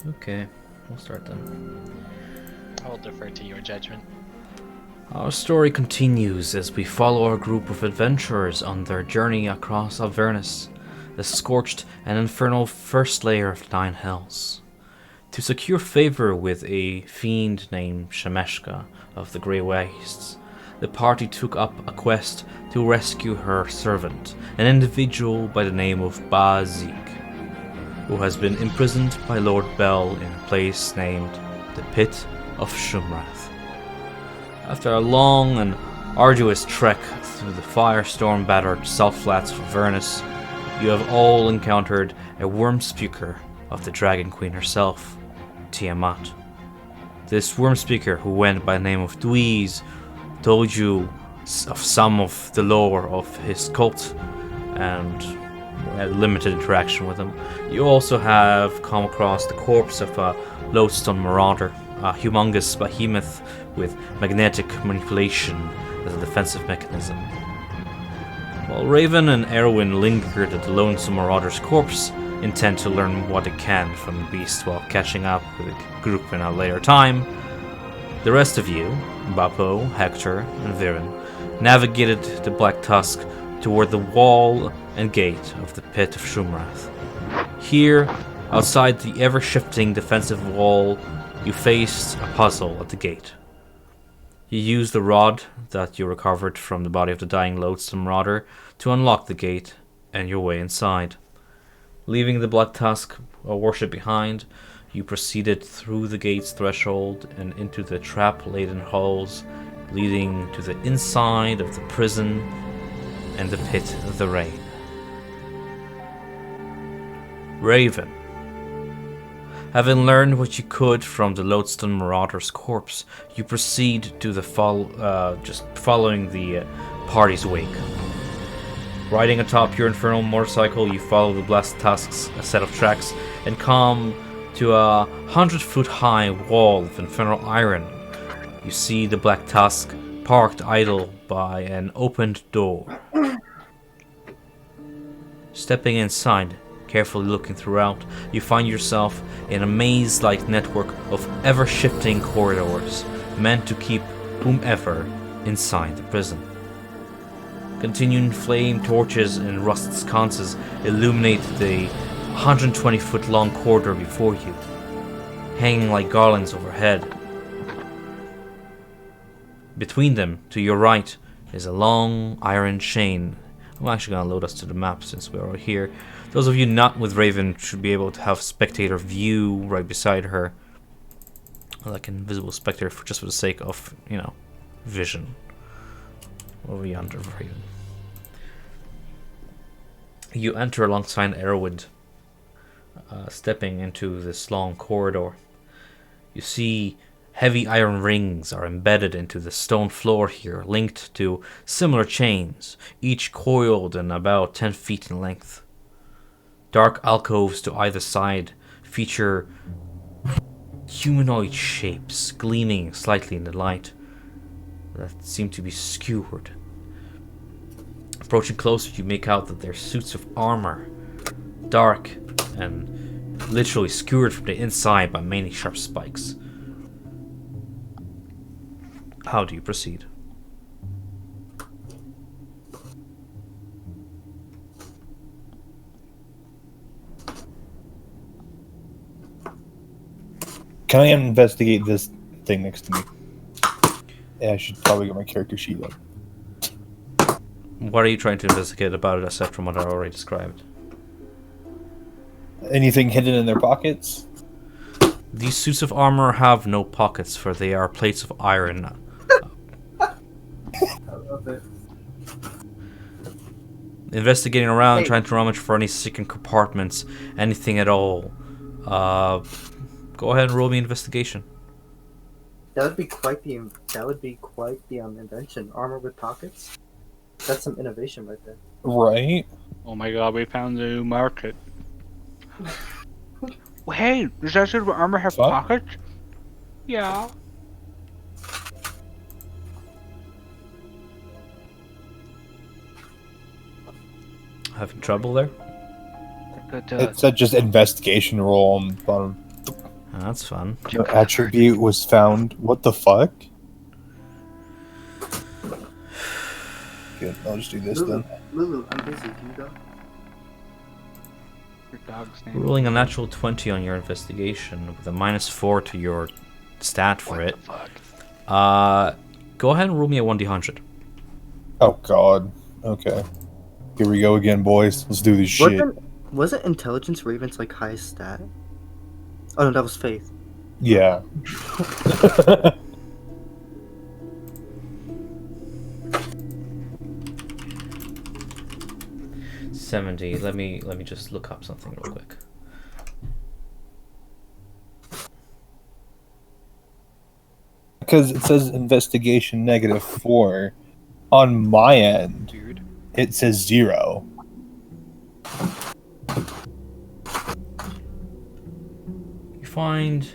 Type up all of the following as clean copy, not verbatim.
Okay, we'll start then. I will defer to your judgment. Our story continues as we follow our group of adventurers on their journey across Avernus, the scorched and infernal first layer of Nine Hells. To secure favor with a fiend named Shemeshka of the Grey Wastes, the party took up a quest to rescue her servant, an individual by the name of Bazik, who has been imprisoned by Lord Bell in a place named the Pit of Shummrath. After a long and arduous trek through the firestorm-battered salt flats of Avernus, you have all encountered a worm-speaker of the Dragon Queen herself, Tiamat. This worm-speaker, who went by the name of Dweez, told you of some of the lore of his cult and had limited interaction with him. You also have come across the corpse of a lodestone marauder, a humongous behemoth with magnetic manipulation as a defensive mechanism. While Raven and Erwin lingered at the lonesome marauder's corpse, intent to learn what they can from the beast while catching up with the group in a later time, the rest of you, Bappo, Hector, and Viren, navigated the Black Tusk toward the wall and gate of the Pit of Shummrath. Here, outside the ever-shifting defensive wall, you faced a puzzle at the gate. You used the rod that you recovered from the body of the dying loathsome marauder to unlock the gate and your way inside. Leaving the Black Tusk worship behind, you proceeded through the gate's threshold and into the trap-laden halls leading to the inside of the prison and the Pit of the Rain. Raven. Having learned what you could from the Lodestone Marauder's corpse, you proceed to the following the party's wake. Riding atop your infernal motorcycle, you follow the Blessed Tusk's set of tracks and come to a 100-foot high wall of infernal iron. You see the Black Tusk parked idle by an opened door. Stepping inside, carefully looking throughout, you find yourself in a maze-like network of ever-shifting corridors meant to keep whomever inside the prison. Continuing flame torches and rust sconces illuminate the 120-foot-long corridor before you, hanging like garlands overhead. Between them, to your right, is a long iron chain. I'm actually going to load us to the map since we're all here. Those of you not with Raven should be able to have spectator view right beside her. Like an invisible spectator just for the sake of, vision. Over yonder, Raven. You enter alongside Erwin, stepping into this long corridor. You see heavy iron rings are embedded into the stone floor here, linked to similar chains, each coiled and about 10 feet in length. Dark alcoves to either side feature humanoid shapes gleaming slightly in the light that seem to be skewered. Approaching closer, you make out that they're suits of armor, dark and literally skewered from the inside by many sharp spikes. How do you proceed? Can I investigate this thing next to me? Yeah, I should probably get my character sheet up. What are you trying to investigate about it aside from what I already described? Anything hidden in their pockets? These suits of armor have no pockets, for they are plates of iron. I love it. Investigating around, trying to rummage for any secret compartments, anything at all. Go ahead and roll me investigation. That would be quite the invention. Armor with pockets. That's some innovation right there. Right? Oh my god, we found the new market. Hey, does that suit of armor have pockets? Yeah. Having trouble there? But, It said just investigation roll on the bottom. That's fun. No attribute was found. What the fuck? Good, I'll just do this then. Lulu, I'm busy. Can you go? Your dog's name. Rolling a natural 20 on your investigation with a -4 to your stat for it. What the fuck? Go ahead and roll me a 1d100. Oh god. Okay. Here we go again, boys. Let's do this shit. Wasn't intelligence Raven's like highest stat? Oh no, that was faith. Yeah. 70. Let me just look up something real quick. Because it says investigation -4. On my end, Weird. it says 0. You find...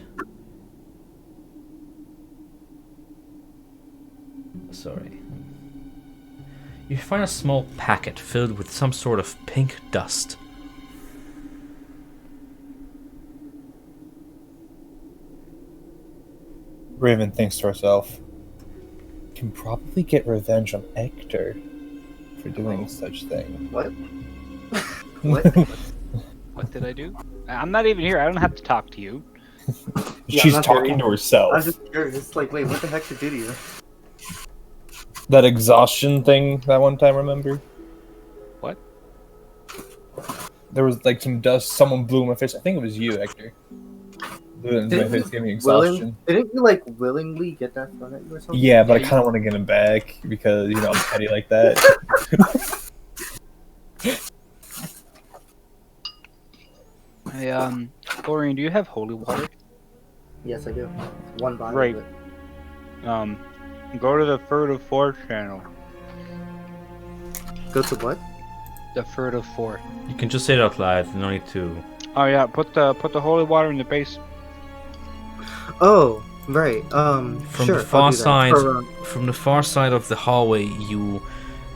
Sorry. You find a small packet filled with some sort of pink dust. Raven thinks to herself, can probably get revenge on Hector for doing such thing. What? What? What did I do? I'm not even here. I don't have to talk to you. Yeah, She's I'm not talking very- to herself. I was just curious. Like, wait, what the heck did you do? That exhaustion thing that one time, remember? What? There was like some dust, someone blew in my face. I think it was you, Hector. Blew it in my Didn't face, you gave me exhaustion. Didn't you like willingly get that thrown at you or something? Yeah, but Yeah, I kind of want to get him back because, you know, I'm petty like that. Hey, Florian, do you have holy water? Yes, I do. One bottle. Right. Of it. Go to the Third of Four channel. Go to what? The Third of Four. You can just say it out loud, no need to... Oh yeah, put the holy water in the base. Oh, right. From Sure, the far I'll do that. side, For, from the far side of the hallway, you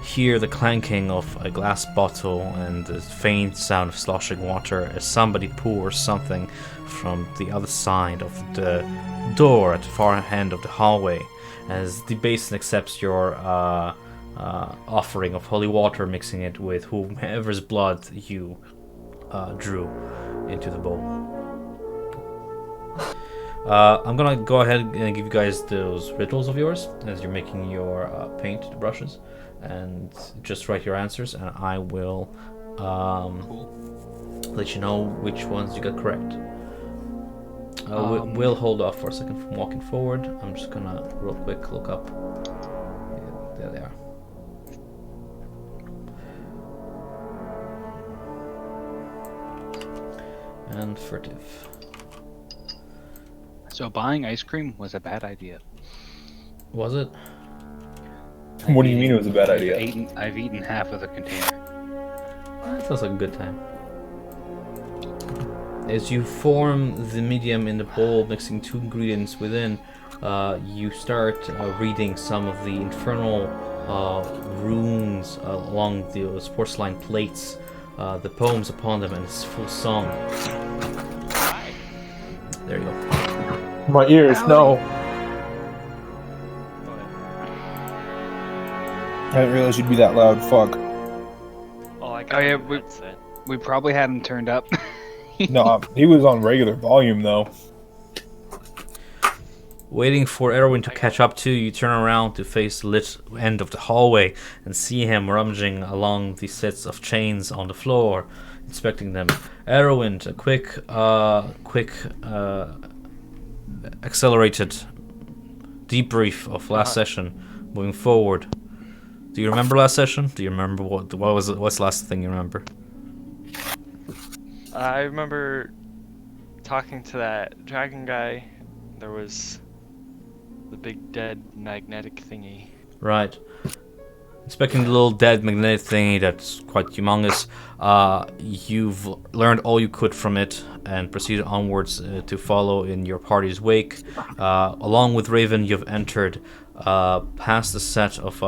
hear the clanking of a glass bottle and the faint sound of sloshing water as somebody pours something from the other side of the door at the far end of the hallway. As the basin accepts your offering of holy water, mixing it with whomever's blood you drew into the bowl. I'm gonna go ahead and give you guys those rituals of yours as you're making your paint brushes, and just write your answers, and I will let you know which ones you got correct. We'll hold off for a second from walking forward. I'm just gonna real quick look up. Yeah, there they are. And furtive. So buying ice cream was a bad idea. Was it? What do you mean it was a bad idea? I've eaten half of the container. That sounds like a good time. As you form the medium in the bowl, mixing two ingredients within, you start reading some of the infernal runes along those porcelain plates, the poems upon them, and it's full song. There you go. My ears, no. I didn't realize you'd be that loud. Fuck. Oh, I Oh, got yeah, a headset. We probably had him turned up. No, he was on regular volume though. Waiting for Erwin to catch up to you, you turn around to face the lit end of the hallway and see him rummaging along the sets of chains on the floor, inspecting them. Erwin, a quick accelerated debrief of last session, moving forward. Do you remember last session? Do you remember what's the last thing you remember? I remember talking to that dragon guy. There was the big dead magnetic thingy. Right. Inspecting the little dead magnetic thingy that's quite humongous, you've learned all you could from it and proceeded onwards to follow in your party's wake. Along with Raven, you've entered past the set of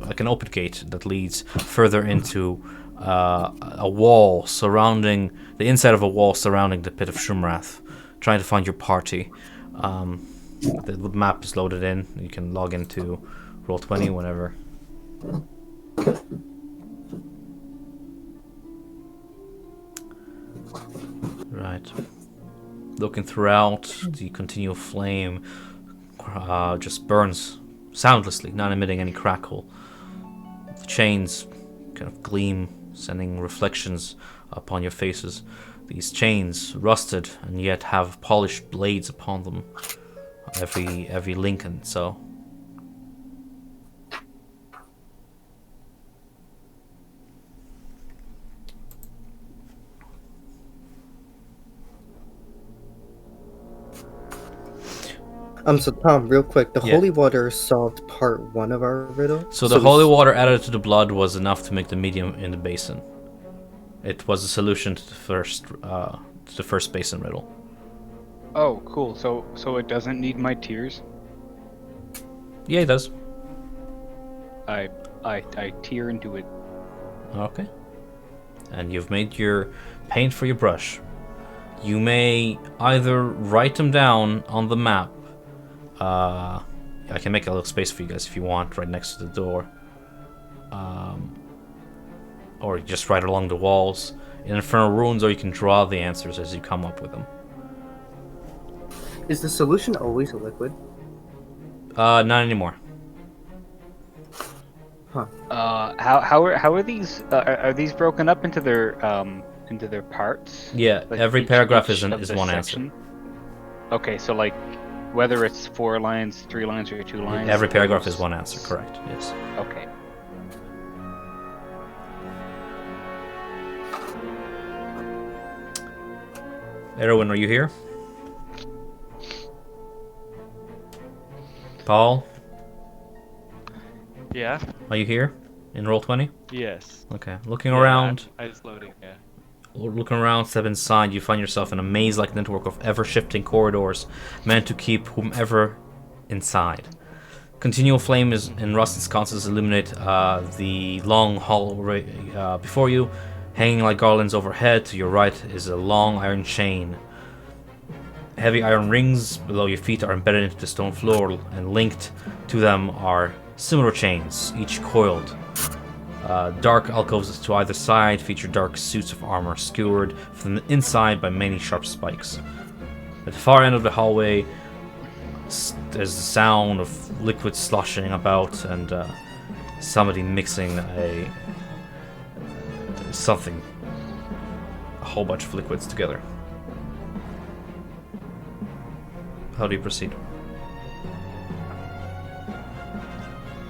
like an open gate that leads further into a wall surrounding the inside of a wall surrounding the pit of Shummrath. trying to find your party. The map is loaded in. You can log into Roll20 whenever. Right. Looking throughout, the continual flame just burns soundlessly, not emitting any crackle. The chains kind of gleam, sending reflections upon your faces. These chains, rusted and yet have polished blades upon them. Every link and so. So Tom, real quick, the Yeah. holy water solved part 1 of our riddle. So the holy water added to the blood was enough to make the medium in the basin. It was a solution to the first basin riddle. Oh, cool. So it doesn't need my tears. Yeah, it does. I tear into it. Okay. And you've made your paint for your brush. You may either write them down on the map. I can make a little space for you guys if you want, right next to the door. Or just write along the walls in Infernal Runes, or you can draw the answers as you come up with them. Is the solution always a liquid? Not anymore. How are these? Are these broken up into their parts? Yeah, Like every each- paragraph each is of the one section? answer. Okay, so like whether it's 4 lines, 3 lines, or 2 lines. Every paragraph there's- is one answer, correct? Yes. Okay. Erwin, are you here? Paul, Yeah. are you here? In Roll20? Yes. Okay. Looking Yeah, around. I was loading. Yeah. Looking around, step inside, you find yourself in a maze-like network of ever-shifting corridors meant to keep whomever inside. Continual flame and rusted sconces illuminate the long hall before you. Hanging like garlands overhead, to your right is a long iron chain. Heavy iron rings below your feet are embedded into the stone floor, and linked to them are similar chains, each coiled. Dark alcoves to either side feature dark suits of armor, skewered from the inside by many sharp spikes. At the far end of the hallway, there's the sound of liquid sloshing about and somebody mixing a whole bunch of liquids together. How do you proceed?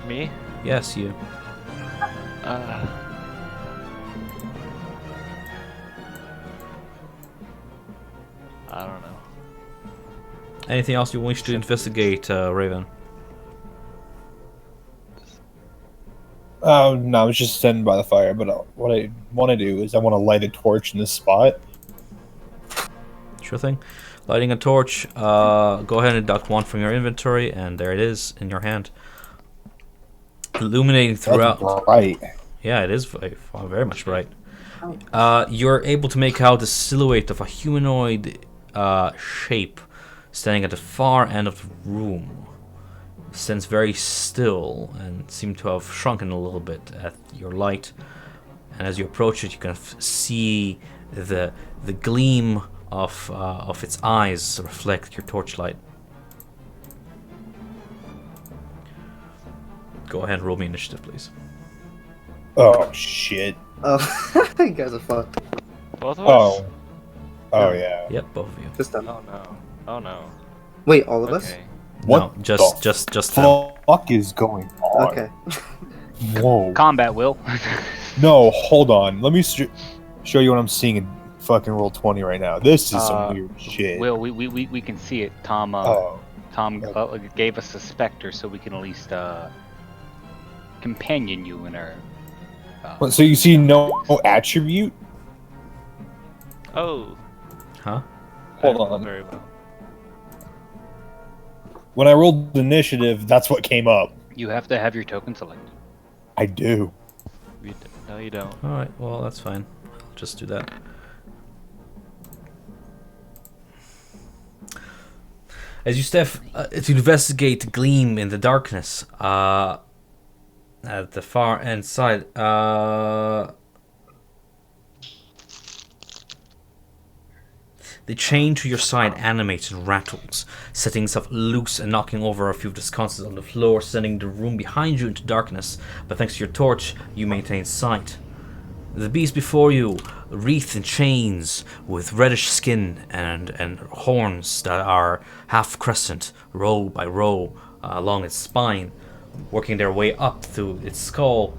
Me? Yes, you. I don't know. Anything else you wish to investigate, Raven? Oh, no, I was just standing by the fire, but what I want to do is I want to light a torch in this spot. Sure thing. Lighting a torch, go ahead and deduct 1 from your inventory, and there it is in your hand. Illuminating throughout. That's bright. Yeah, it is very much bright. You're able to make out the silhouette of a humanoid shape standing at the far end of the room. It stands very still and seems to have shrunken a little bit at your light. And as you approach it, you can see the gleam of its eyes reflect your torchlight. Go ahead and roll me initiative, please. Oh, shit. Oh, you guys are fucked. Both of us? Oh, yeah. Yep, both of you. Just done. Oh no. Oh no. Wait, all of us? Okay. What No, just them. fuck is going on? Okay. Whoa. Combat, Will. No, hold on. Let me show you what I'm seeing in fucking Roll20 right now. This is some weird shit. Will, we can see it. Tom Oh. Tom gave us a specter so we can at least companion you in our. So you see no attribute? Oh. Huh? Hold I- on. Very well. When I rolled initiative, that's what came up. You have to have your token selected. I do. No, you don't. Alright, well, that's fine. I'll just do that. As you step to investigate the gleam in the darkness at the far end side, the chain to your side animates and rattles, setting itself loose and knocking over a few of the sconces on the floor, sending the room behind you into darkness. But thanks to your torch, you maintain sight. The beast before you, wreathed in chains with reddish skin and horns that are half crescent, row by row along its spine, working their way up through its skull,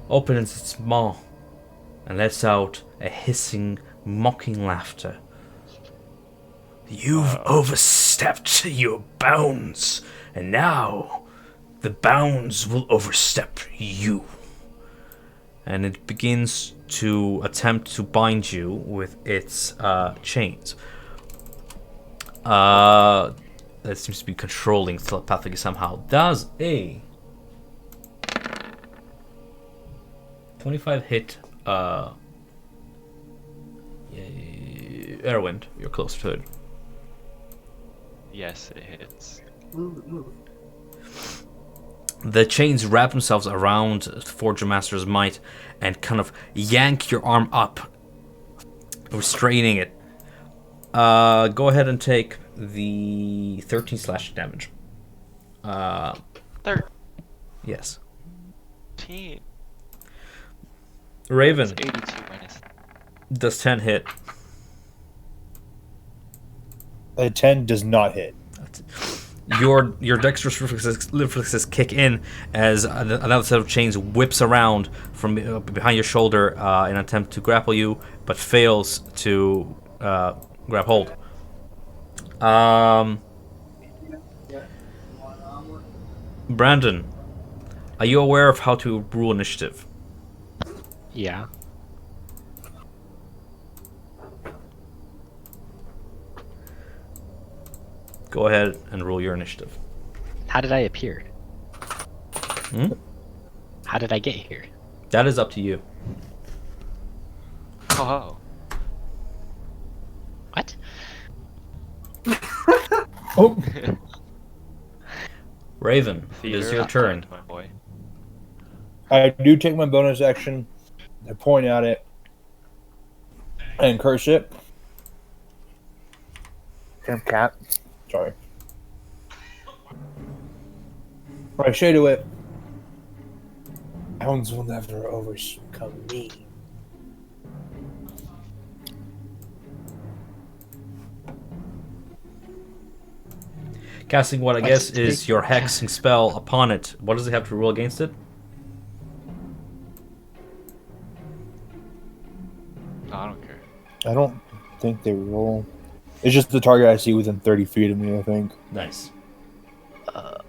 opens its maw and lets out a hissing, mocking laughter. You've overstepped your bounds, and now the bounds will overstep you. And it begins to attempt to bind you with its chains. That seems to be controlling telepathically somehow. Does a 25 hit Erwin? You're close to it. Yes, it hits. The chains wrap themselves around Forger Master's might and kind of yank your arm up, restraining it. Go ahead and take the 13 slash damage. 13. Yes. Raven. It's 82 minus. Does 10 hit? A 10 does not hit. Your dexterous reflexes kick in as another set of chains whips around from behind your shoulder in an attempt to grapple you, but fails to grab hold. Brandon, are you aware of how to rule initiative? Yeah. Go ahead and roll your initiative. How did I appear? How did I get here? That is up to you. Oh. What? Oh, Raven, it is your turn. My boy. I do take my bonus action to point at it and curse it. Damn cat. Sorry. I say to it, hounds will never overcome me. Casting what I guess is your hexing spell upon it. What does it have to roll against it? No, I don't care. I don't think they roll. It's just the target I see within 30 feet of me, I think. Nice.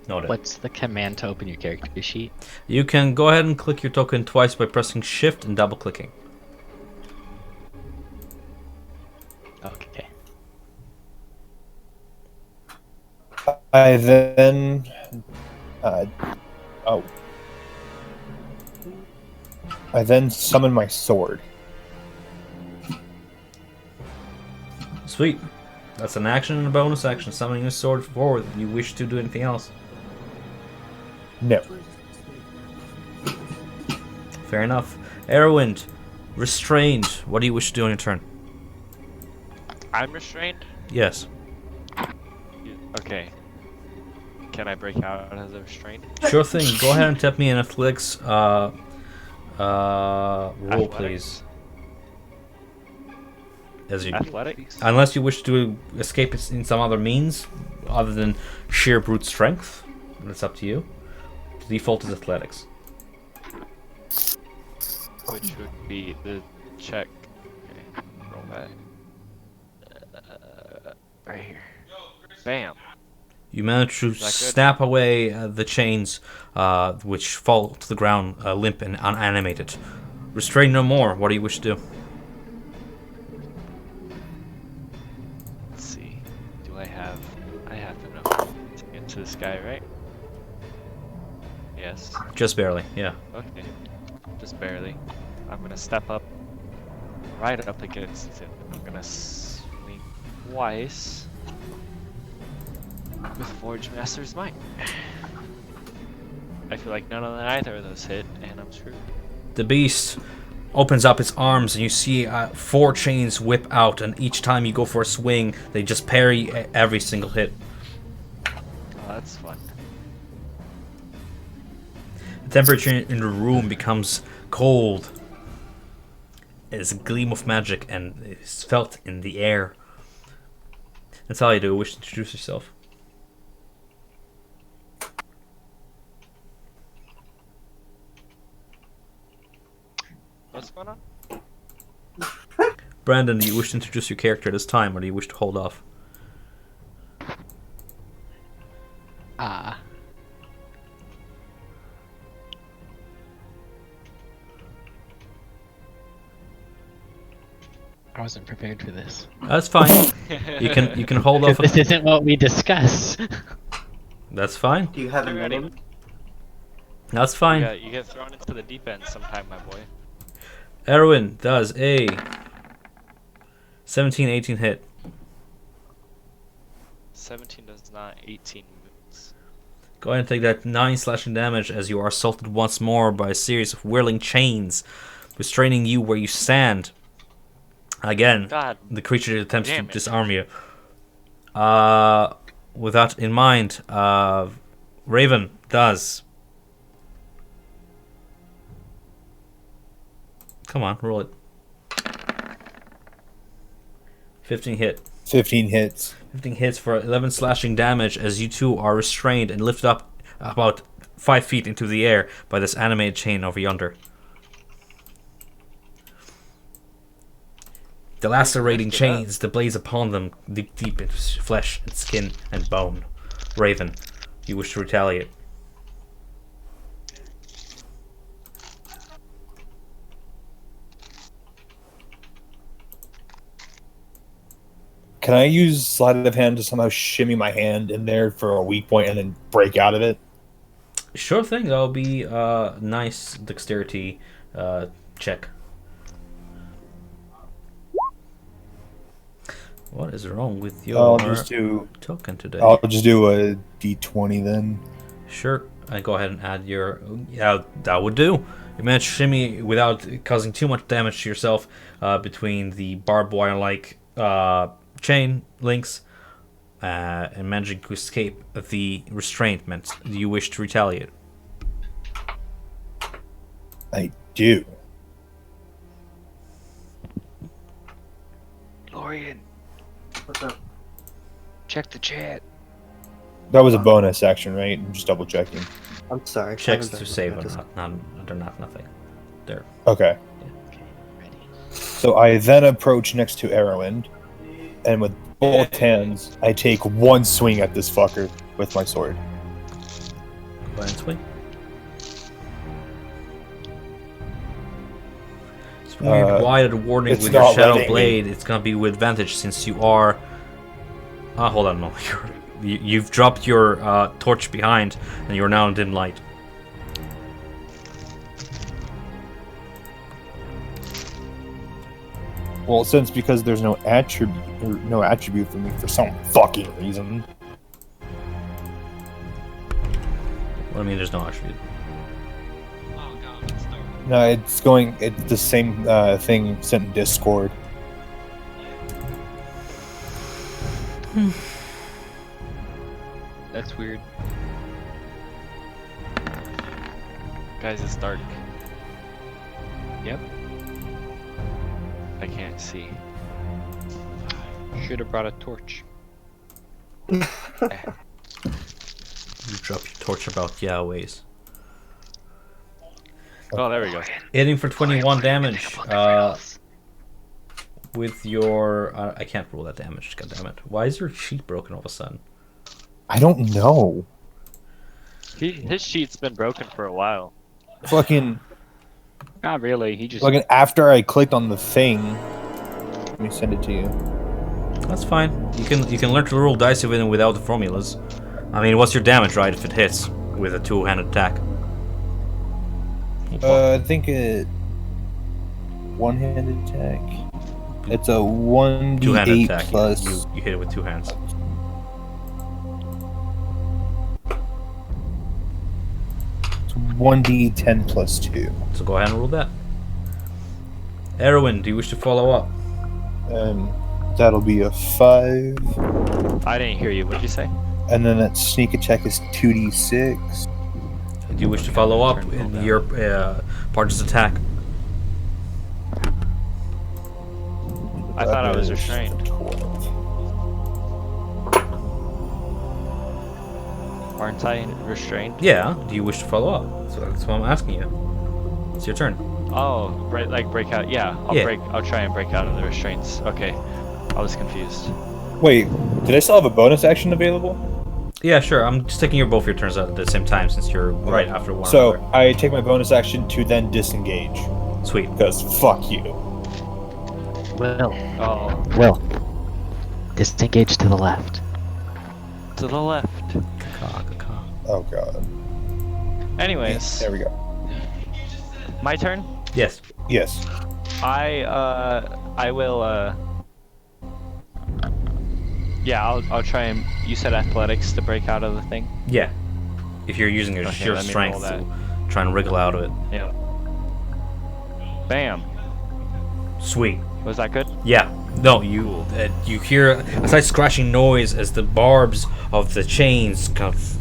Noted. What's the command to open your character sheet? You can go ahead and click your token twice by pressing shift and double clicking. Okay. I then... I then summon my sword. Sweet. That's an action and a bonus action. Summoning a sword forward. You wish to do anything else? No. Fair enough. Erwind, restrained. What do you wish to do on your turn? I'm restrained? Yes. Okay. Can I break out as a restrained? Sure thing. Go ahead and tap me an athletics roll, Athletics? please. As you, Athletics? unless you wish to escape it in some other means, other than sheer brute strength, that's up to you. The default is athletics. Which would be the check. Okay, roll that. Right here. Bam. You manage to that good? snap away the chains, which fall to the ground limp and unanimated. Restrain no more. What do you wish to do? Let's see. Do I have enough to get to this guy, right? Yes. Just barely, yeah. Okay. Just barely. I'm gonna step up right up against it. I'm gonna swing twice. with Forge Master's Might. I feel like none of either of those hit, and I'm screwed. The beast opens up its arms, and you see 4 chains whip out, and each time you go for a swing, they just parry every single hit. Oh, that's fun. The temperature in the room becomes cold. It's a gleam of magic, and it's felt in the air. That's all you do. Wish to introduce yourself. What's going on? Brandon, do you wish to introduce your character at this time, or do you wish to hold off? Ah. I wasn't prepared for this. That's fine. You can hold off. This isn't what we discuss. That's fine. Do you have a Get ready. name? That's fine. You get thrown into the deep end sometime, my boy. Erwin does a 17-18 hit. 17 does not, 18 moves. Go ahead and take that 9 slashing damage as you are assaulted once more by a series of whirling chains, restraining you where you stand. Again, God. the creature attempts to Damn it. disarm you. With that in mind, Raven does. Come on, roll it. 15 hit. 15 hits. 15 hits for 11 slashing damage as you two are restrained and lifted up about 5 feet into the air by this animated chain over yonder. The lacerating Lift it up. chains that blaze upon them deep into flesh and skin and bone. Raven, you wish to retaliate. Can I use sleight of hand to somehow shimmy my hand in there for a weak point and then break out of it? Sure thing, that'll be a nice dexterity check. What is wrong with your I'll just do token today? a d20 then. Sure, and go ahead and add your... Yeah, that would do. You managed to shimmy without causing too much damage to yourself between the barbed wire-like chain links and managing to escape the restraintment. Do you wish to retaliate? I do. Lorian, What's up? check the chat. That was a bonus action, right? I'm just double checking. I'm sorry. I Checks haven't to been save looking are at they're not nothing. They're... Okay. Okay, ready. So I then approach next to Arrowwind, and with both hands, I take one swing at this fucker with my sword. Go ahead and swing. Swinging wide at a warning it's with your not shadow letting me. blade. It's gonna be with advantage since you are. Hold on, no, you've dropped your torch behind, and you're now in dim light. Well, since because there's no attribute for me for some fucking reason. What do you mean? There's no attribute. Oh god, it's dark. No, it's the same thing sent in Discord. That's weird. Guys, it's dark. Yep. I can't see. Should have brought a torch. You drop your torch about Yahweh's. Oh, there we go. Hitting for 21 damage. With your... I can't roll that damage, goddammit. Why is your sheet broken all of a sudden? I don't know. His sheet's been broken for a while. Fucking Not really. He just. after I clicked on the thing. Let me send it to you. That's fine. You can learn to roll dice with and without the formulas. I mean, what's your damage, right, if it hits with a two-handed attack? I think it one-handed attack. It's a 1d8 Two-handed attack. plus. You hit it with two hands. 1d10 plus 2. So go ahead and roll that. Erwin, do you wish to follow up? That'll be a 5. I didn't hear you. What did you say? And then that sneak attack is 2d6. Do you wish to follow up Turn roll in down. your partner's attack? I thought I was That is restrained. 12. Aren't I restrained? Yeah. Do you wish to follow up? So that's what I'm asking you. It's your turn. Oh, right, like break out. Yeah, Yeah. I'll try and break out of the restraints. Okay, I was confused. Wait, did I still have a bonus action available? Yeah, sure. I'm just taking both your turns out at the same time since you're right after one So another. I take my bonus action to then disengage. Sweet. Because fuck you. Will. Oh, Will. Disengage to the left. to the left. Oh god. Anyways, There we go. my turn. Yes. Yes. I will. Yeah, I'll try and. You said athletics to break out of the thing. Yeah. If you're using your Okay, sheer let me strength roll to try and wriggle out of it. Yeah. Bam. Sweet. Was that good? Yeah. No, you hear a slight scratching noise as the barbs of the chains kind of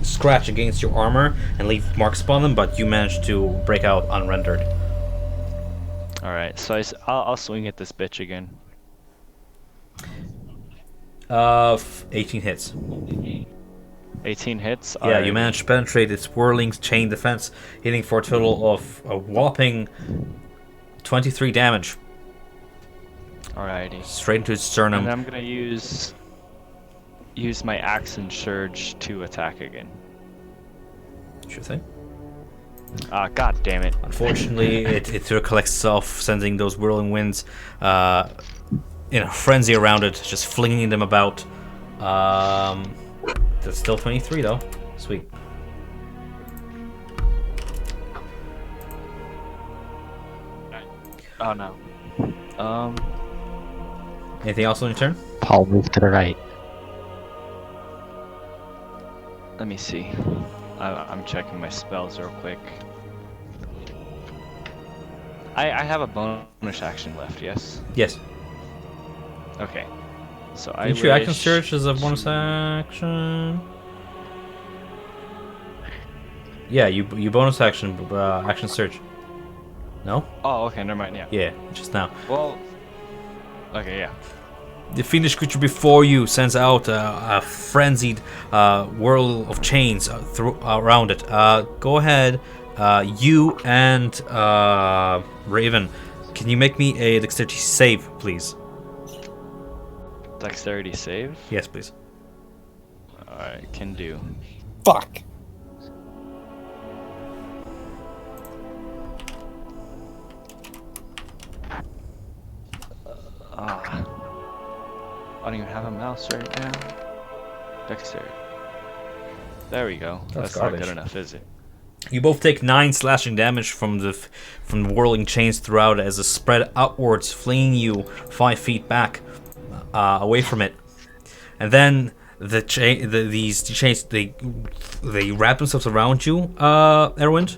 scratch against your armor and leave marks upon them, but you manage to break out unrendered. All right. So I'll swing at this bitch again. 18 hits. 18 hits. Yeah, you Alright. manage to penetrate its whirling chain defense, hitting for a total of a whopping 23 damage. Alrighty. Straight into its sternum. And I'm gonna use my axe and surge to attack again. Sure thing. God damn it. Unfortunately, it recollects itself, sending those whirling winds in a frenzy around it, just flinging them about. That's still 23 though. Sweet. Oh no. Anything else on your turn? Paul, move to the right. Let me see. I'm checking my spells real quick. I have a bonus action left, yes? Yes. Okay. So I Didn't you action wish search as a bonus to- action? Yeah, you bonus action action search. No? Oh, okay, never mind, yeah. Yeah, just now. Well, okay, yeah. The fiendish creature before you sends out a frenzied whirl of chains around it. Go ahead, you and Raven. Can you make me a dexterity save, please? Dexterity save? Yes, please. Alright, can do. Fuck. I don't even have a mouse right now. Dexterity. There we go. That's That's not garbage. good enough, is it? You both take 9 slashing damage from the whirling chains throughout as it spread outwards, flinging you 5 feet back away from it. And then these chains they wrap themselves around you, Erwin,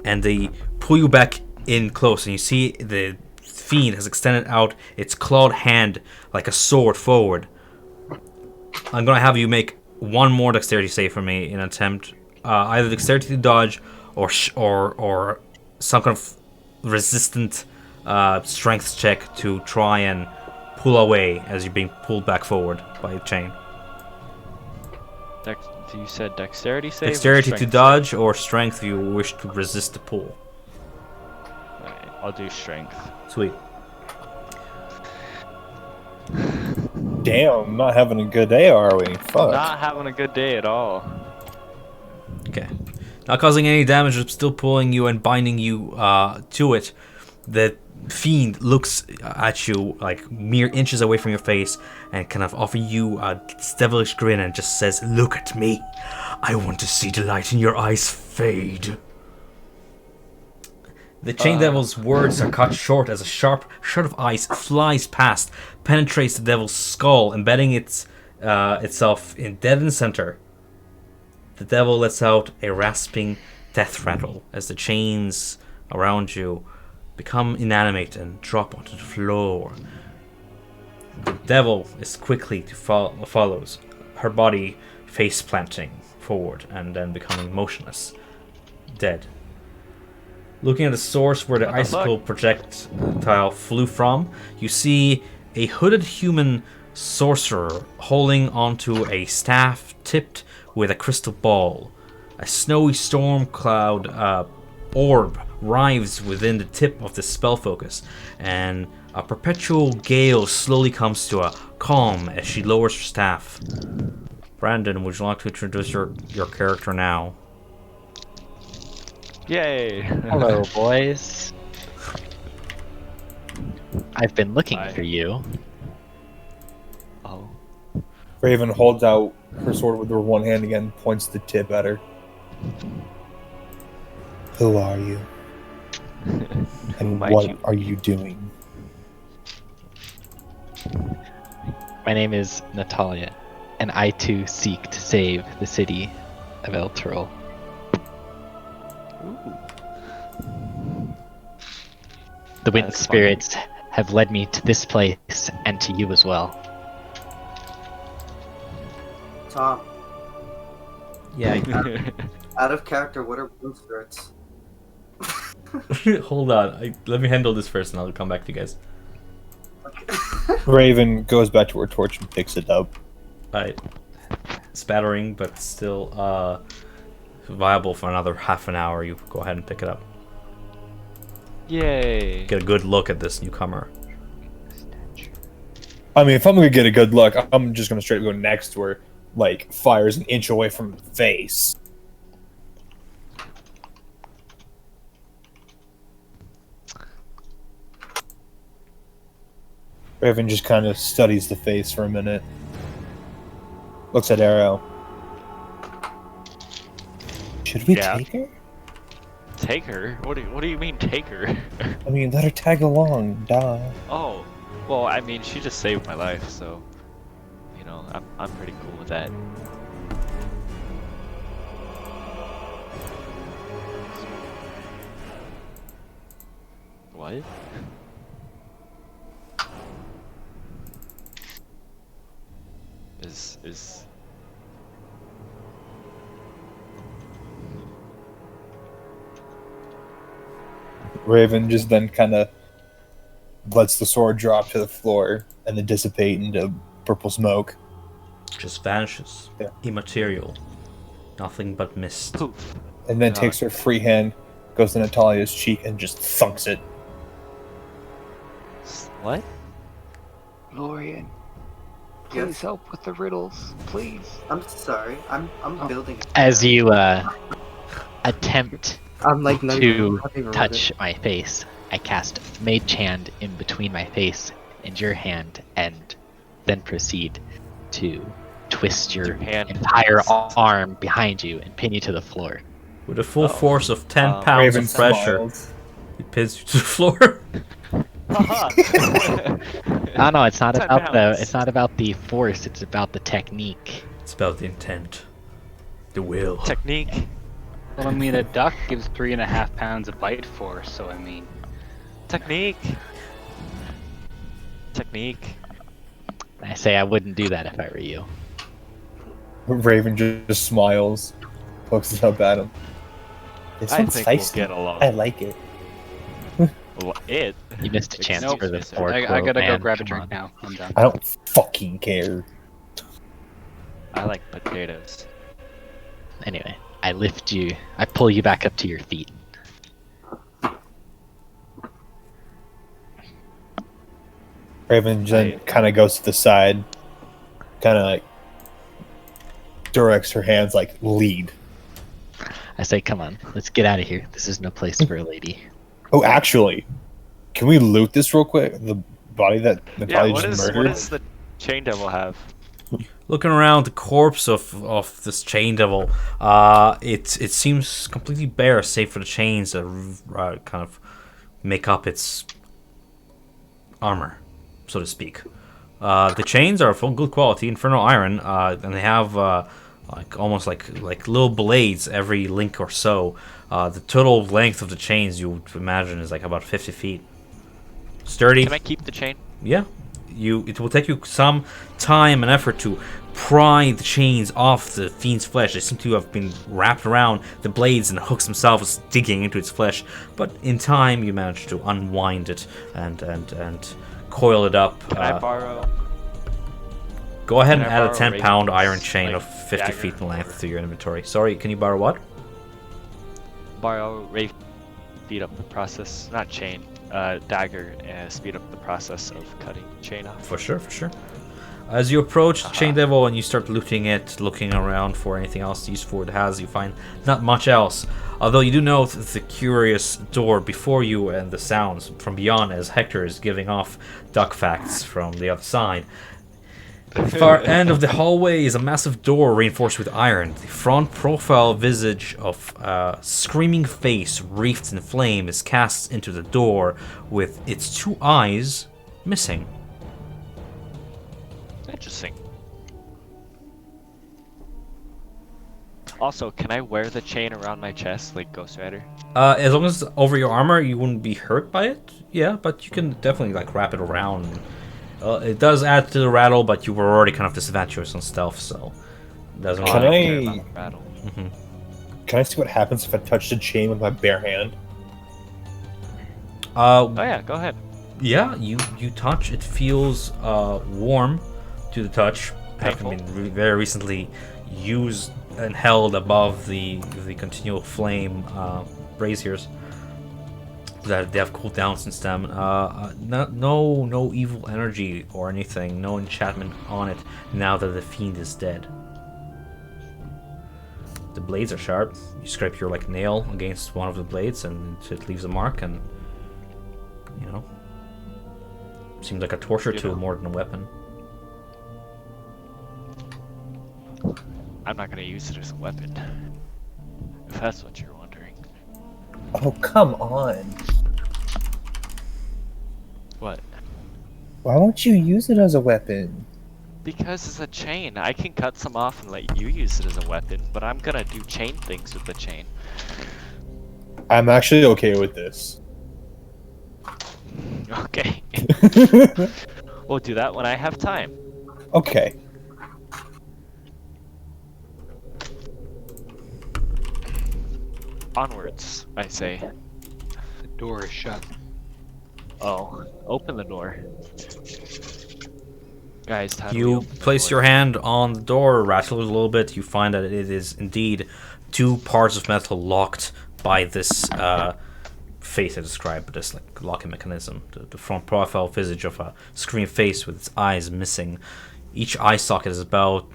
and they pull you back in close. And you see the fiend has extended out its clawed hand like a sword forward. I'm gonna have you make one more dexterity save for me in an attempt. Either dexterity to dodge or some kind of resistant strength check to try and pull away as you're being pulled back forward by a chain. You said dexterity save? or Dexterity to strength dodge or strength if you wish to resist the pull. save? Alright, I'll do strength. Sweet. Damn, not having a good day, are we? Fuck. Not having a good day at all. Okay. Not causing any damage, but still pulling you and binding you to it. The fiend looks at you like mere inches away from your face and kind of offer you a devilish grin and just says, "Look at me. I want to see the light in your eyes fade." The chain devil's words are cut short as a sharp shot of ice flies past, penetrates the devil's skull, embedding itself in dead in center. The devil lets out a rasping death rattle as the chains around you become inanimate and drop onto the floor. The devil is quickly to follows, her body face planting forward and then becoming motionless, dead. Looking at the source where the What the icicle projectile flew from, you see a hooded human sorcerer holding onto a staff tipped with a crystal ball. A snowy storm cloud orb writhes within the tip of the spell focus, and a perpetual gale slowly comes to a calm as she lowers her staff. Brandon, would you like to introduce your character now? Yay! Hello, boys. I've been looking Hi. for you. Oh. Raven holds out her sword with her one hand again, points the tip at her. Who are you? And might what you are you doing? My name is Natalia, and I too seek to save the city of El Turul. The wind That's spirits have led me to this place and to you as well. Tom, Yeah, out of character, what are wind spirits? hold on. Let me handle this first and I'll come back to you guys. Raven goes back to her torch and picks it up. Alright. Spattering, but still viable for another half an hour. You go ahead and pick it up. Yay! Get a good look at this newcomer. I mean, if I'm gonna get a good look, I'm just gonna straight go next to her, like, fires an inch away from the face. Raven just kind of studies the face for a minute. Looks at Arrow. Should we Yeah. take her? Take her? What do you mean take her? I mean, let her tag along, duh. Oh, well, I mean, she just saved my life, so you know, I'm pretty cool with that. What? Is Raven just then kind of lets the sword drop to the floor and then dissipate into purple smoke. Just vanishes. Yeah. Immaterial. Nothing but mist. poof? And then God. takes her free hand, goes to Natalia's cheek, and just thunks it. What? Lorian, please Yes? help with the riddles, please. I'm sorry. I'm building. As you attempt I'm like not to even having a touch my face, I cast Mage Hand in between my face and your hand, and then proceed to twist your Your hand. entire arm behind you and pin you to the floor. With a full force of 10 Wow. pounds Raven of pressure, smiles. it pins you to the floor. No, no, it's not 10 about pounds. it's not about the force. It's about the technique. It's about the intent. The will. Technique. Well, I mean, a duck gives 3.5 pounds of bite force, so I mean, Technique. Technique. I say I wouldn't do that if I were you. Raven just smiles, looks up at him. This I one's think we'll feisty. get along. I like it. It. You missed a chance Nope. for the I- four. I quote, gotta go man. grab a Come drink on. now. I'm done. I don't fucking care. I like potatoes. Anyway, I lift you. I pull you back up to your feet. Raven then kind of goes to the side, kind of like directs her hands like lead. I say, "Come on, let's get out of here. This is no place for a lady." Oh, actually, can we loot this real quick? The body that Yeah. Natalia What just is murdered. what does the chain devil have? Looking around the corpse of this chain devil, it seems completely bare, save for the chains that kind of make up its armor, so to speak. The chains are of full good quality, infernal iron, and they have like almost like little blades every link or so. The total length of the chains you would imagine is like about 50 feet. Sturdy. Can I keep the chain? Yeah. It will take you some time and effort to pry the chains off the fiend's flesh. They seem to have been wrapped around the blades and the hooks themselves digging into its flesh. But in time, you manage to unwind it and coil it up. Can I borrow? Go ahead can and I add a borrow 10-pound Raven's, iron chain like, of 50 dagger? feet in length to your inventory. Sorry, can you borrow what? Borrow Raven, speed up the process. Not chain, dagger, and speed up the process of cutting chain off. For sure, for sure. As you approach the Chain Devil and you start looting it, looking around for anything else useful it has, you find not much else. Although you do note the curious door before you and the sounds from beyond as Hector is giving off duck facts from the other side. At the far end of the hallway is a massive door reinforced with iron. The front profile visage of a screaming face wreathed in flame is cast into the door with its 2 eyes missing. Interesting. Also, can I wear the chain around my chest like Ghost Rider? As long as it's over your armor, you wouldn't be hurt by it. Yeah, but you can definitely like wrap it around. It does add to the rattle, but you were already kind of disadvantageous on stealth, so it doesn't Can really care I- about the battle. Can I see what happens if I touch the chain with my bare hand? Oh yeah, go ahead. Yeah, you touch. It feels warm to the touch. Having Painful? been very recently used and held above the continual flame braziers that they have cooled down since then. No evil energy or anything. No enchantment on it now that the fiend is dead. The blades are sharp. You scrape your like nail against one of the blades and it leaves a mark, and you know, seems like a torture tool more than a weapon. I'm not gonna use it as a weapon. If that's what you're wondering. Oh, come on. What? Why won't you use it as a weapon? Because it's a chain. I can cut some off and let you use it as a weapon, but I'm gonna do chain things with the chain. I'm actually okay with this. Okay. We'll do that when I have time. Okay. Onwards, I say. The door is shut. Oh, open the door. Guys, how do we You open the place door? your hand on the door, rattle it a little bit. You find that it is indeed 2 parts of metal locked by this face I described, this like locking mechanism. The front profile visage of a screen face with its eyes missing. Each eye socket is about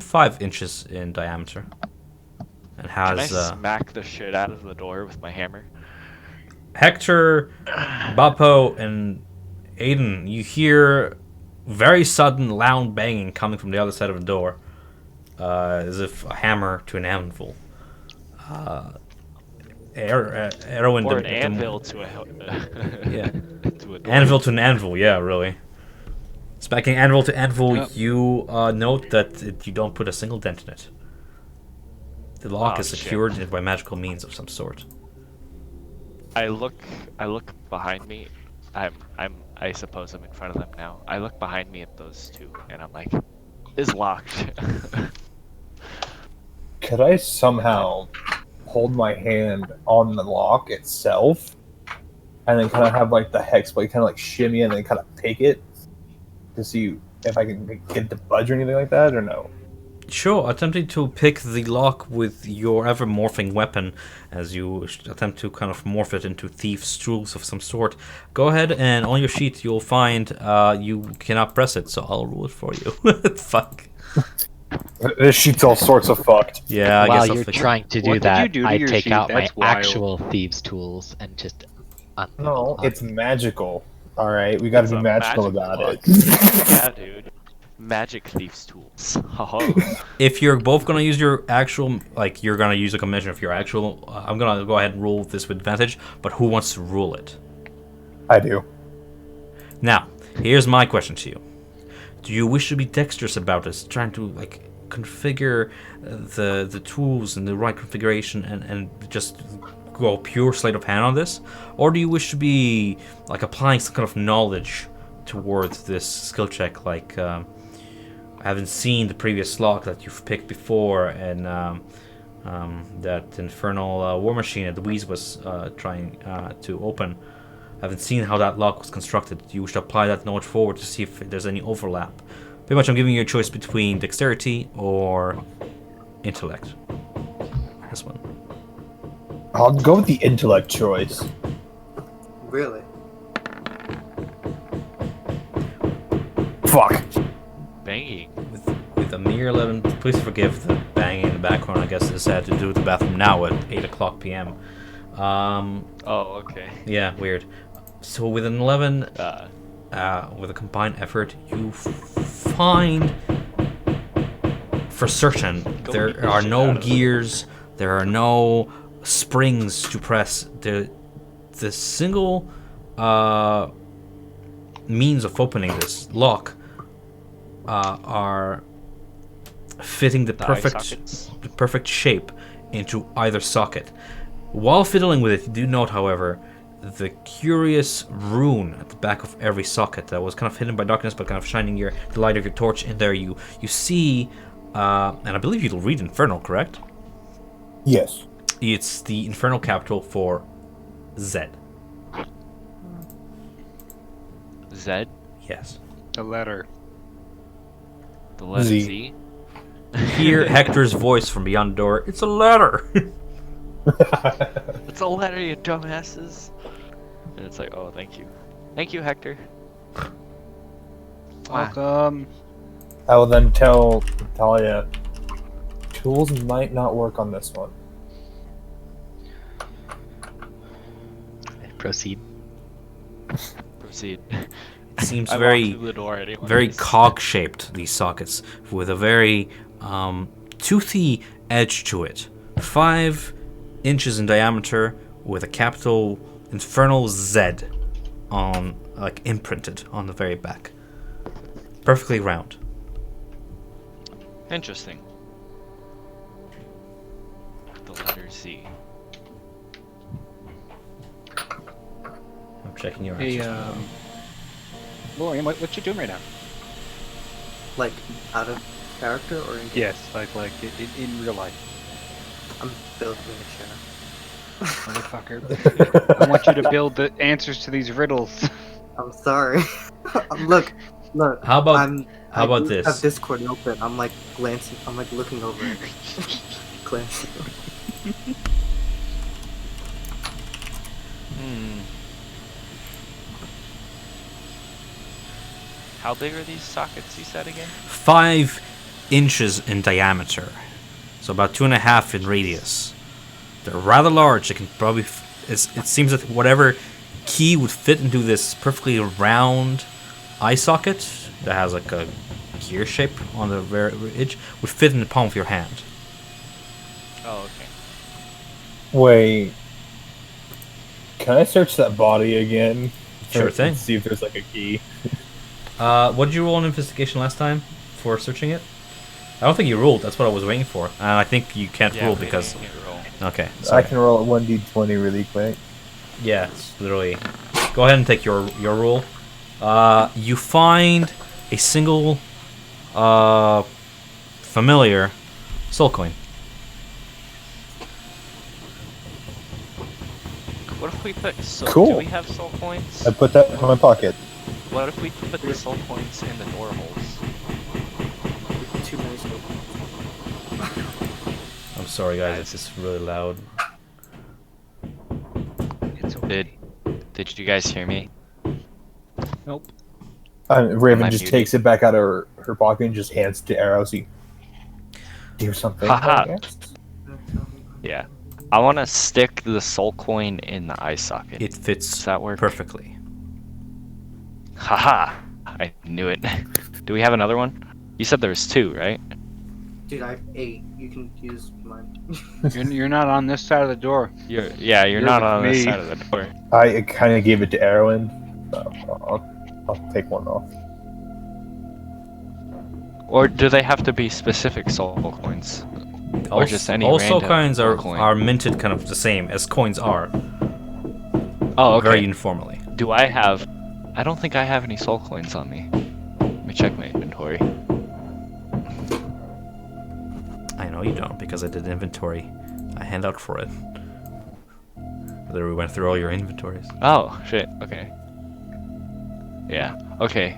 5 inches in diameter, and Can I has smack the shit out of the door with my hammer? Hector, Bapo, and Aiden. You hear very sudden, loud banging coming from the other side of the door, as if a hammer to an anvil. Arrow in Or the, an anvil to a Yeah. to a door. Anvil to an anvil, yeah, really. Smacking anvil to anvil, Yep. you note that you don't put a single dent in it. The lock Oh, is shit. secured by magical means of some sort. I look behind me. I suppose I'm in front of them now. I look behind me at those two, and I'm like, "It's locked." Could I somehow hold my hand on the lock itself and then kind of have like the hex blade kind of like shimmy and then kind of pick it to see if I can get it to budge or anything like that, or no? Sure, attempting to pick the lock with your ever morphing weapon as you attempt to kind of morph it into thief's tools of some sort. Go ahead, and on your sheet you'll find you cannot press it, so I'll rule it for you. Fuck. This sheet's all sorts of fucked. Yeah, I While guess I'll you're fix it. trying to do What did that, you do to I your take sheet? out my That's wild. actual thieves' tools and just No, it's magical. All right, we got to It's be a magical magical about lock. it. Yeah, dude. Magic thieves' tools. Oh. If you're both gonna use your actual, like, you're gonna use a combination of your actual, I'm gonna go ahead and rule this with advantage, but who wants to rule it? I do. Now, here's my question to you. Do you wish to be dexterous about this, trying to, like, configure the tools in the right configuration and just go pure sleight of hand on this, or do you wish to be like applying some kind of knowledge towards this skill check, like having seen the previous lock that you've picked before, and that infernal war machine that Louise was trying to open, having seen how that lock was constructed, you should apply that knowledge forward to see if there's any overlap. Pretty much I'm giving you a choice between dexterity or intellect. This one. I'll go with the intellect choice. Really? Fuck. Banging. With a mere 11, please forgive the banging in the background. I guess this had to do with the bathroom now at 8 o'clock p.m. Oh, okay. Yeah, weird. So with an 11, Uh, with a combined effort, you find for certain there are no gears, there are no springs to press. The single means of opening this lock are fitting the eye sockets? perfect shape into either socket. While fiddling with it, you do note, however, the curious rune at the back of every socket that was kind of hidden by darkness, but kind of shining the light of your torch in there. You see, and I believe you'll read Infernal, correct? Yes. It's the Infernal capital for Z. Z? Yes. The letter. The letter Z. Z? Hear Hector's voice from beyond the door. It's a letter. It's a letter, you dumbasses. And it's like, oh, thank you. Thank you, Hector. Welcome. I will then tell Talia, tools might not work on this one. Proceed. Proceed. It seems I very, walked through the door anyways. very cog-shaped, these sockets, with a very toothy edge to it. 5 inches in diameter, with a capital Infernal Z on, like, imprinted on the very back. Perfectly round. Interesting. The letter Z. I'm checking your Hey, answers. Lorian, what you doing right now? Like, out of character or in game? Yes, like in real life. I'm building a chair. Motherfucker. I want you to build the answers to these riddles. I'm sorry. Look. How about I about do this? have Discord open. I'm like glancing. I'm like looking over it. Glancing. How big are these sockets you said again? 5 inches in diameter, so about 2.5 in radius. They're rather large. They can probably. It seems that whatever key would fit into this perfectly round eye socket that has like a gear shape on the very edge would fit in the palm of your hand. Oh, okay. Wait. Can I search that body again? Sure thing. See if there's like a key. What did you roll on investigation last time for searching it? I don't think you rolled. That's what I was waiting for. And I think you can't roll maybe because. you can roll. Okay. I Sorry. can roll a 1d20 really quick. Yeah, it's literally. Go ahead and take your roll. You find a single familiar soul coin. What if we put soul? Cool. Do we have soul coins? I put that in my pocket. What if we put the soul coins in the door holes? Too many scope. I'm sorry, guys. It's just really loud. It's okay. Did you guys hear me? Nope. Raven Am I just muted? takes it back out of her pocket and just hands it to Arrow. See, do something. Haha. I guess? Yeah. I want to stick the soul coin in the eye socket. It fits Does that work? perfectly. Haha! I knew it. Do we have another one? You said there was 2, right? Dude, I have 8. You can use mine. You're not on this side of the door. You're You're not with on this me. side of the door. I kind of gave it to Erwin, so I'll take one off. Or do they have to be specific soul coins? Or just any all soul random coins coin? are minted kind of the same as coins are, Oh, okay. very uniformly. Do I have... I don't think I have any soul coins on me. Let me check my inventory. I know you don't, because I did inventory. I hand out for it. Literally went through all your inventories. Oh, shit. Okay. Yeah. Okay.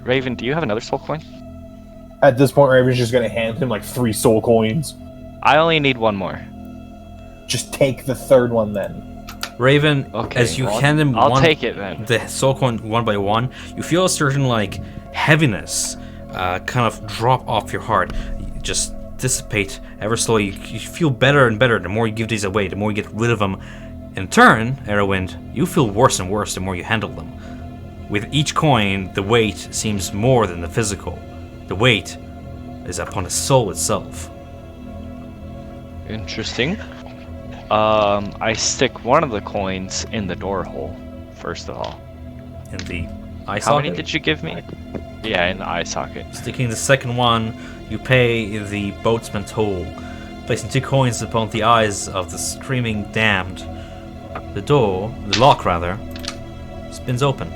Raven, do you have another soul coin? At this point, Raven's just gonna hand him like 3 soul coins. I only need one more. Just take the third one then. Raven, Okay. as you well, hand him I'll one, take it then. the soul coin one by one, you feel a certain like heaviness kind of drop off your heart. You just dissipate ever slowly. You feel better and better the more you give these away, the more you get rid of them. In turn, Erwind, you feel worse and worse the more you handle them. With each coin, the weight seems more than the physical. The weight is upon the soul itself. Interesting. I stick one of the coins in the door hole, first of all. In the eye How many socket. did you give me? Yeah, in the eye socket. Sticking the second one, you pay the boatsman toll, placing 2 coins upon the eyes of the screaming damned. The lock rather, spins open.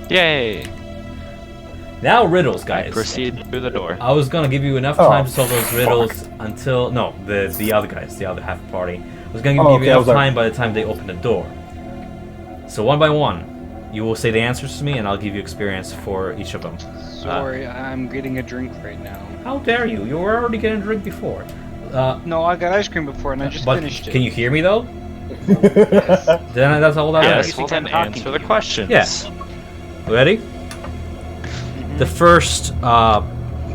Yay! Now riddles, I guys. proceed through the door. I was gonna give you enough Oh, time to solve those riddles until the other guys, the other half party. I was gonna give Oh, you okay, I enough was like- time by the time they open the door. So one by one, you will say the answers to me, and I'll give you experience for each of them. Sorry, I'm getting a drink right now. How dare you? You were already getting a drink before. No, I got ice cream before and I just But finished it. can you hear me though? Then that's all that Yes, matters. well then talking answer to the you. questions. Yes. Ready? The first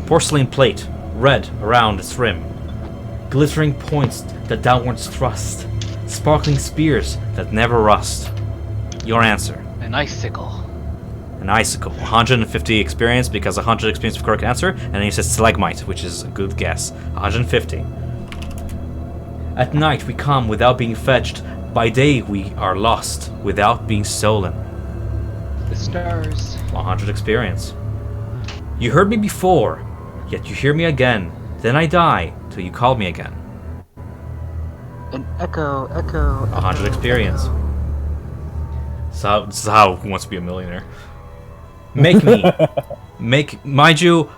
porcelain plate, red around its rim, glittering points that downwards thrust, sparkling spears that never rust. Your answer. An icicle. An icicle. 150 experience because 100 experience for correct answer, and then you said stalagmite, which is a good guess. 150. At night we come without being fetched. By day we are lost without being stolen. The stars. 100 experience. You heard me before, yet you hear me again. Then I die till you call me again. An echo. 100 experience. So this is how Who Wants to Be a Millionaire. Mind you,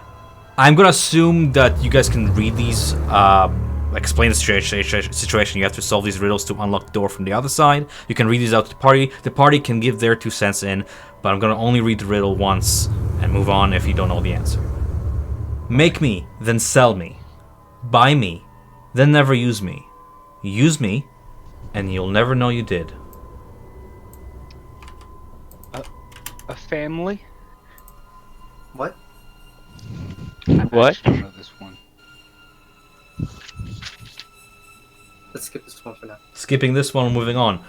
I'm gonna assume that you guys can read these, explain the situation. You have to solve these riddles to unlock the door from the other side. You can read these out to the party. The party can give their 2 cents in, but I'm gonna only read the riddle once and move on if you don't know the answer. Make me, then sell me. Buy me, then never use me. Use me, and you'll never know you did. A family? What? What? I don't know this one. Let's skip this one for now. Skipping this one, moving on.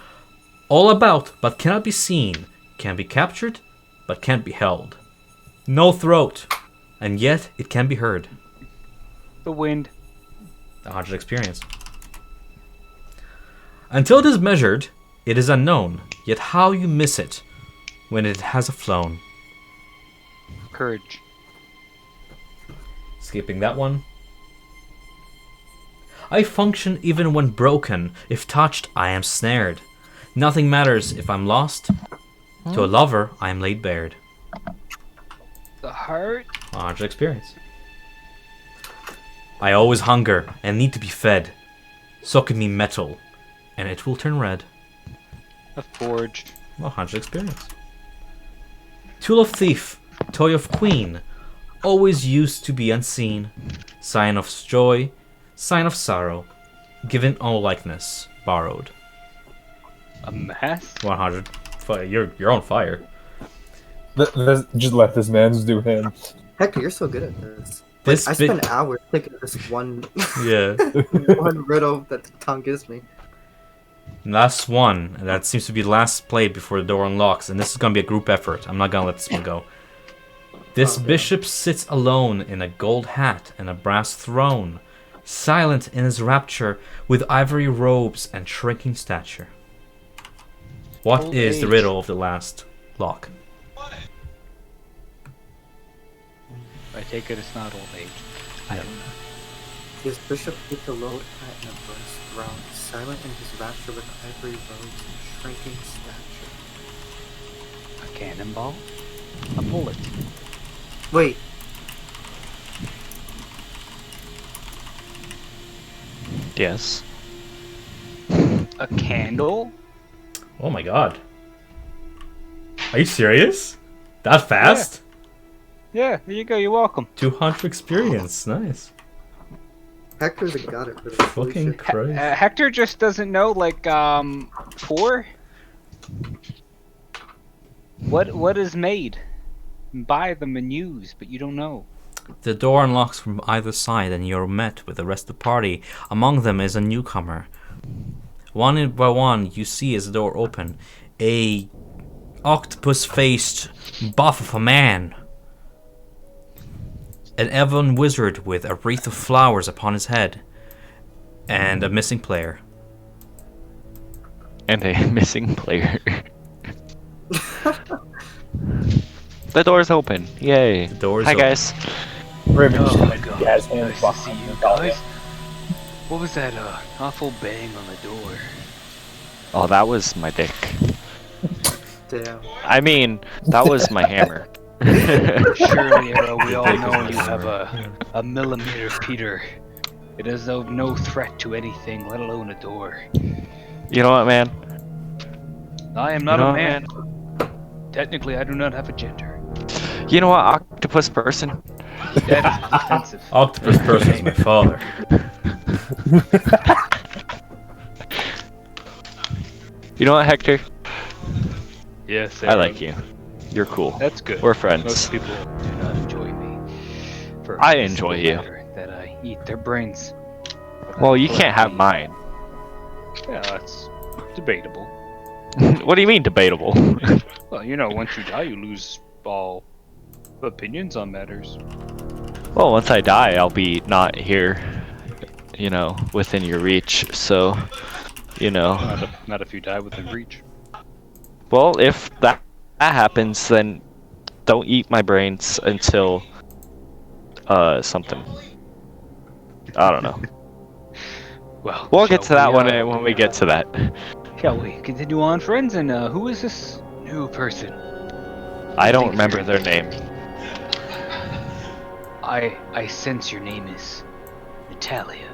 All about, but cannot be seen. Can be captured, but can't be held. No throat, and yet it can be heard. The wind. 100 experience. Until it is measured, it is unknown. Yet how you miss it when it has flown. Courage. Skipping that one. I function even when broken. If touched, I am snared. Nothing matters if I'm lost. To a lover, I am laid bared. The heart. 100 experience. I always hunger and need to be fed. Soak in me metal, and it will turn red. A forge. 100 experience. Tool of thief, toy of queen, always used to be unseen. Sign of joy, sign of sorrow, given all likeness, borrowed. A mask. 100. You're on fire. Just let this man do him. Hector, you're so good at this. This I bit- spend hours thinking of this one Yeah. one riddle that Tom gives me. Last one. That seems to be the last play before the door unlocks, and this is gonna be a group effort. I'm not gonna let this one go. This Okay. bishop sits alone in a gold hat and a brass throne, silent in his rapture, with ivory robes and shrinking stature. What Old is the age. riddle of the last lock? I take it it's not old age. I don't Is Bishop Ichalot at an bronze throne, silent in his rapture with ivory robes and shrinking stature? A cannonball? A bullet? Wait, Yes. A candle? Oh my god. Are you serious? That fast? Yeah, there you go. You're welcome. 200 experience. Nice. Hector's a god at this. Fucking Christ. Hector just doesn't know, like, 4? What is made? Buy the menus, but you don't know. The door unlocks from either side and you're met with the rest of the party. Among them is a newcomer. One by one you see as the door open a octopus-faced buff of a man. An elven wizard with a wreath of flowers upon his head. And a missing player. And a missing player. The door's open. Yay. The door's Hi open. guys. Raven just Oh, like God. jazz hands Nice to behind see you him. guys. What was that awful bang on the door? Oh, that was my dick. Damn. I mean, that was my hammer. Surely, we all know you have a millimeter Peter. It is of no threat to anything, let alone a door. You know what, man? I am not You know a what, man. Technically, I do not have a gender. You know what, octopus person? That is offensive. Octopus person is my father. You know what, Hector? Yes, I like you. You're cool. That's good. We're friends. Most people do not enjoy me. For I the enjoy simple you. matter That I eat their brains. Well, you can't have mine. Yeah, that's debatable. What do you mean debatable? Well, you know, once you die, you lose all opinions on matters. Well, once I die, I'll be not here, you know, within your reach. So, you know. Not if you die within reach. Well, if that happens, then don't eat my brains until something. I don't know. Well, We'll get to shall that we, one when we get to that. Shall we continue on, friends? And who is this new person? I don't remember their name. I sense your name is Natalia.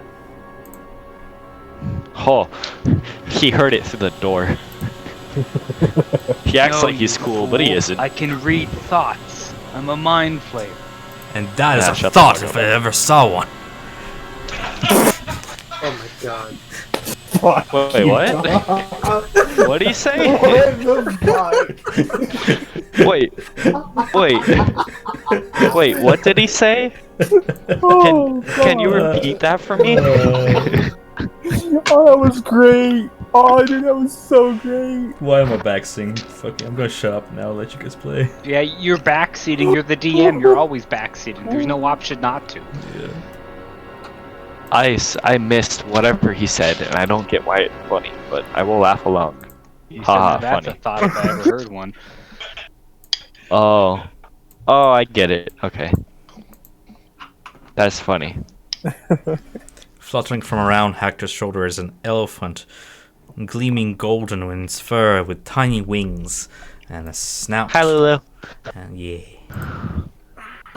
Oh, he heard it through the door. He acts No, like he's you cool, but he fool. isn't. I can read thoughts. I'm a mind flayer. And that is Nah, a shut the thought fuck if up. I ever saw one. Oh my god. Wait, what? What did he say? What the fuck? Wait, what did he say? Can you repeat that for me? Oh, that was great. Oh, dude, that was so great. Why am I backseating? Fuck it, I'm gonna shut up now, let you guys play. Yeah, you're backseating. You're the DM. You're always backseating. There's no option not to. Yeah. I missed whatever he said, and I don't get why it's funny, but I will laugh along. You Ha, said that's funny. a thought if I ever heard one. Oh, I get it. Okay, that's funny. Fluttering from around Hector's shoulder is an elephant, gleaming golden in its fur with tiny wings and a snout. Hi, Lulu. And yeah.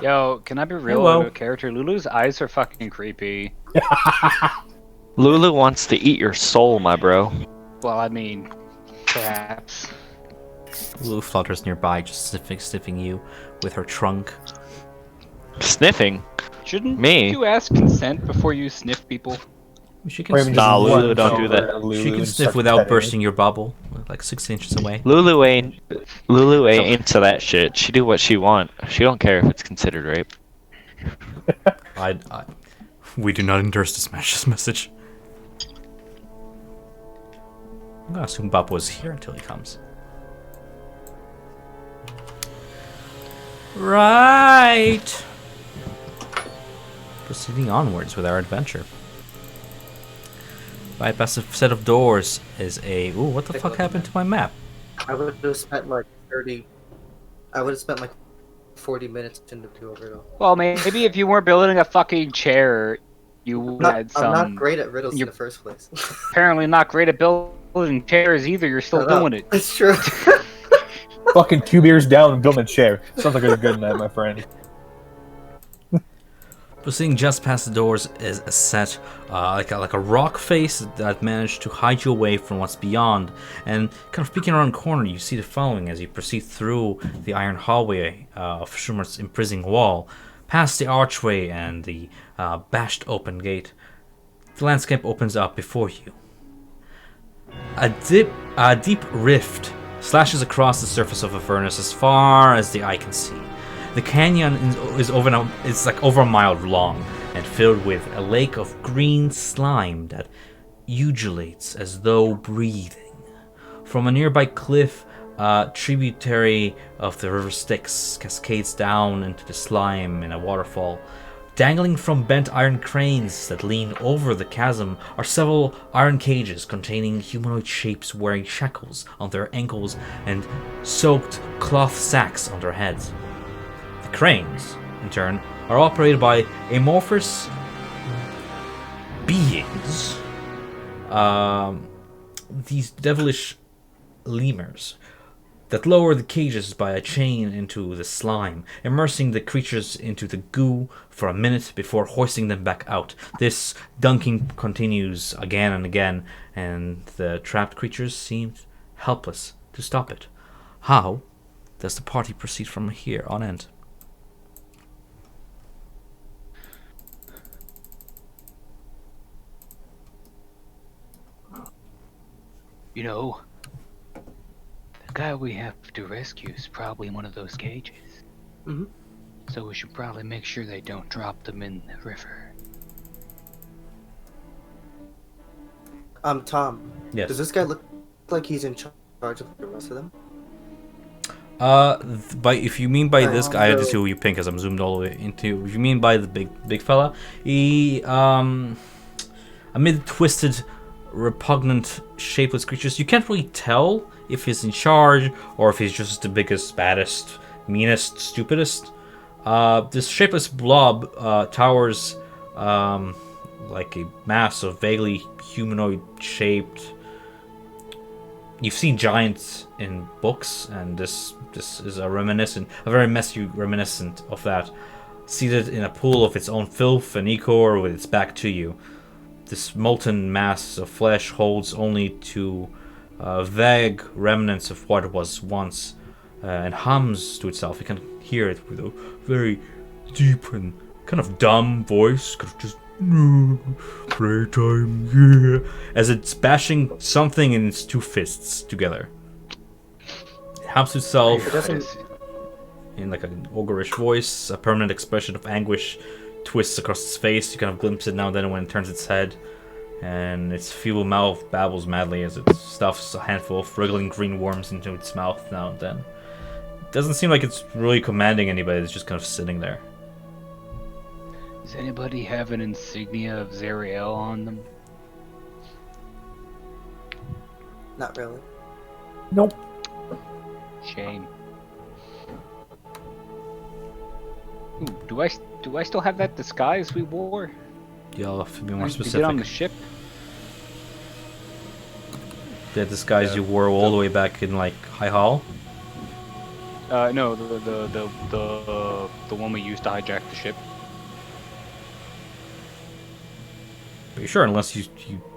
Yo, can I be real Hello. about a character? Lulu's eyes are fucking creepy. Lulu wants to eat your soul, my bro. Well, I mean, perhaps. Lulu flutters nearby, just sniffing you with her trunk. Sniffing? Shouldn't Me? you ask consent before you sniff people? She can Raven sniff, just Nah, Lulu, runs don't do over that. and Lulu she can just sniff starts without petting bursting your bubble, like 6 inches away. Lulu ain't into that shit. She do what she want. She don't care if it's considered rape. We do not endorse this message. I'm gonna assume Bob was here until he comes. Right. Proceeding onwards with our adventure. Bypass a set of doors is a. Ooh, what the fuck happened to my map? I would have spent like 40 minutes into it all. Well, maybe if you weren't building a fucking chair, you would had some. I'm not great at riddles in the first place. Apparently not great at building chairs either. You're still Shut doing up. it. It's true. Fucking 2 beers down and building a chair. Sounds like a good night, my friend. Proceeding just past the doors is a set, like a rock face that managed to hide you away from what's beyond. And kind of peeking around a corner, you see the following as you proceed through the iron hallway of Shummrath's imprisoning wall, past the archway and the bashed open gate. The landscape opens up before you. A deep rift slashes across the surface of Avernus as far as the eye can see. The canyon is over a mile long and filled with a lake of green slime that undulates as though breathing. From a nearby cliff, a tributary of the river Styx cascades down into the slime in a waterfall. Dangling from bent iron cranes that lean over the chasm are several iron cages containing humanoid shapes wearing shackles on their ankles and soaked cloth sacks on their heads. Cranes, in turn, are operated by amorphous beings. These devilish lemurs that lower the cages by a chain into the slime, immersing the creatures into the goo for a minute before hoisting them back out. This dunking continues again and again, and the trapped creatures seem helpless to stop it. How does the party proceed from here on end? You know, the guy we have to rescue is probably in one of those cages. Mm-hmm. So we should probably make sure they don't drop them in the river. Tom. Yes. Does this guy look like he's in charge of the rest of them? If you mean by this guy, so- this who you pink as I'm zoomed all the way into. If you mean by the big fella, he amid twisted, repugnant, shapeless creatures, you can't really tell if he's in charge or if he's just the biggest, baddest, meanest, stupidest. This shapeless blob towers like a mass of vaguely humanoid-shaped. You've seen giants in books, and this is a very messy reminiscent of that. Seated in a pool of its own filth and ichor with its back to you. This molten mass of flesh holds only to vague remnants of what it was once, and hums to itself. You can hear it with a very deep and kind of dumb voice, kind of just playtime, yeah, as it's bashing something in its two fists together. It hums to itself in like an ogreish voice. A permanent expression of anguish twists across its face. You kind of glimpse it now and then when it turns its head, and its feeble mouth babbles madly as it stuffs a handful of wriggling green worms into its mouth now and then. It doesn't seem like it's really commanding anybody. It's just kind of sitting there. Does anybody have an insignia of Zariel on them? Not really. Nope. Shame. Ooh, do I still have that disguise we wore? You'll have to be more We did specific. on the ship? That disguise you wore all the way back in like High Hall. No, the one we used to hijack the ship. Are you sure? Unless you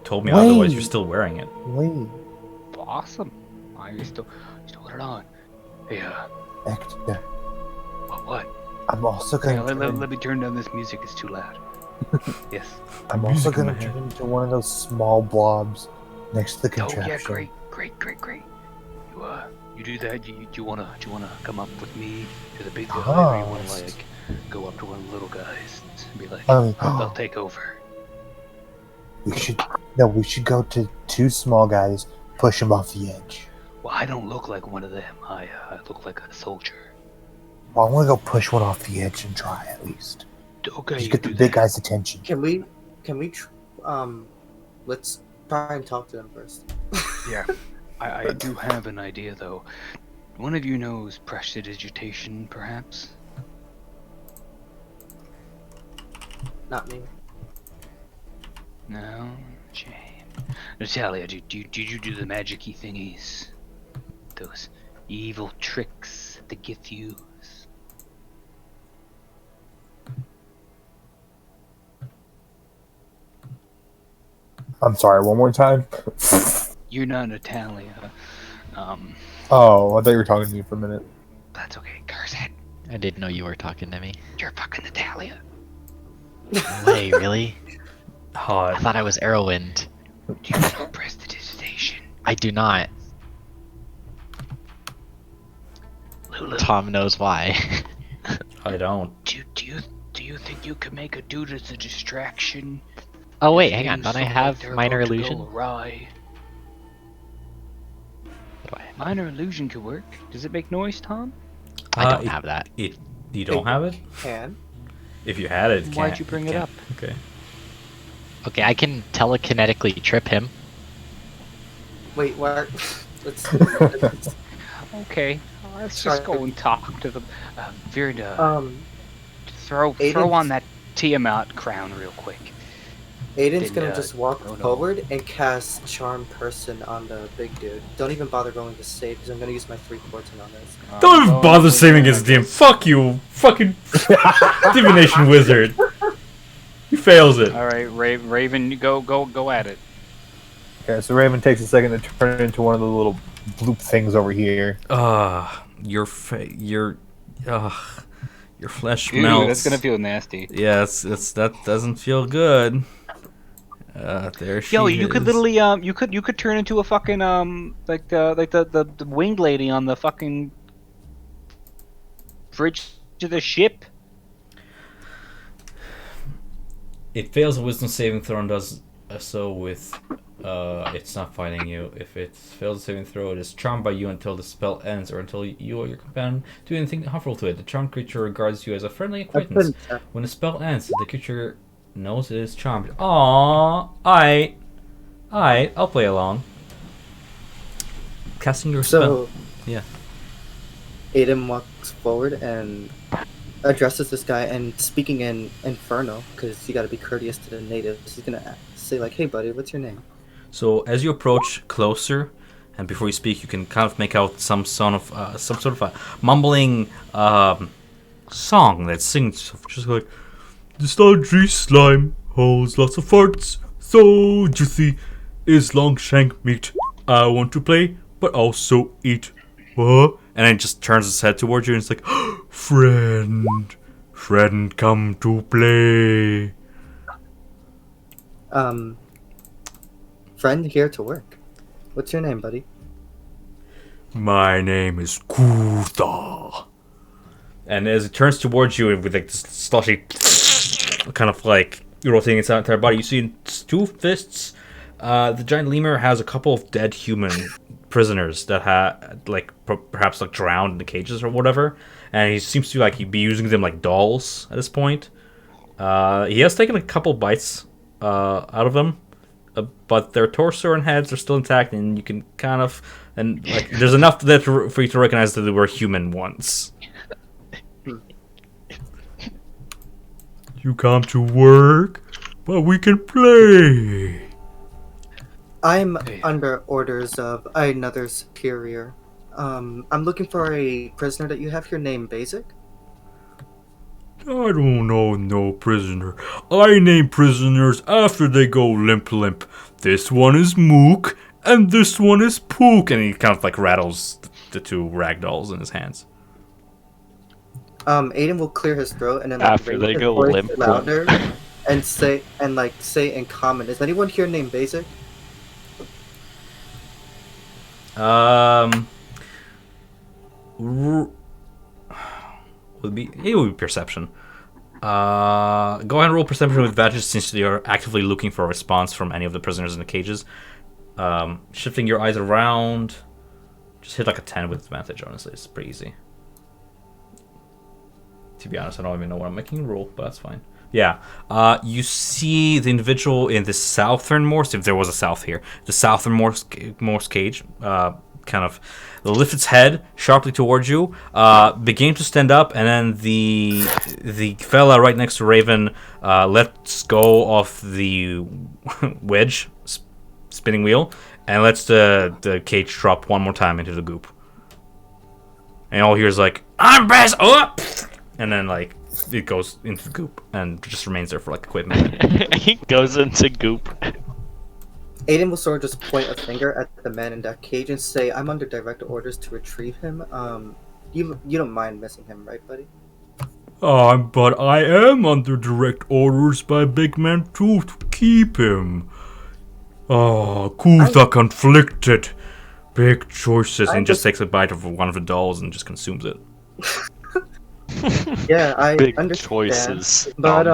told me Wait. otherwise, you're still wearing it. Wait. Awesome. I still got it on. Hey, Hector, what? I'm also Hang going on, to let me turn down this music. It's too loud. Yes. I'm also going to turn into one of those small blobs next to the Oh contraption. yeah, great. You do that. You wanna come up with me to the big guy, or you wanna like go up to one of the little guys and be like, they'll take over. We should go to two small guys, push them off the edge. Well, I don't look like one of them. I look like a soldier. Well, I want to go push one off the edge and try at least. Okay, Just you get the do big that. guy's attention. Let's try and talk to them first. Yeah, I do have an idea though. One of you knows prestidigitation, perhaps? not me. No, shame. Natalia, did you do the magic-y thingies? Those evil tricks the Gith use? I'm sorry, one more time? You're not Natalia. Oh, I thought you were talking to me for a minute. That's okay. Curse it. I didn't know you were talking to me. You're fucking Natalia. No way, really? I Hot. thought I was Arrowwind. Do you know prestidigitation? I do not. Lulu, Tom knows why. I don't. do you think you can make a dude as a distraction? Oh wait, hang on. Things Don't I look like have they're minor about to go illusion? awry. What do I have? Minor illusion could work. Does it make noise, Tom? I don't it- have that. You don't have it? Can. If you had it, Why'd can't- you bring it can't. up? Okay. Okay, I can telekinetically trip him. Wait, what? Let's. Okay, let's Sorry. just go and talk to the Virda. Aiden's- Throw on that Tiamat crown real quick. Aiden's Then, gonna just walk oh no. forward and cast Charm Person on the big dude. Don't even bother rolling to save because I'm gonna use my 3 portent on this. Don't even Go bother and- saving against him. Fuck you, fucking divination wizard. He fails it. All right, Raven, you go at it. Okay, so Raven takes a second to turn into one of the little bloop things over here. Your flesh Ew, melts. that's gonna feel nasty. Yes, that doesn't feel good. There she Yo, you could is. literally you could turn into a fucking like the winged lady on the fucking bridge to the ship. It fails a wisdom saving throw and does so with it's not fighting you. If it fails a saving throw, it is charmed by you until the spell ends or until you or your companion do anything harmful to it. The charmed creature regards you as a friendly acquaintance. When the spell ends, the creature knows it is charmed. Aww, I'll play along. Casting your spell. So, Yeah. Aiden walks forward and addresses this guy and speaking in Inferno, because you gotta be courteous to the natives. He's gonna say like, "Hey, buddy, what's your name?" So as you approach closer, and before you speak, you can kind of make out some sort of a mumbling song that sings just like, "The stodgy slime holds lots of farts, so juicy is long shank meat. I want to play, but also eat." What? And then it just turns its head towards you, and it's like, friend, come to play." Friend here to work. What's your name, buddy? "My name is Kutha." And as it turns towards you with like this slushy kind of like rotating its entire body, you see its 2 fists. The giant lemur has a couple of dead human prisoners that had like perhaps like drowned in the cages or whatever, and he seems to like he'd be using them like dolls at this point. He has taken a couple bites out of them, but their torso and heads are still intact, and you can kind of like there's enough there for you to recognize that they were human once. "You come to work, but we can play." I'm Hey. under orders of another superior. I'm looking for a prisoner that you have here named Basic. "I don't know no prisoner. I name prisoners after they go limp. This one is Mook, and this one is Pook." And he kind of like rattles the 2 ragdolls in his hands. Aiden will clear his throat and then like, After raise they his go voice limp. louder and say in common. Is anyone here named Basic? It would be perception. Go ahead and roll perception with advantage since you're actively looking for a response from any of the prisoners in the cages. Shifting your eyes around, just hit like a 10 with advantage. Honestly, it's pretty easy. To be honest, I don't even know what I'm making roll, but that's fine. Yeah, you see the individual in the southernmost, if there was a south here, the southernmost cage, kind of lifts its head sharply towards you, begin to stand up, and then the fella right next to Raven lets go of the wedge spinning wheel and lets the cage drop one more time into the goop. And all here is like, I'm best up, and then like it goes into the goop and just remains there for like a quick minute. He goes into goop. Aiden will sort of just point a finger at the man in that cage and say, "I'm under direct orders to retrieve him. You don't mind missing him, right, buddy?" But I am under direct orders by Big Man 2 to keep him. Kutha conflicted. Big choices. And just takes a bite of one of the dolls and just consumes it. Yeah, I Big understand. choices. But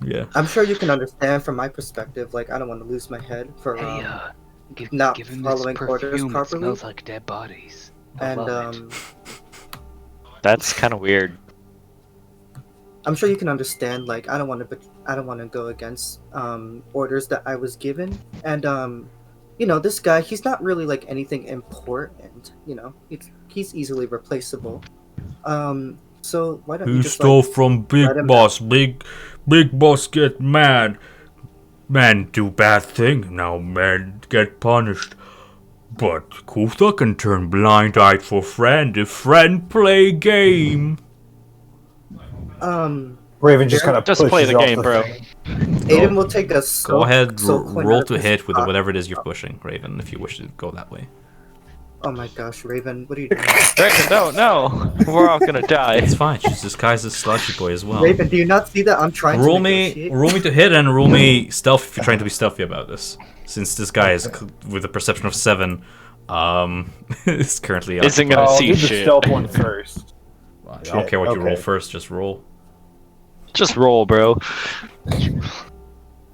Yeah. I'm sure you can understand from my perspective. Like, I don't want to lose my head for Hey, not give him following this orders perfume. It properly. smells like dead bodies. I And love it. That's kind of weird. I'm sure you can understand. Like, I don't want to go against orders that I was given. And you know, this guy, he's not really like anything important. You know, he's easily replaceable. So why don't you He just stole like, from let Big him- Boss. Big Boss get mad. Man do bad thing. Now man get punished. But Kutha can turn blind-eyed for friend if friend play game. Raven just kind of Just play the game, bro. Aiden will take a Go ahead, coin roll out of to his hit with pocket. whatever it is you're pushing, Raven, if you wish to go that way. Oh my gosh, Raven, what are you doing? Raven, no, we're all gonna die. It's fine. She's disguised as Slushy Boy as well. Raven, do you not see that I'm trying Roll to me negotiate? to hit and roll me stealth if you're trying to be stealthy about this. Since this guy is with a perception of 7, is currently Isn't gonna I'll see do the shit. stealth one first. I don't care what you roll Okay. first, just roll. Just roll, bro.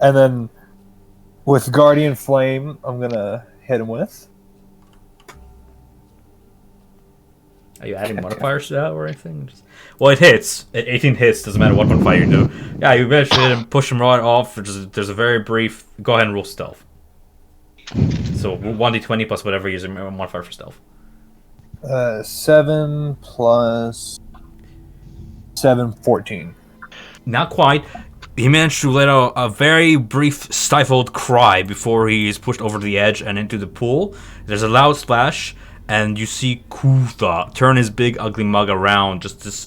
And then with Guardian Flame, I'm gonna hit him with. Are you adding modifiers to that or anything? Well, it hits. At 18 hits, doesn't matter what modifier you do. Yeah, you eventually hit him, push him right off. There's a very brief. Go ahead and roll stealth. So 1d20 plus whatever you use a modifier for stealth. 7 plus 7, 14. Not quite. He managed to let out a very brief stifled cry before he is pushed over the edge and into the pool. There's a loud splash, and you see Kutha turn his big ugly mug around. Just this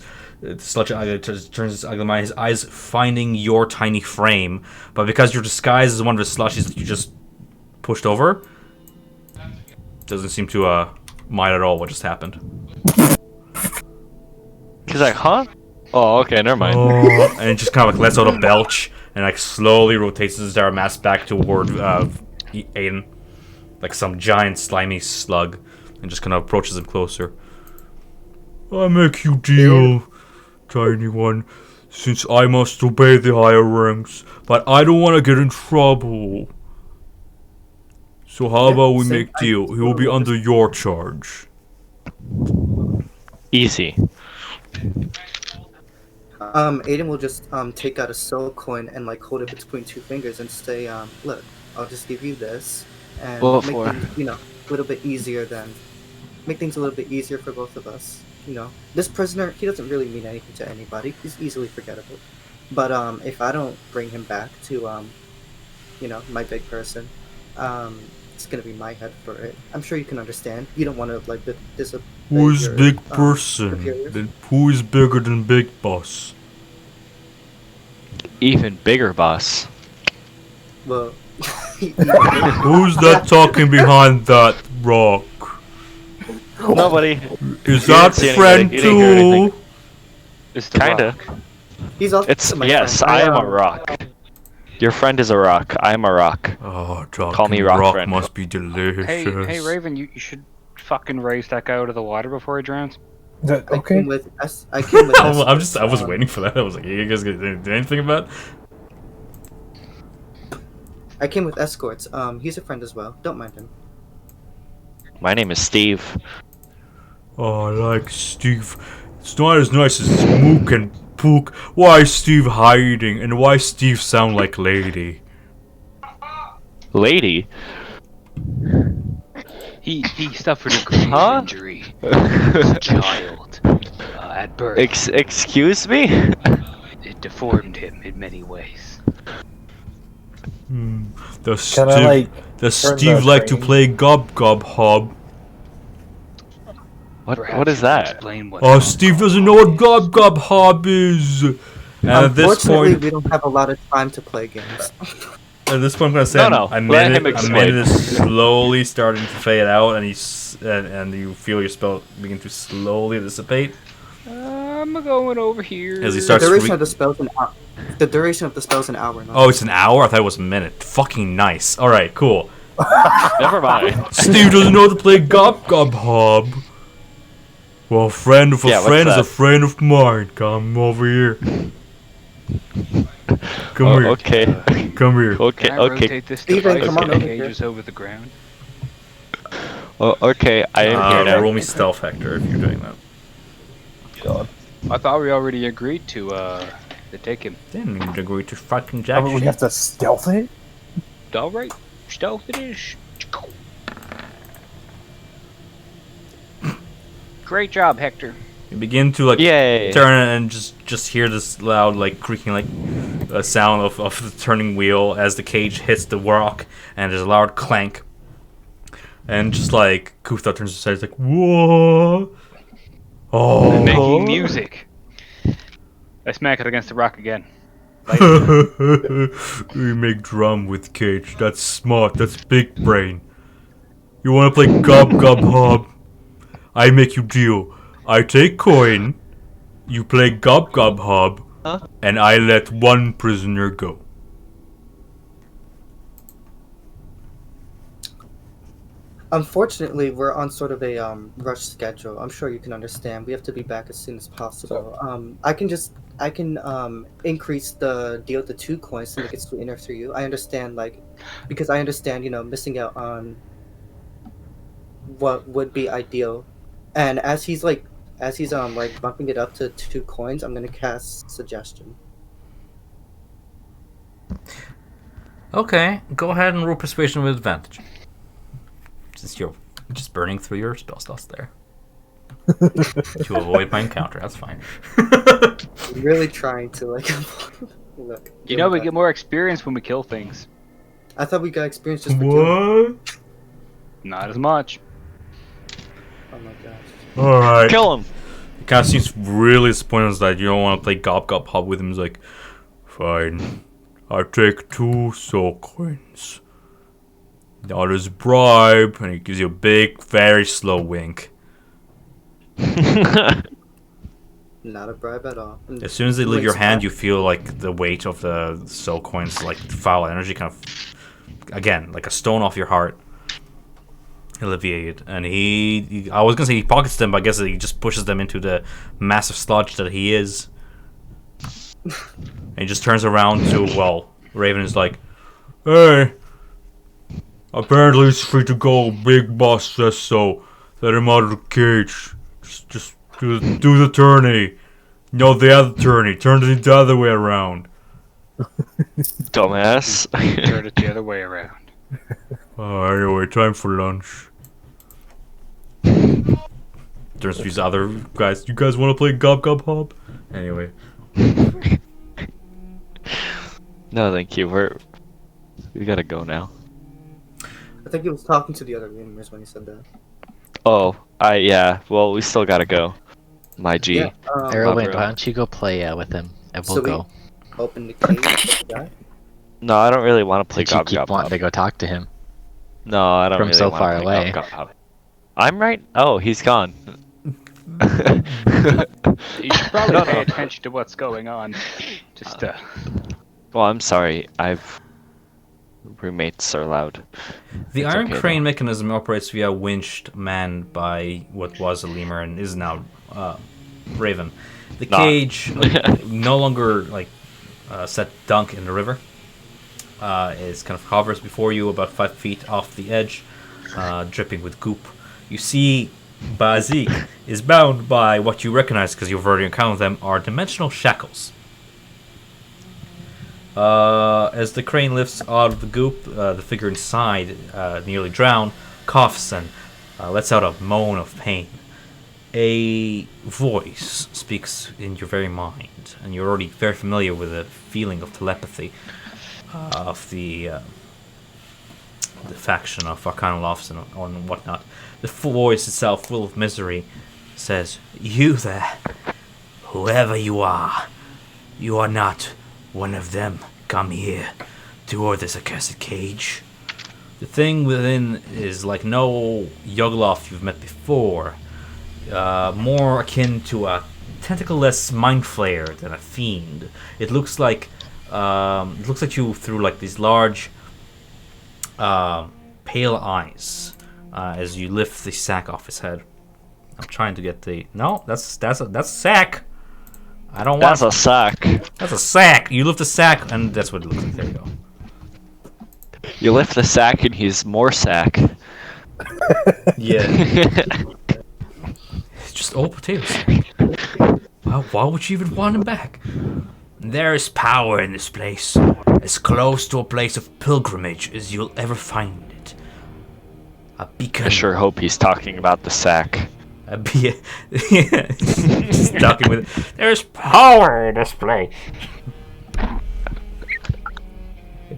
sludge turns his ugly mug, his eyes finding your tiny frame. But because you're disguised as one of the slushies that you just pushed over, doesn't seem to mind at all what just happened. He's like, huh? Oh, okay, never mind. And it just kind of like lets out a belch and like slowly rotates his mask back toward Aiden, like some giant slimy slug, and just kind of approaches him closer. I make you deal, tiny one, since I must obey the higher ranks, but I don't want to get in trouble. So how about we make deal? He will be under your charge. Easy. Aiden will just take out a soul coin and like hold it between two fingers and say, look, I'll just give you this and What make for? things, a little bit easier make things a little bit easier for both of us. This prisoner, he doesn't really mean anything to anybody. He's easily forgettable. But if I don't bring him back to my big person, it's gonna be my head for it. I'm sure you can understand. You don't want to like disobey Who is your, big person? superiors. Then who is bigger than Big Boss? Even bigger boss. Well, Who's that talking behind that rock? Nobody. Is You that didn't see anything. friend You didn't hear anything. too? It's the Kinda. Rock. he's also It's my yes. friend. I am a rock. Your friend is a rock. I am a rock. Oh, talking Call me rock friend. must be delicious. Hey, Raven, you should fucking raise that guy out of the water before he drowns. Is that I okay? came with I came with I was waiting for that. I was like, you guys gonna do anything about it? I came with escorts. He's a friend as well. Don't mind him. My name is Steve. Oh, I like Steve. It's not as nice as Mook and Pook. Why is Steve hiding? And why Steve sound like lady? Lady. He suffered a grave Huh? injury as a child at birth. Excuse me? It deformed him in many ways. Does Can I, like, does turn Steve the like to train? play Gob Gob Hob? What Perhaps is you can that? explain what Oh, Gob Steve Gob doesn't know Hob what is. Gob Gob Hob is. And at this Unfortunately, point, we don't have a lot of time to play games. I'm gonna say No, a let him minute explain. is slowly starting to fade out, and and you feel your spell begin to slowly dissipate I'm going over here. as he The starts. duration of the spell's an hour. The duration of the spell's an hour. Not Oh, it's an hour. I thought it was a minute. Fucking nice. All right, cool. Never mind. Steve doesn't know how to play Gob Gob Hob. Well, a friend of a Yeah, what's friend is a that? friend of mine. Come over here. Come here. Okay. Come here. Okay. Can I Okay. rotate this Steven, device come on and over engages here. over the ground? Okay. I am here now. Roll me stealth, Hector, if you're doing that. God. I thought we already agreed to take him. Didn't even agree to fucking I jack mean, we shit. have to stealth it? All right, stealth it is. Great job, Hector. You begin to like Yay. turn and just hear this loud like creaking like sound of the turning wheel as the cage hits the rock, and there's a loud clank. And just like Kutha turns aside, he's like, "Whoa! Oh!" Making music. I smack it against the rock again. We make drum with cage. That's smart. That's big brain. You wanna play Gob Gob Hob? I make you deal. I take coin. You play Gob Gob Hob, and I let one prisoner go. Unfortunately, we're on sort of a rush schedule. I'm sure you can understand. We have to be back as soon as possible. I can increase the deal to 2 coins to make it sweeter for you. I understand, because I understand, missing out on what would be ideal. And as he's bumping it up to 2 coins, I'm gonna cast suggestion. Okay, go ahead and roll persuasion with advantage. Since you're just burning through your spell slots there. To avoid my encounter, that's fine. I'm really trying to look. You know, we get more experience when we kill things. I thought we got experience just for killing. What? Not as much. Oh my gosh. Alright. Kill him. It kind of seems really disappointed that you don't want to play Gob Gob Hob with him. He's like, fine. I'll take 2 soul coins. That is bribe, and he gives you a big, very slow wink. Not a bribe at all. As soon as they leave Winks your hand, back. you feel like the weight of the soul coins, like foul energy, kind of, again, like a stone off your heart, alleviated. And I was gonna say he pockets them, but I guess he just pushes them into the massive sludge that he is. And he just turns around to, Raven is like, hey, apparently he's free to go. Big boss says so. Let him out of the cage. Just do the tourney. No, the other tourney. Turn it the other way around. Dumbass. Turn it the other way around. Anyway, time for lunch. Turns to these other guys. You guys want to play Gob Gob Hob? Anyway. No, thank you. We gotta go now. I think he was talking to the other gamers when he said that. Oh, yeah. Well, we still gotta go. My G. Yeah. Erwin, bro. why don't you go play with him and we'll So we- go? Open the cage. Yeah. No, I don't really want to play Since you Gob keep Gob wanting Hob. to go talk to him. No, I don't From really so wanna far play away. Gob Gob Hob. I'm right? Oh, he's gone. You should probably No, pay no. attention to what's going on. Just Well, I'm sorry. Roommates are loud. The It's iron okay, crane mechanism operates via winch manned by what was a lemur and is now Raven. The Not. cage no longer set dunk in the river. It kind of hovers before you about 5 feet off the edge, dripping with goop. You see Bazik is bound by what you recognize because you've already encountered them are dimensional shackles. As the crane lifts out of the goop, the figure inside, nearly drowned, coughs and lets out a moan of pain. A voice speaks in your very mind, and you're already very familiar with the feeling of telepathy of the faction of Arcana Lofts and whatnot. The voice itself, full of misery, says, "You there, whoever you are not one of them. Come here, toward this accursed cage." The thing within is like no Yugloth you've met before. More akin to a tentacleless mind flayer than a fiend. It looks like you through like these large, pale eyes as you lift the sack off his head. I'm trying to get the that's a sack. I don't want. That's a sack. That's a sack. You lift the sack, and that's what it looks like. There you go. You lift the sack, and he's more sack. Yeah. It's just old potatoes. Why would you even want him back? There is power in this place, as close to a place of pilgrimage as you'll ever find it. A beacon. I sure hope he's talking about the sack. Just talking with it. There's power in this place. A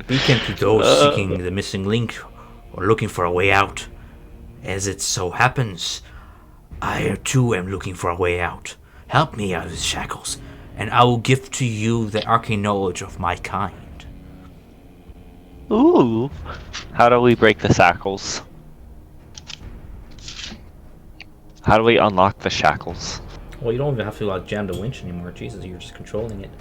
beacon to those seeking the missing link or looking for a way out. As it so happens, I too am looking for a way out. Help me out of these shackles, and I will give to you the arcane knowledge of my kind. Ooh. How do we break the shackles? How do we unlock the shackles? Well, you don't even have to like jam the winch anymore. Jesus, you're just controlling it.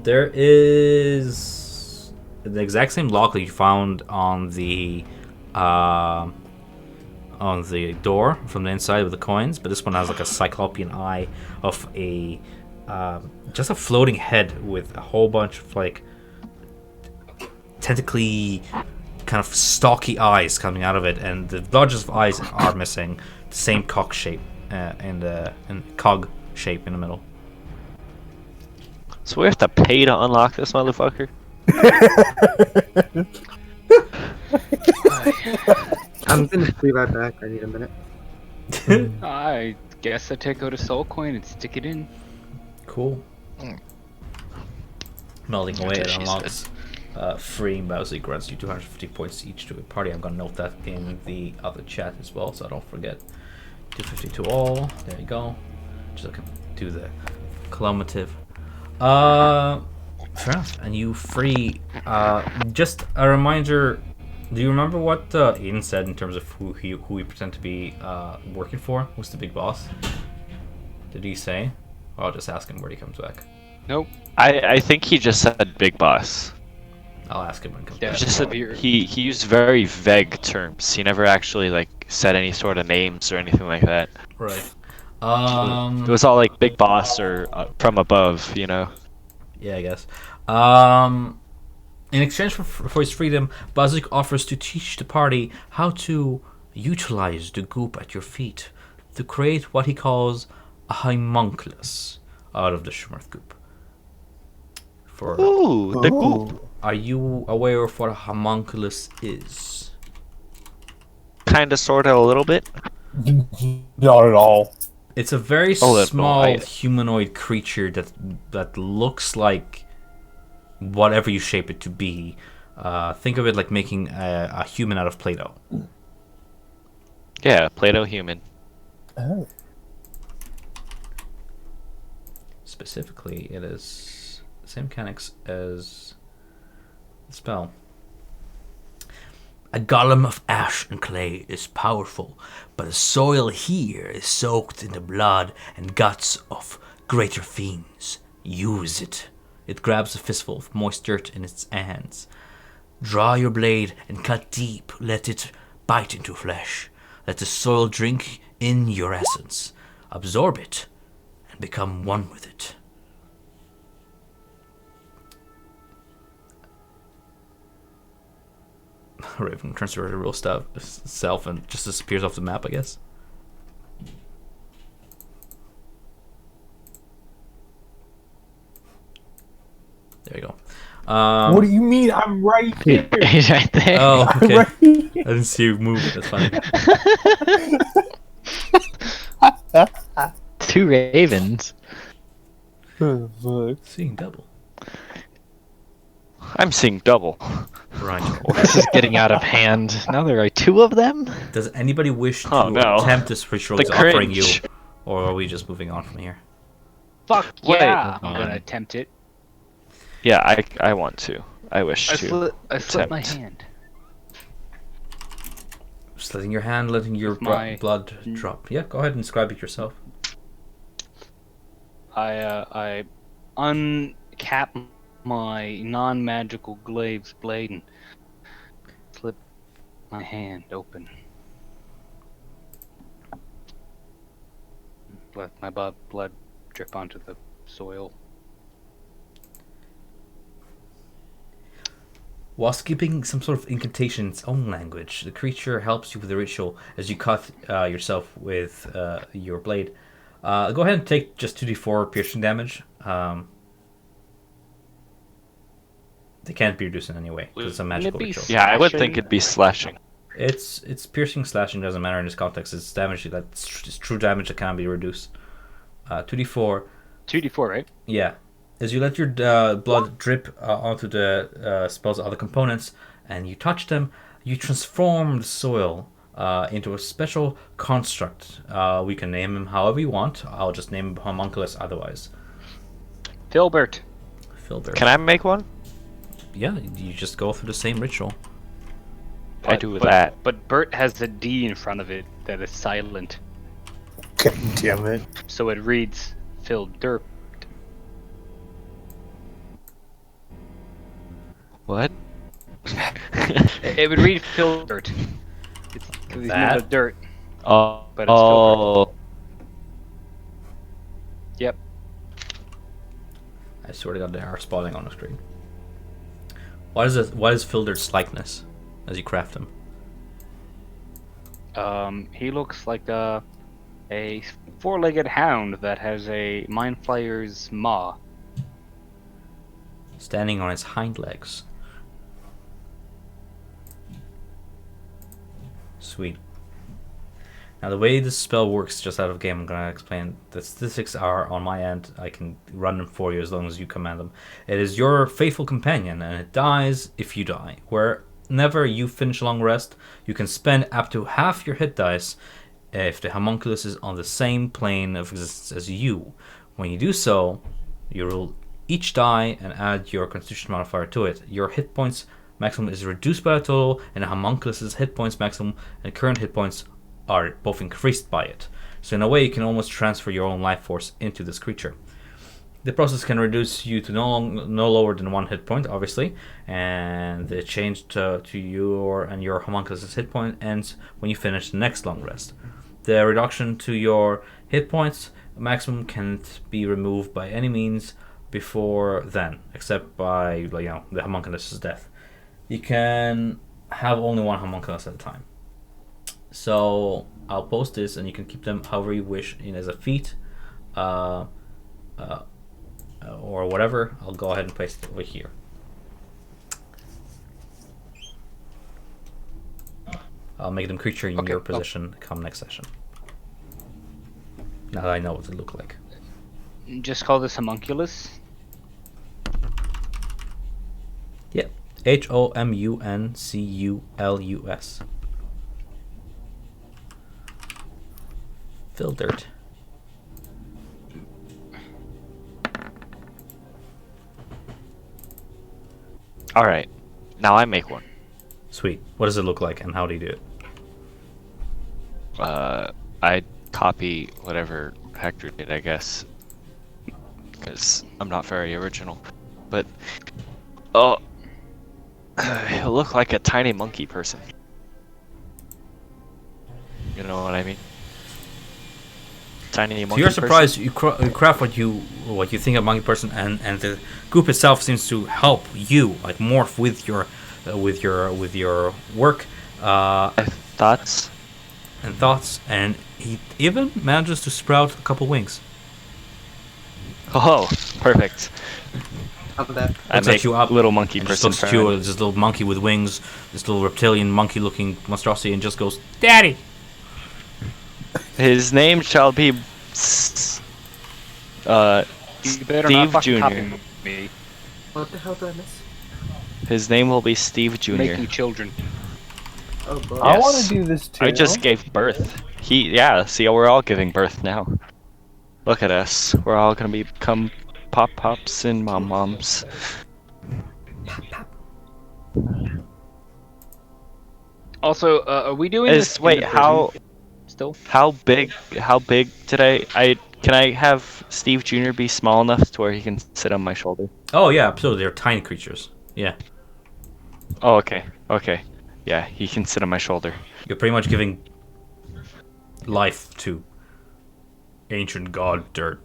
There is the exact same lock that you found on the door from the inside with the coins, but this one has like a cyclopean eye of a just a floating head with a whole bunch of like tentacly kind of stalky eyes coming out of it, and the largest of eyes are missing. The same cock shape and cog shape in the middle. So we have to pay to unlock this motherfucker? I'm gonna be right back. I need a minute. I guess I take out a soul coin and stick it in. Cool. Melting away, That's it what she unlocks freeing Bowsy grants you 250 points each to a party. I'm gonna note that in the other chat as well, so I don't forget. 250 to all. There you go. Just so I can do the cumulative. Fair enough. And you free. Just a reminder. Do you remember what Aiden said in terms of who he pretend to be working for? Who's the big boss? Did he say? Or I'll just ask him when he comes back. Nope. I think he just said big boss. I'll ask him when he comes Yeah, back. He just said he used very vague terms. He never actually like said any sort of names or anything like that. Right. It was all like big boss or from above, you know. Yeah, I guess. In exchange for his freedom, Bazik offers to teach the party how to utilize the goop at your feet to create what he calls a homunculus out of the Shummrath goop. Ooh, the goop. Are you aware of what a homunculus is? Kinda, sorta, a little bit. Not at all. It's a very no, small humanoid creature that looks like whatever you shape it to be. Think of it like making a human out of Play-Doh. Yeah, Play-Doh human. Oh. Specifically, it is the same mechanics as the spell. A golem of ash and clay is powerful, but the soil here is soaked in the blood and guts of greater fiends. Use it. It grabs a fistful of moist dirt in its hands. Draw your blade and cut deep. Let it bite into flesh. Let the soil drink in your essence. Absorb it and become one with it. Raven turns to her real self and just disappears off the map, I guess. There you go. What do you mean? I'm right here. He's right there. Oh, I'm okay. right I here. didn't see you move. That's funny. 2 ravens. Oh, fuck. Seeing double. I'm seeing double. Right. This is getting out of hand. Now there are 2 of them. Does anybody wish to Oh, no. attempt this ritual The he's offering you, cringe. or are we just moving on from here? Fuck Wait. yeah! I'm Hold gonna on. attempt it. Yeah, I want to. I wish to. I slit my attempt. hand. Slitting your hand, letting your With my- blood drop. Yeah, go ahead and describe it yourself. I uncap my non-magical glaive's blade and slip my hand open. Let my blood drip onto the soil. While skipping some sort of incantation in its own language, the creature helps you with the ritual as you cut yourself with your blade. Go ahead and take just 2d4 piercing damage. They can't be reduced in any way because it's a magical be ritual. Yeah, I would Slashing. think it'd be slashing. It's piercing, slashing doesn't matter in this context. It's damage it's true damage that can be reduced. 2d4. 2d4, right? Yeah. As you let your blood drip onto the spell's other components and you touch them, you transform the soil into a special construct. We can name him however you want. I'll just name him Homunculus otherwise. Filbert. Filbert. Can I make one? Yeah, you just go through the same ritual. I do that. But Bert has a D in front of it that is silent. God damn it. So it reads Filderp. What? It would read Filbert. It's because he's made That? of dirt. Oh. But it's Oh. Yep. I swear to God, they are spawning on the screen. What is Filbert's likeness as you craft him? He looks like a four-legged hound that has a mind flayer's maw. Standing on its hind legs. Sweet. Now the way this spell works, just out of game, I'm gonna explain. The statistics are on my end. I can run them for you as long as you command them. It is your faithful companion, and it dies if you die. Whenever you finish a long rest, you can spend up to half your hit dice if the homunculus is on the same plane of existence as you. When you do so, you roll each die and add your constitution modifier to it. Your hit points maximum is reduced by a total, and the homunculus's hit points maximum and current hit points are both increased by it. So in a way, you can almost transfer your own life force into this creature. The process can reduce you to no lower than 1 hit point, obviously, and the change to your and your homunculus's hit point ends when you finish the next long rest. The reduction to your hit points maximum can't be removed by any means before then, except by the homunculus's death. You can have only 1 homunculus at a time. So I'll post this, and you can keep them however you wish as a feat, or whatever. I'll go ahead and paste it over here. I'll make them creature in your position come next session. Now that I know what they look like. Just call this homunculus. Yep. Homunculus. Filtered. All right. Now I make one. Sweet. What does it look like, and how do you do it? I copy whatever Hector did, I guess, because I'm not very original. But he'll look like a tiny monkey person. You know what I mean? Tiny monkey. So you're surprised you craft what you think of monkey person, and the group itself seems to help you morph with your work Thoughts? and thoughts, and he even manages to sprout a couple wings. Oh, perfect. I'm back. I Looks at make you up little monkey and just person. looks at you, this little monkey with wings, this little reptilian monkey-looking monstrosity, and just goes, "Daddy." His name shall be You better not Steve fucking Jr. copy me. What the hell did I miss? His name will be Steve Jr. Making children. Oh boy. I want Yes. to do this too. I just gave birth. See, we're all giving birth now. Look at us. We're all gonna become pop-pops and mom-moms. Also, are we doing this? in Wait, the how prison Still? how big today? Can I have Steve Jr. be small enough to where he can sit on my shoulder? Oh yeah, absolutely. They're tiny creatures. Yeah, Oh, okay. Yeah, he can sit on my shoulder. you're pretty much giving life to ancient god dirt.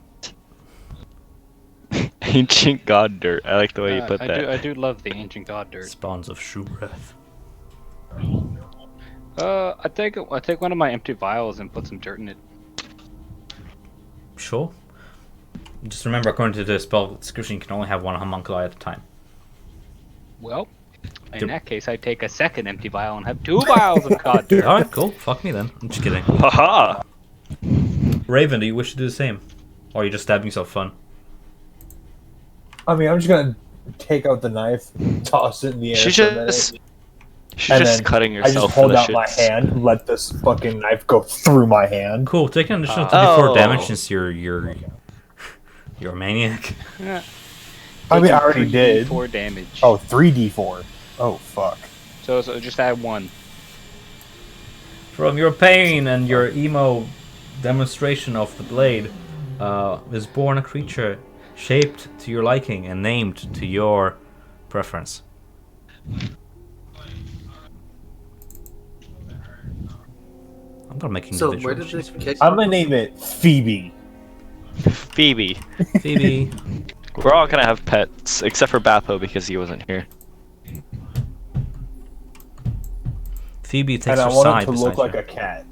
Ancient god dirt. I like the way you put I that. I do love the ancient god dirt. Spawns of Shummrath. I take one of my empty vials and put some dirt in it. Sure. Just remember, according to the spell description, you can only have one homunculi at a time. Well, in Dude. that case, I take a second empty vial and have 2 vials of god dirt. Alright, cool. Fuck me then. I'm just kidding. Haha! Raven, do you wish to do the same? Or are you just stabbing yourself fun? I mean, I'm just gonna take out the knife, toss it in the air. She's for a minute, just and then cutting I herself just for hold the out my shits. hand, let this fucking knife go through my hand. Cool, take an additional 24 Oh. damage since you're a maniac. Yeah. I mean, I Taking already did. 4 damage. Oh, 3d4. Oh, fuck. So just add 1. From your pain and your emo demonstration of the blade, is born a creature shaped to your liking and named to your preference. I'm gonna make So individual where did sheets the for kid? I'm gonna name it Phoebe. Phoebe. this. Phoebe. We're all gonna have pets, except for Bappo because he wasn't here. Phoebe takes And I her want side it to look beside like you. a cat.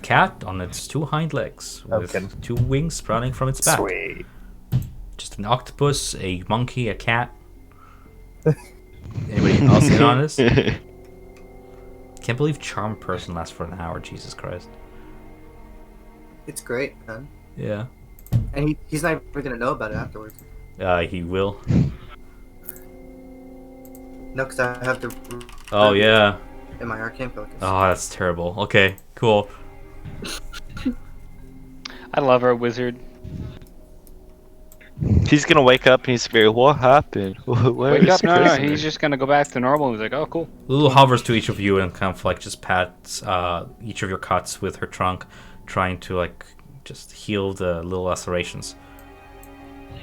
Cat on its 2 hind legs with Okay. 2 wings sprouting from its back. Sweet. Just an octopus, a monkey, a cat. Anybody else in on this? Can't believe charm person lasts for an hour. Jesus Christ. It's great, man. Yeah. And he's not even gonna know about it afterwards. He will. No, because I have the Oh yeah. in my arcane focus. Oh, that's terrible. Okay, cool. I love our wizard. He's gonna wake up and he's gonna be like, what happened? Where Wake is up! No, prisoner?" he's just gonna go back to normal. He's like, oh, cool. Lulu hovers to each of you and kind of like just pats each of your cuts with her trunk, trying to like just heal the little lacerations,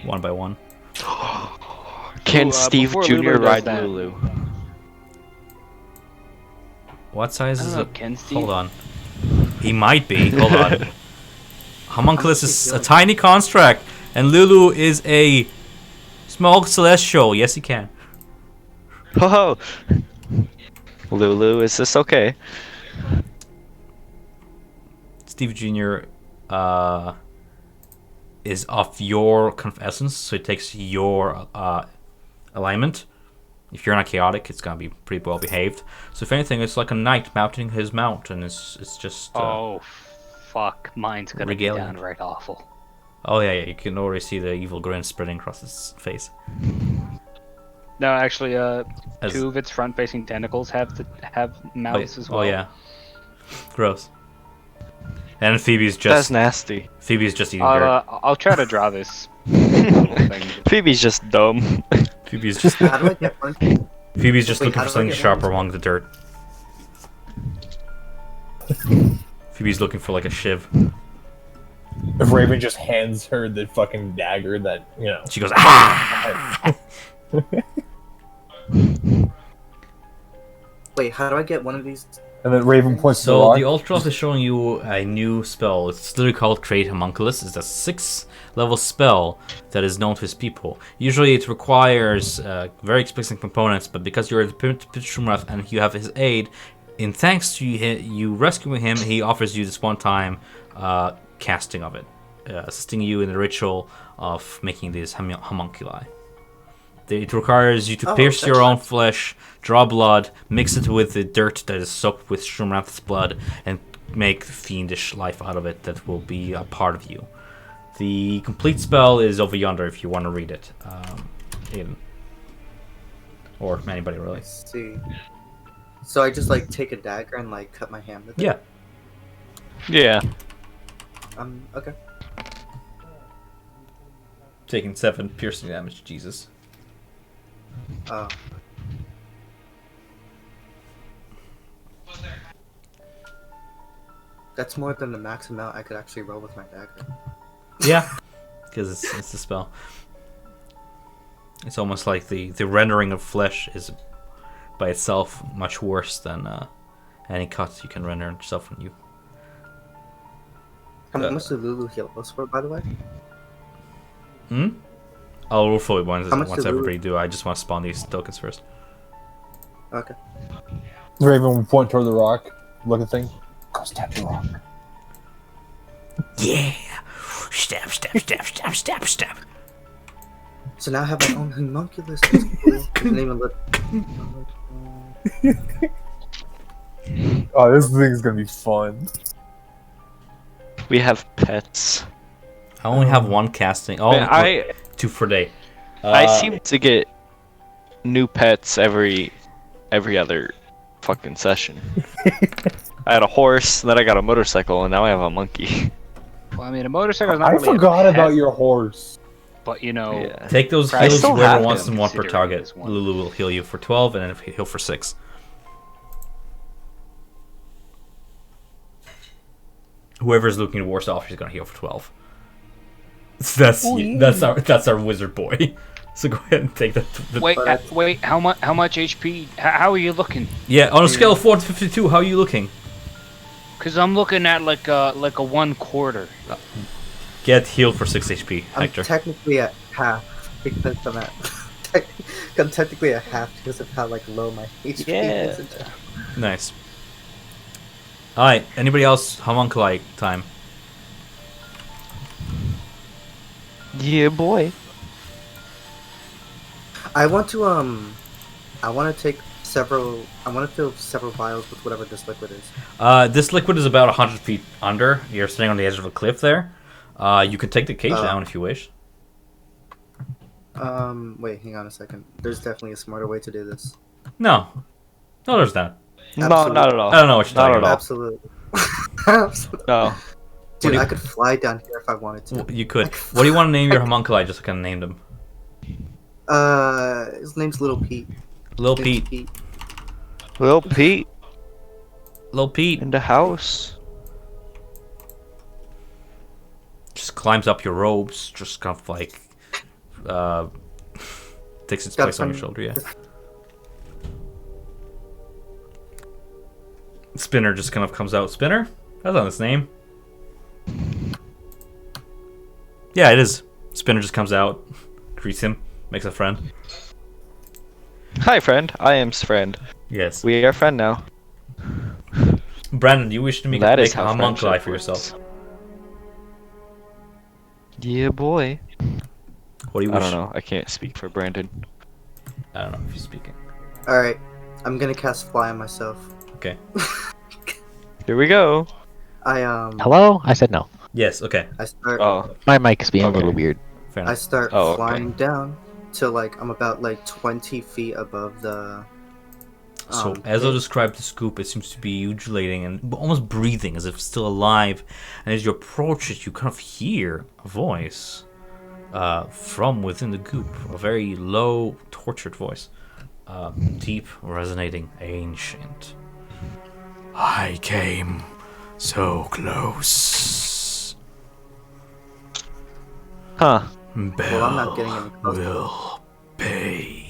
one by one. Can Ooh, Steve before Jr. Lulu does ride that- Lulu? What size I is don't know, it? can Steve? Hold on. He might be. Hold on. Homunculus is a tiny construct, and Lulu is a small celestial. Yes, he can. Oh, Lulu, is this okay? Steve Jr. Is of your kind of essence, so it takes your alignment. If you're not chaotic, it's gonna be pretty well behaved. So if anything, it's like a knight mounting his mount, and it's just. Oh, fuck! Mine's gonna Regalia. be downright awful. Oh yeah, you can already see the evil grin spreading across his face. No, actually, As- 2 of its front-facing tentacles have mouths as well. Oh yeah. Gross. And Phoebe's That's just nasty. Phoebe's just eating dirt. I'll try to draw this little thing. Phoebe's just dumb. Phoebe's just How do I get one? Phoebe's just Wait, looking how for do I something get sharp one? among the dirt. Phoebe's looking for like a shiv. If Raven just hands her the fucking dagger that, you know. She goes, ah! Wait, how do I get one of these? And then Raven points to the So rock. the Ultros is showing you a new spell. It's literally called Create Homunculus. It's a 6th level spell that is known to his people. Usually it requires very explicit components, but because you're the Shummrath and you have his aid, in thanks to you rescuing him, he offers you this one-time casting of it. assisting you in the ritual of making these homunculi. It requires you to pierce your own flesh, draw blood, mix it with the dirt that is soaked with Shummrath's blood, and make fiendish life out of it that will be a part of you. The complete spell is over yonder if you want to read it. Aiden. Or anybody, really. Let's see. So I just like take a dagger and like cut my hand with it? Yeah. Yeah. Okay. Taking 7 piercing damage, Jesus. Oh. That's more than the max amount I could actually roll with my dagger. Yeah. Because it's a spell. It's almost like the rendering of flesh is by itself much worse than any cuts you can render on yourself when you... How much did Lulu heal us for, by the way? I'll roll for it once How much did everybody do. I just want to spawn these tokens first. Okay. Raven point toward the rock, look at thing. Go stab the rock. Yeah! Stab, stab, stab, stab, stab, stab. So now I have my own homunculus. That's cool. I can even look. Oh, this thing's gonna be fun. We have pets. I only have one casting. Oh, Man, 2 per day. I seem to get new pets every other fucking session. I had a horse, then I got a motorcycle, and now I have a monkey. Well, I mean, a motorcycle is not I really forgot a pet, about your horse. but you know, Yeah. Take those I heals still whoever have wants them, them 1 per considering target. this one. Lulu will heal you for 12, and then if you heal for 6. Whoever's looking worse off, she's gonna heal for 12. So that's our wizard boy. So go ahead and take that. wait, how much HP? How are you looking? Yeah, on a scale of 4 to 52, how are you looking? Cause I'm looking at like a 1/4. Get healed for 6 HP, I'm Hector. technically at half because I'm at. I'm technically at half because of how like low my HP is. Nice. Alright, anybody else? Homunculi time. Yeah, boy. I want to take several. I want to fill several vials with whatever this liquid is. This liquid is about 100 feet under. You're sitting on the edge of a cliff there. You can take the cage down if you wish. Wait, hang on a second. There's definitely a smarter way to do this. No, there's not. No, Absolutely. not at all. I don't know what you're Not talking at about. Absolutely. Absolutely. No. Dude, do you- I could fly down here if I wanted to. You could. What do you want to name your homunculi? Just so I can name them. His name's Little Pete. Lil It's Pete. Lil Pete Lil Pete in the house. just climbs up your robes, just kind of like takes its Got place on your some- shoulder. Yeah. Spinner just kind of comes out. Spinner? That's not his name. Yeah, it is. Spinner just comes out, greets him, makes a friend. Hi, friend. I am's friend. Yes. We are friend now. Brandon, do you wish to make That a is how homunculi friendship for yourself? works. Yeah, boy. What do you I wish? don't know. I can't speak for Brandon. I don't know if you're speaking. Alright, I'm gonna cast Fly on myself. Okay. Here we go. Hello? I said no. Yes, okay. I start Oh, My mic's being a Okay. little weird. Fair I enough. start Oh, okay. flying down to like I'm about like 20 feet above the So, as I pit. described the scoop, it seems to be undulating and almost breathing as if it's still alive. And as you approach it, you kind of hear a voice from within the goop. A very low, tortured voice. Deep, resonating, ancient. I came so close. huh. Well, I'm not getting any closer. Will pay.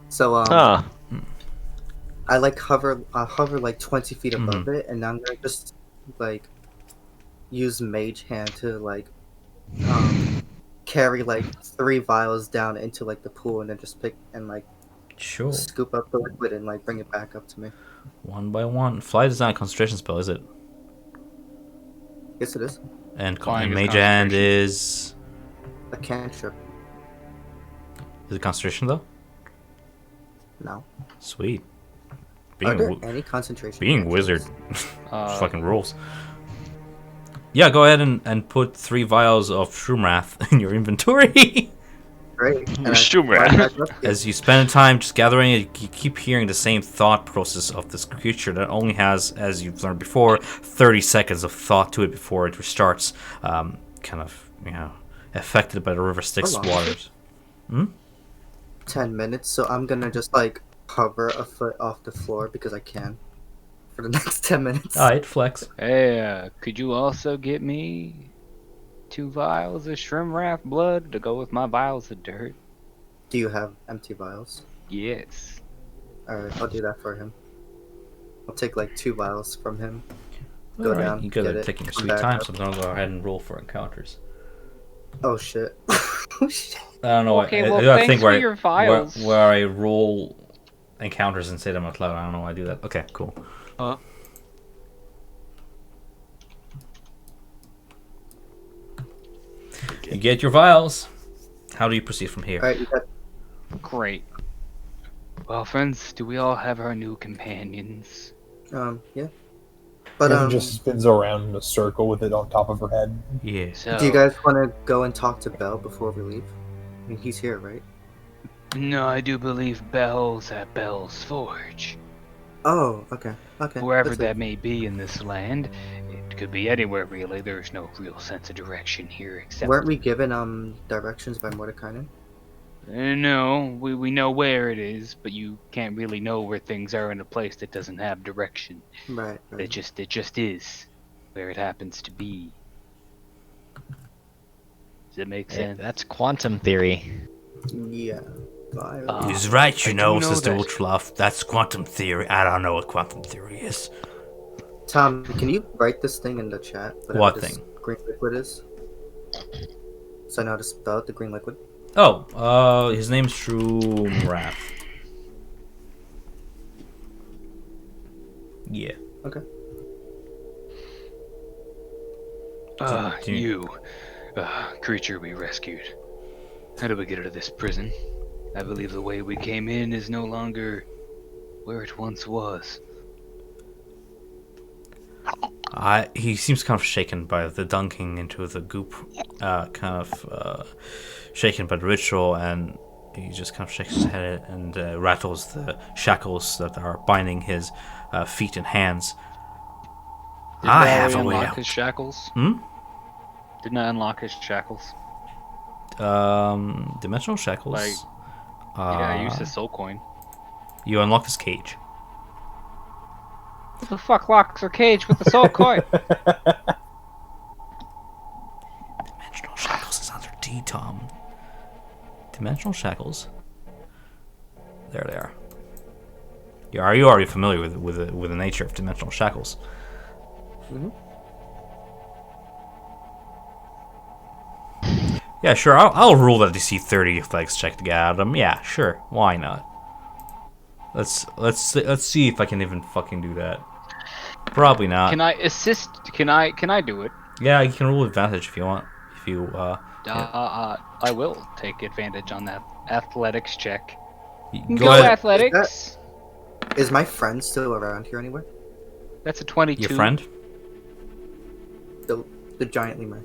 So Huh. I like hover like 20 feet above Mm-hmm. it, and I'm gonna just like use Mage Hand to like carry like 3 vials down into like the pool, and then just pick and like Sure. scoop up the liquid and like bring it back up to me. One by one. Flight is not a concentration spell, is it? Yes, it is. Flying is Mage Hand concentration. is A cantrip. it concentration though? No. Sweet. Are there Being any concentration? being cantrips? wizard, fucking rules. Yeah, go ahead and put 3 vials of Shummrath in your inventory. Great. And I Shummrath. fly back up here. As you spend time just gathering it, you keep hearing the same thought process of this creature that only has, as you've learned before, 30 seconds of thought to it before it restarts, kind of, affected by the river Styx How long? waters. 10 minutes, so I'm gonna just like hover a foot off the floor because I can for the next 10 minutes. Alright, flex. Hey, could you also get me 2 vials of Shummrath blood to go with my vials of dirt? Do you have empty vials? Yes. Alright, I'll do that for him. I'll take like 2 vials from him. Go Alright, down, you guys get are it, taking your come sweet back time, up. so I'm gonna go ahead and roll for encounters. Oh shit. Oh shit. I don't know. Okay, I well, do that thanks thing for where your vials. where I roll encounters and say them out loud. I don't know why I do that. Okay, cool. You get your vials. How do you proceed from here? Alright, you got Great. Well, friends, do we all have our new companions? yeah. But It just spins around in a circle with it on top of her head. Yeah. So, do you guys want to go and talk to Bell before we leave? I mean, he's here, right? No, I do believe Bell's at Bell's Forge. Oh, okay. Okay. Wherever let's that leave. may be in this land. It could be anywhere, really. There's no real sense of direction here, except... Weren't we given directions by Mordekainen? No, we know where it is, but you can't really know where things are in a place that doesn't have direction. Right. It Right. just is where it happens to be. Does it make sense? That's quantum theory. Yeah. He's right, I you do know, know Sister that. Ultrafluff. That's quantum theory. I don't know what quantum theory is. Tom, can you write this thing in the chat? whatever What this thing? Green liquid is. So I know how to spell it, the green liquid. Oh, his name's Shummrath. Yeah. Okay. Do you- You, creature we rescued. How do we get out of this prison? I believe the way we came in is no longer where it once was. He seems kind of shaken by the dunking into the goop, shaken by the ritual, and he just kind of shakes his head and rattles the shackles that are binding his feet and hands. Didn't I I have a way unlock out. his shackles? Hmm? Didn't I unlock his shackles? Dimensional shackles. Like, yeah, I used his soul coin. You unlock his cage. Who the fuck locks a cage with the soul coin? Dimensional shackles is under D, Tom. Dimensional shackles. There they are. Are you already familiar with the nature of dimensional shackles? Mhm. Yeah, sure. I'll rule that DC 30 flex check to get out of them. Yeah, sure. Why not? Let's see if I can even fucking do that. Probably not. Can I assist? Can I do it? Yeah, you can roll advantage if you want. If you I will take advantage on that athletics check. go ahead. Athletics. Is my friend still around here anywhere? That's a 22. Your friend? The giant lemur.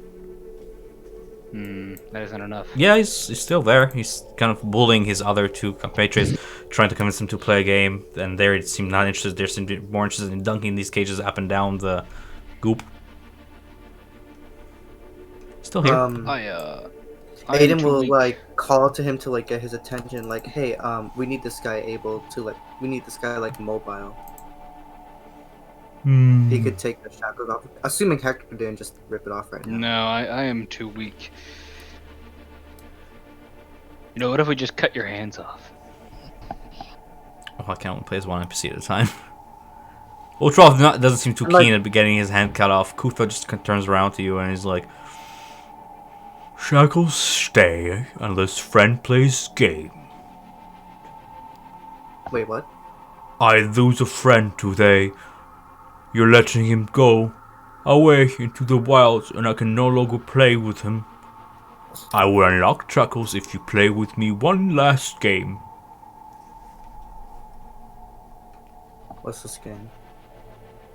That isn't enough. Yeah, he's still there. He's kind of bullying his other 2 compatriots, trying to convince them to play a game. And they seem not interested. They seem to be more interested in dunking these cages up and down the goop. Still here. I Aiden will like call to him to like get his attention. Like, hey, we need this guy mobile. He could take the shackles off. Assuming Hector didn't just rip it off right now. No, I am too weak. You know, what if we just cut your hands off? Oh, I can only play as 1 NPC at a time. Ultrov doesn't seem too keen at getting his hand cut off. Kutha just turns around to you and he's like, "Shackles stay unless friend plays game. Wait, what? I lose a friend today. You're letting him go. away into the wilds and I can no longer play with him. I will unlock Chuckles if you play with me one last game. What's this game?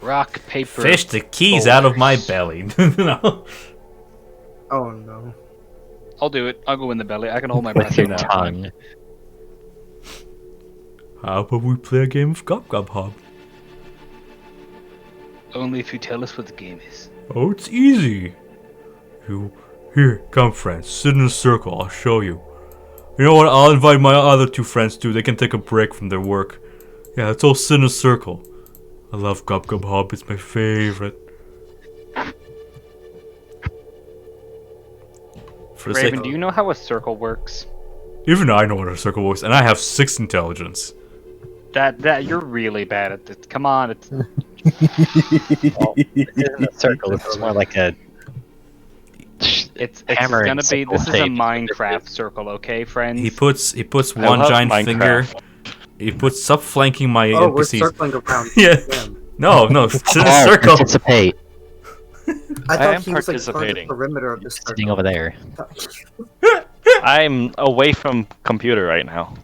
Rock, paper. Fish the keys out of my boulders. belly. No. Oh no. I'll do it. I'll go in the belly. I can hold my breath. With your for that. tongue. How about we play a game of Gob Gob Hob? Only if you tell us what the game is. Oh, it's easy. Here, come friends, sit in a circle, I'll show you. You know what, I'll invite my other two friends too, they can take a break from their work. Yeah, let's all sit in a circle. I love Gob Gob Hob, it's my favorite. For the Raven, sake do you know how a circle works? even I know what a circle works, and I have 6 intelligence. That you're really bad at this. Come on, it's Well, it isn't a circle. It's more like a. it's Hammering gonna be. circle This is a shape. Minecraft circle, okay, friends? He puts I one love giant Minecraft. finger, he puts stop flanking my Oh, we're NPCs. circling around. Yeah. Damn. No, sit in a Oh, circle. participate. I I thought am he was like on the participating. perimeter of the Sitting circle. over there. I'm away from computer right now.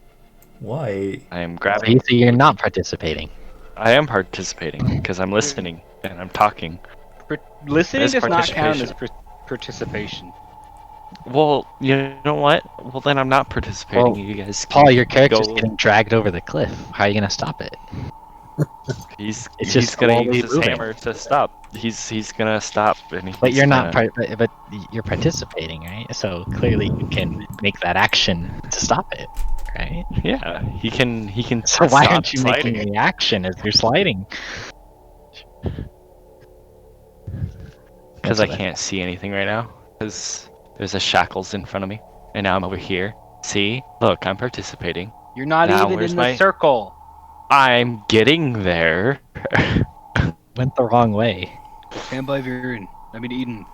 Why? I am So grabbing. you see, you're not participating. I am participating because I'm listening and I'm talking. Listening It's does not count as participation. participation. Well, you know what? Well, then I'm not participating. Well, you guys. Paul, can your character's go- getting dragged over the cliff. How are you gonna stop it? He's it's he's just gonna slowly use his moving. hammer to stop. He's gonna stop, and But he's you're not gonna- but you're participating, right? So clearly you can make that action to stop it, right? Yeah, he can. He can. So why stop aren't you sliding. making the action as you're sliding? Because I can't see anything right now. Because there's a shackles in front of me, and now I'm over here. See? Look, I'm participating. You're not Now, even where's in my- the circle. I'm getting there. Went the wrong way. Stand by Viren. I mean Eden.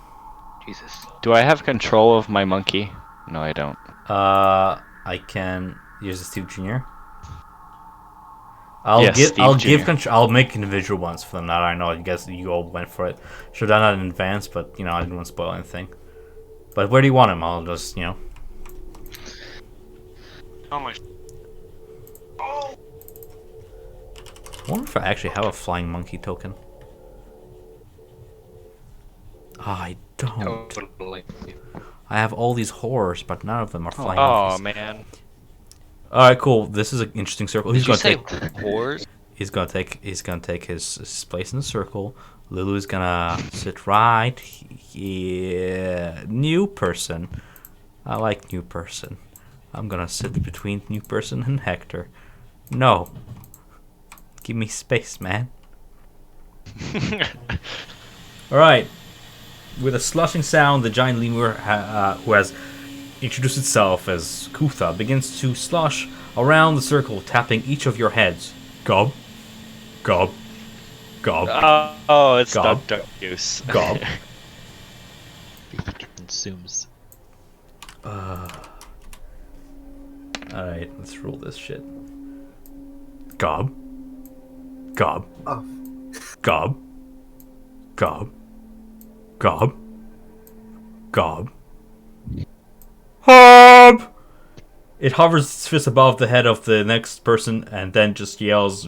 Jesus. Do I have control of my monkey? No, I don't. I can use the Steve Jr. I'll Yes, give Steve I'll Jr. give control. I'll make individual ones for them. Now I know you guys you all went for it. Should have done that in advance, but you know I didn't want to spoil anything. But where do you want him? I'll just Oh my. I wonder if I actually have a flying monkey token. I don't. Totally. I have all these horrors, but none of them are flying Oh monkeys. man. All right, cool. This is an interesting circle. He's Did you gonna say take. whores? He's gonna take his place in the circle. Lulu's gonna sit right here. New person. I like new person. I'm gonna sit between new person and Hector. No. Give me space, man. Alright. With a slushing sound, the giant lemur who has introduced itself as Kutha begins to slush around the circle, tapping each of your heads. Gob. Gob. Gob. Oh, it's Gob. Duck Goose. Gob. He consumes. Alright, let's roll this shit. Gob. Gob. Oh. Gob. Gob. Gob. Gob. Hob! It hovers its fist above the head of the next person and then just yells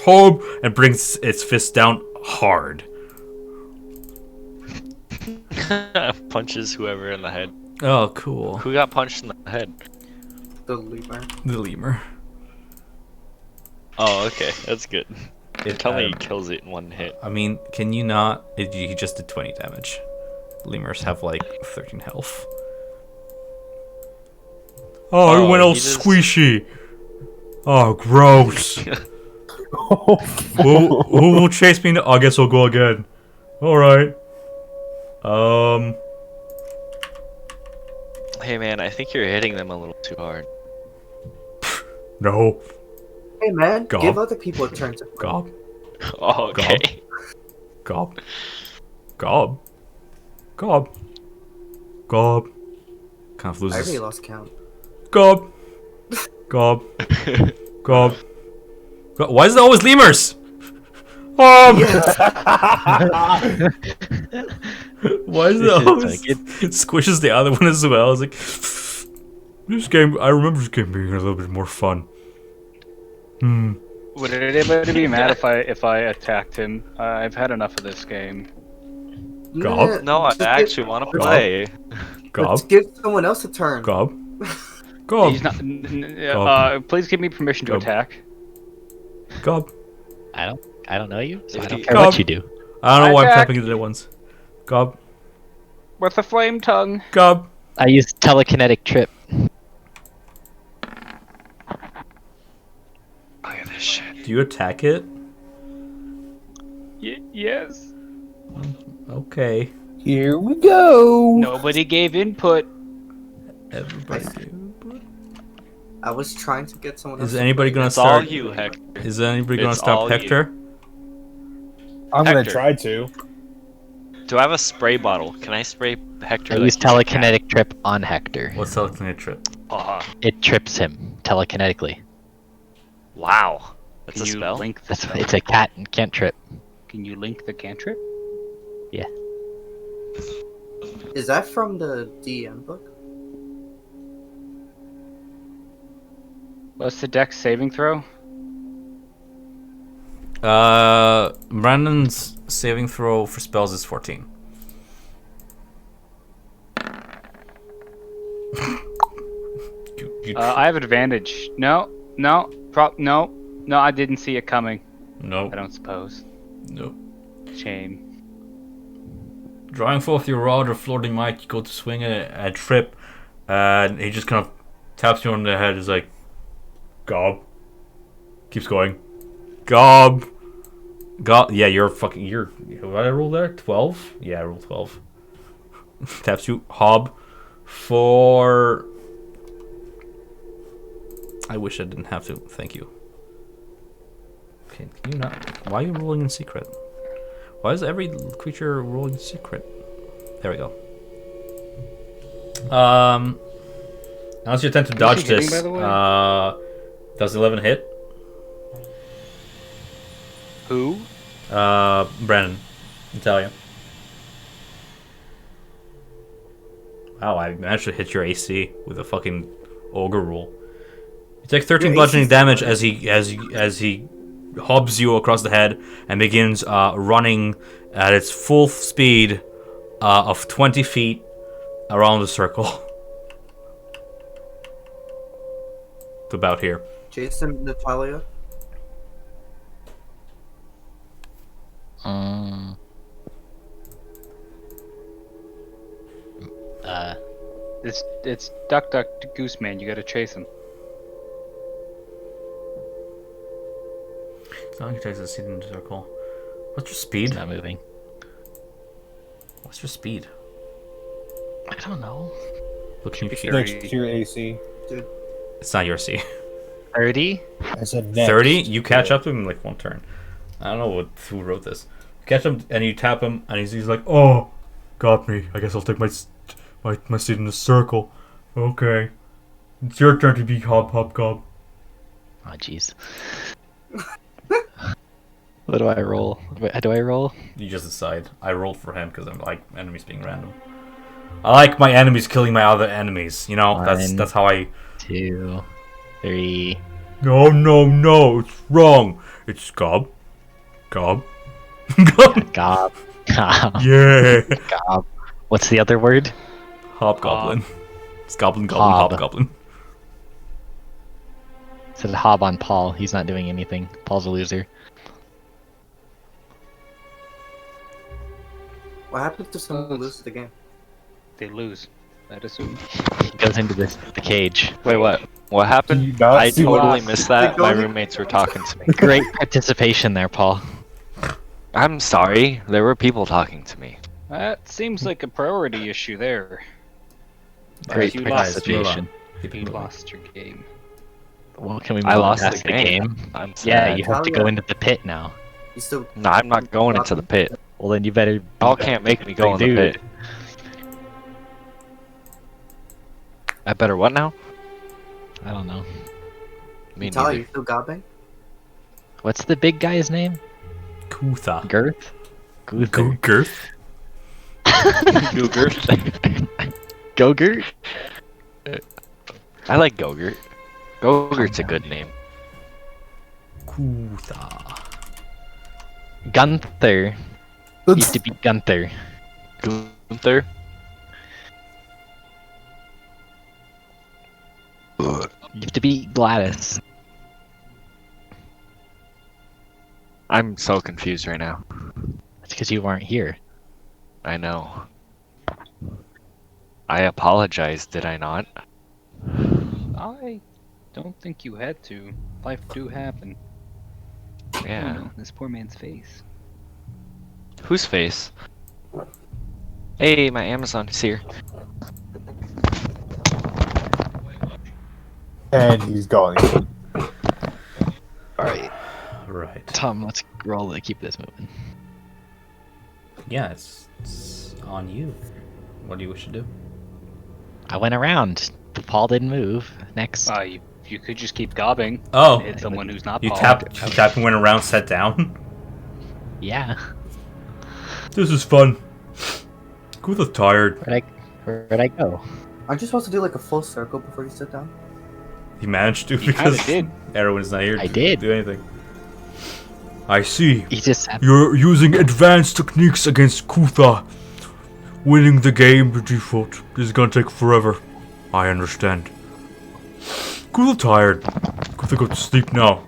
Hob! And brings its fist down hard. Punches whoever in the head. Oh, cool. Who got punched in the head? The lemur. The lemur. Oh, okay, that's good. It, Tell me he kills it in one hit. I mean, can you not? He just did 20 damage. Lemurs have like 13 health. Oh, it went all he just- squishy. Oh, gross. who will chase me? I guess I'll go again. All right. Hey man, I think you're hitting them a little too hard. No. Hey man, Gob. give other people a turn to. Gob. Oh, okay. Gob. Gob. Gob. Gob. Kind of I loses. already lost count. Gob. Gob. Gob. Why is it always lemurs? Why is it always squishes the other one as well? It's like this game. I remember this game being a little bit more fun. Would anybody be mad if I attacked him? I've had enough of this game. Gob? No, I actually want to play. Let's Gob? give someone else a turn. Gob? Gob? He's not. Gob. Please give me permission to Gob. attack. Gob? I don't know you, so I don't If care you- what you do. I don't know why I'm Attack. tapping it at once. Gob? With a flame tongue. Gob? I use telekinetic trip. Look at this shit. Do you attack it? Yes. Okay. Here we go. Nobody gave input. Everybody. I was trying to get someone else. Is anybody gonna It's all start? you, Hector. Is anybody gonna It's stop all Hector? I'm gonna Hector. try to. Do I have a spray bottle? Can I spray Hector? I like use he's a cat? telekinetic trip on Hector. What's telekinetic trip? It trips him telekinetically. Wow. That's Can a you spell? link the That's spell? it's a cat and can't trip. Can you link the cantrip? Yeah. Is that from the DM book? What's the dex saving throw? Brandon's saving throw for spells is 14. I have advantage. No, I didn't see it coming. Nope. I don't suppose. Nope. Shame. Drawing forth your rod or floating might, you go to swing a trip, and he just kind of taps you on the head. Is like, gob. Keeps going. Gob. Gob. Yeah, you're fucking. You're. What did I roll there? 12. Yeah, I rolled 12. Taps you. Hob. For. I wish I didn't have to. Thank you. Okay, can you not? Why are you rolling in secret? Why is every creature rolling secret? There we go. Now's your time to dodge he hitting, this. by the way? Does 11 hit? Who? Brennan. I'll tell you. Wow, I managed to hit your AC with a fucking ogre roll. You take 13 Your bludgeoning AC 's damage good. as he hobs you across the head and begins running at its full speed of 20 feet around the circle. To about here. Jason, Natalia. It's Duck Duck Goose Man. You gotta chase him. It's not like it takes a seat in the circle. What's your speed? It's not moving. What's your speed? I don't know. Look at Should your be sheet. Next to your AC. It's not your C. 30? I said next. 30? You catch up to him in like one turn. I don't know who wrote this. You catch him and you tap him and he's like, oh, got me. I guess I'll take my seat in the circle. Okay. It's your turn to be hop hop gob. Oh, jeez. What do I roll? How do I roll? You just decide. I rolled for him because I like enemies being random. I like my enemies killing my other enemies. You know, that's how I. 2, 3. No, it's wrong. It's gob. Gob. Gob. Gob. Gob. Yeah. Gob. What's the other word? Hobgoblin. It's goblin, Hob. hobgoblin. Said hob on Paul. He's not doing anything. Paul's a loser. What happens if someone loses the game? They lose. I'd assume. He goes into the cage. Wait, what? What happened? Do you not I see what totally I- missed that. They My go- roommates were talking to me. Great participation there, Paul. I'm sorry. There were people talking to me. That seems like a priority issue there. Great you participation. You lost your game. Well, can we I move lost past the game. I'm Yeah, sad. you have to go into the pit now. You still. No, I'm not going into the pit. Well, then you better. Y'all can't make me go in the Dude. pit. I better what now? I don't know. Me Natalia, neither. you still gobbing? What's the big guy's name? Kutha. Girth? Guther. Girth? Gogurt. Gogurt? I like Gogurt. Gogurt's a good name. Kutha. Gunther. Used to be Gunther. Gunther. Used to be Gladys. I'm so confused right now. That's because you weren't here. I know. I apologize, did I not? I don't think you had to. Life do happen. Oh Yeah. no, this poor man's face. Whose face? Hey, my Amazon is here. And he's gone. Alright, Right. Tom, let's roll to keep this moving. Yeah, it's on you. What do you wish to do? I went around. Paul didn't move. Next. You could just keep gobbing. Oh, Hit someone who's not you Paul. tapped and went around, sat down. Yeah. This is fun. Kutha's tired. Where'd I go? Aren't you supposed to do like a full circle before you sit down? He managed to You kinda because did. everyone's not here I to did. do anything. I see. He just sat. You're using advanced techniques against Kutha. Winning the game by default. This is gonna take forever. I understand. Kutha tired. Kutha go to sleep now.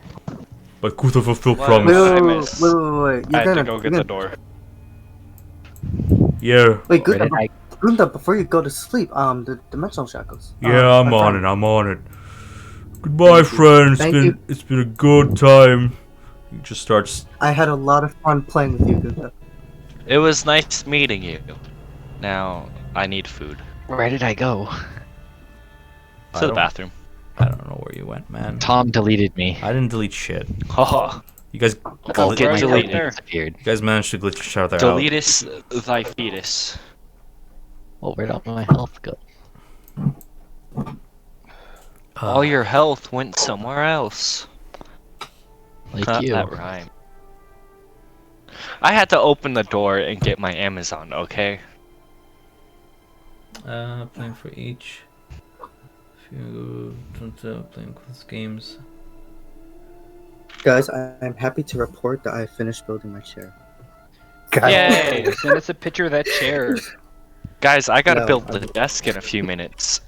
But Kutha fulfilled What? promise. I Wait. missed. You're I had gonna to go get the door. Yeah. Wait, Where did I? Gunda, before you go to sleep, the dimensional shackles. Yeah, I'm my on friend. it. I'm on it. Goodbye, friends. Thank you. It's been a good time. He just starts. I had a lot of fun playing with you, Gunda. It was nice meeting you. Now, I need food. Where did I go? I To the don't- bathroom. I don't know where you went, man. Tom deleted me. I didn't delete shit. Oh, You guys, Oh, get My deleted. health disappeared. you guys managed to glitch each other out. deletus thy fetus. Well, where'd all my health go? All your health went somewhere else. Like you. That rhyme. I had to open the door and get my Amazon, okay? Playing for each. If you don't playing quiz games. Guys, I'm happy to report that I finished building my chair. God. Yay! Send us a picture of that chair. Guys, I gotta No, build I'm- the desk in a few minutes.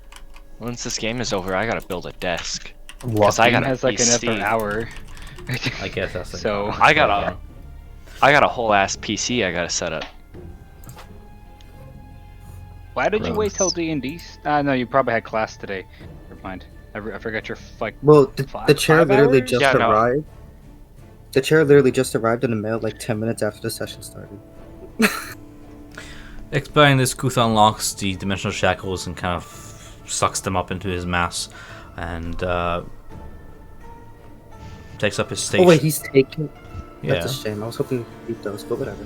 Once this game is over, I gotta build a desk. Cause Lucky. I Game got has like PC. another hour. I guess that's like. So- I got a whole ass PC I gotta set up. Why did you wait till Gross. D&D? No, you probably had class today. Never mind. I forgot your like. Well, the Five chair literally hours? just Yeah, no. arrived. The chair literally just arrived in the mail like 10 minutes after the session started. Exploring this, Kutha unlocks the dimensional shackles and kind of sucks them up into his mass, and takes up his station. Oh wait, he's taking. yeah. That's a shame. I was hoping to keep those, but whatever.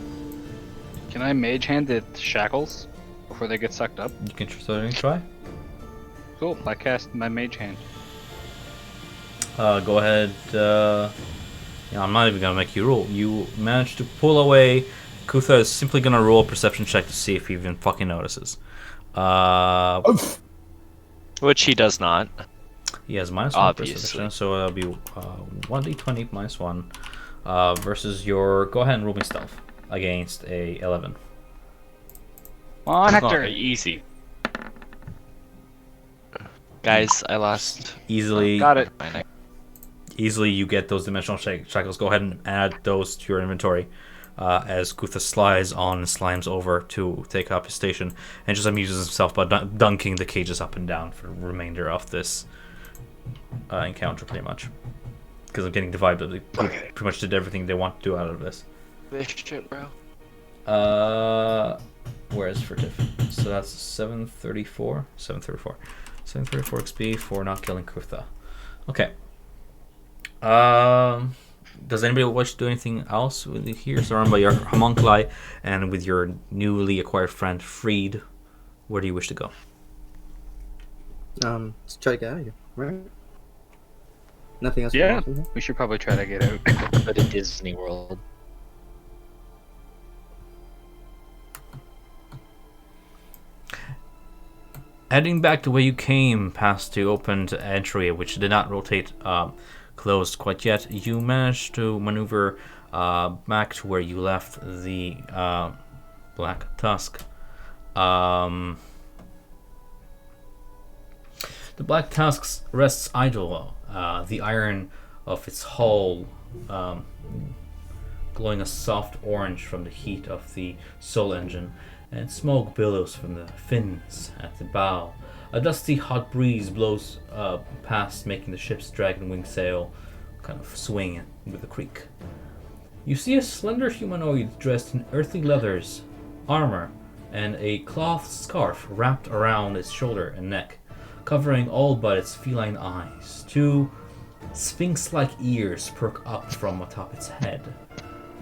Can I mage hand the shackles before they get sucked up? You can try. Cool. I cast my mage hand. Go ahead. I'm not even gonna make you roll. You managed to pull away. Kutha is simply gonna roll a perception check to see if he even fucking notices. Which he does not. He has -1 Obviously. perception, so it'll be 1d20 -1 versus your. Go ahead and roll me stealth against a 11. Come on, Oh, Hector. easy. Guys, I lost Easily, Got it. my neck. easily you get those dimensional shackles. Go ahead and add those to your inventory. As Kutha slides on and slimes over to take up his station and just amuses himself by dunking the cages up and down for the remainder of this encounter, pretty much. Because I'm getting the vibe that they pretty much did everything they want to do out of this. This shit, bro. Where's Furtive? So that's 734. 734 XP for not killing Kutha. Okay. Does anybody wish to do anything else with you here? Surrounded by your homunculi and with your newly acquired friend Freed, where do you wish to go? Let's try to get out of here, right? Nothing else. Yeah. we want from here? We should probably try to get out. Go to Disney World. Heading back the way you came, past the opened entry, which did not rotate closed quite yet, you managed to maneuver back to where you left the Black Tusk. The Black Tusk rests idle, the iron of its hull glowing a soft orange from the heat of the Soul Engine, and smoke billows from the fins at the bow. A dusty, hot breeze blows past, making the ship's dragon wing sail kind of swing with a creak. You see a slender humanoid dressed in earthy leathers, armor, and a cloth scarf wrapped around its shoulder and neck, covering all but its feline eyes. Two sphinx-like ears perk up from atop its head.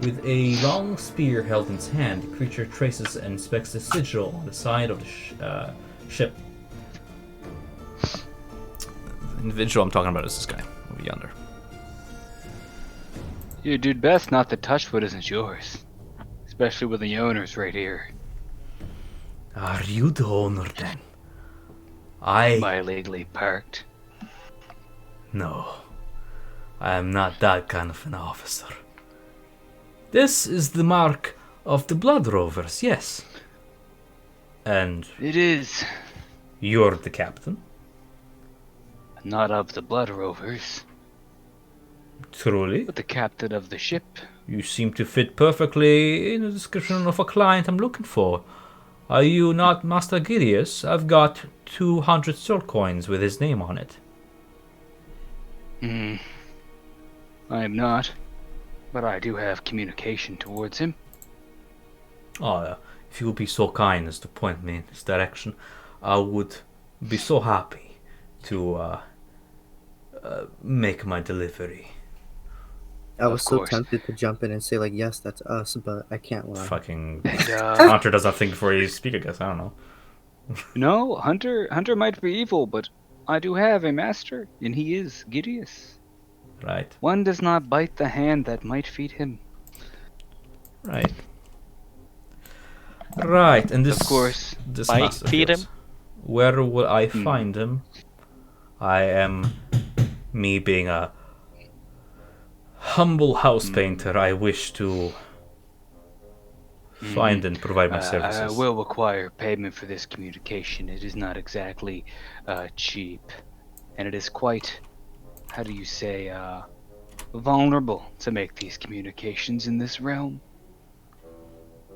With a long spear held in its hand, the creature traces and inspects the sigil on the side of the ship. The individual I'm talking about is this guy over yonder. You do best not to touch what isn't yours, especially when the owner's right here. Are you the owner then? Am I illegally parked? No, I am not that kind of an officer. This is the mark of the Blood Rovers, yes. And It is. you're the captain? Not of the Blood Rovers, Truly? but the captain of the ship. You seem to fit perfectly in the description of a client I'm looking for. Are you not Master Gideus? I've got 200 soul coins with his name on it. I am not, but I do have communication towards him. Oh, if you would be so kind as to point me in this direction, I would be so happy to make my delivery. I was Of so course. tempted to jump in and say like, yes, that's us, but I can't lie. Fucking And, Hunter does not think before you speak, I guess. I don't know. no, Hunter might be evil, but I do have a master, and he is Gideus. Right, One does not bite the hand that might feed him. right. Right, and this, Of course. this Might master feed feels- him? Where will I find him? I am me being a humble house painter. I wish to find and provide my I services. will require payment for this communication. It is not exactly cheap, and it is quite, how do you say, vulnerable to make these communications in this realm.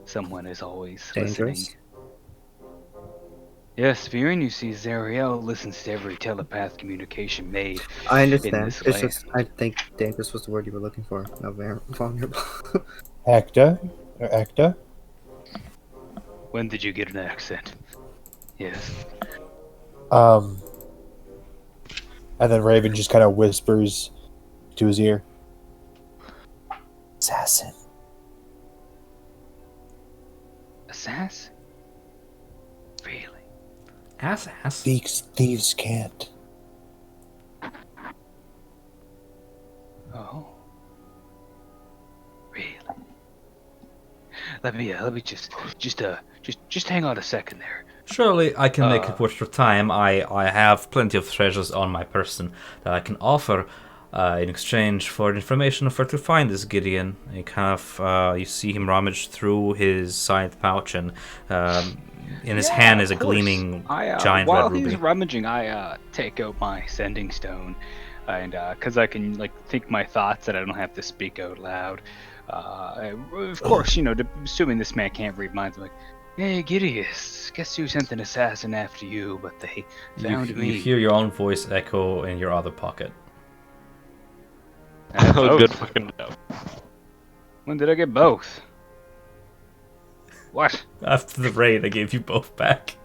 Someone is always Dangerous. listening. Yes, Viren, you see, Zariel listens to every telepath communication made. I understand. this It's way. just I think dangerous was the word you were looking for. Not very vulnerable. Acta? Or Acta? When did you get an accent? Yes. And then Raven just kind of whispers to his ear. Assassin. Assassin? Really? Ass. Thieves can't. Oh. Really? Let me just hang on a second there. Surely I can make it worth your time. I have plenty of treasures on my person that I can offer in exchange for information of where to find this Gideon. You kind of you see him rummage through his side pouch, and in his hand is a Of course. gleaming I, giant while red ruby. he's rummaging, I take out my sending stone, and because I can like think my thoughts that I don't have to speak out loud. Of course, assuming this man can't read minds, I'm like, "Hey, Gideus, guess who sent an assassin after you? But they found me." You hear your own voice echo in your other pocket. Oh, good fucking job. When did I get both? What? After the raid, I gave you both back.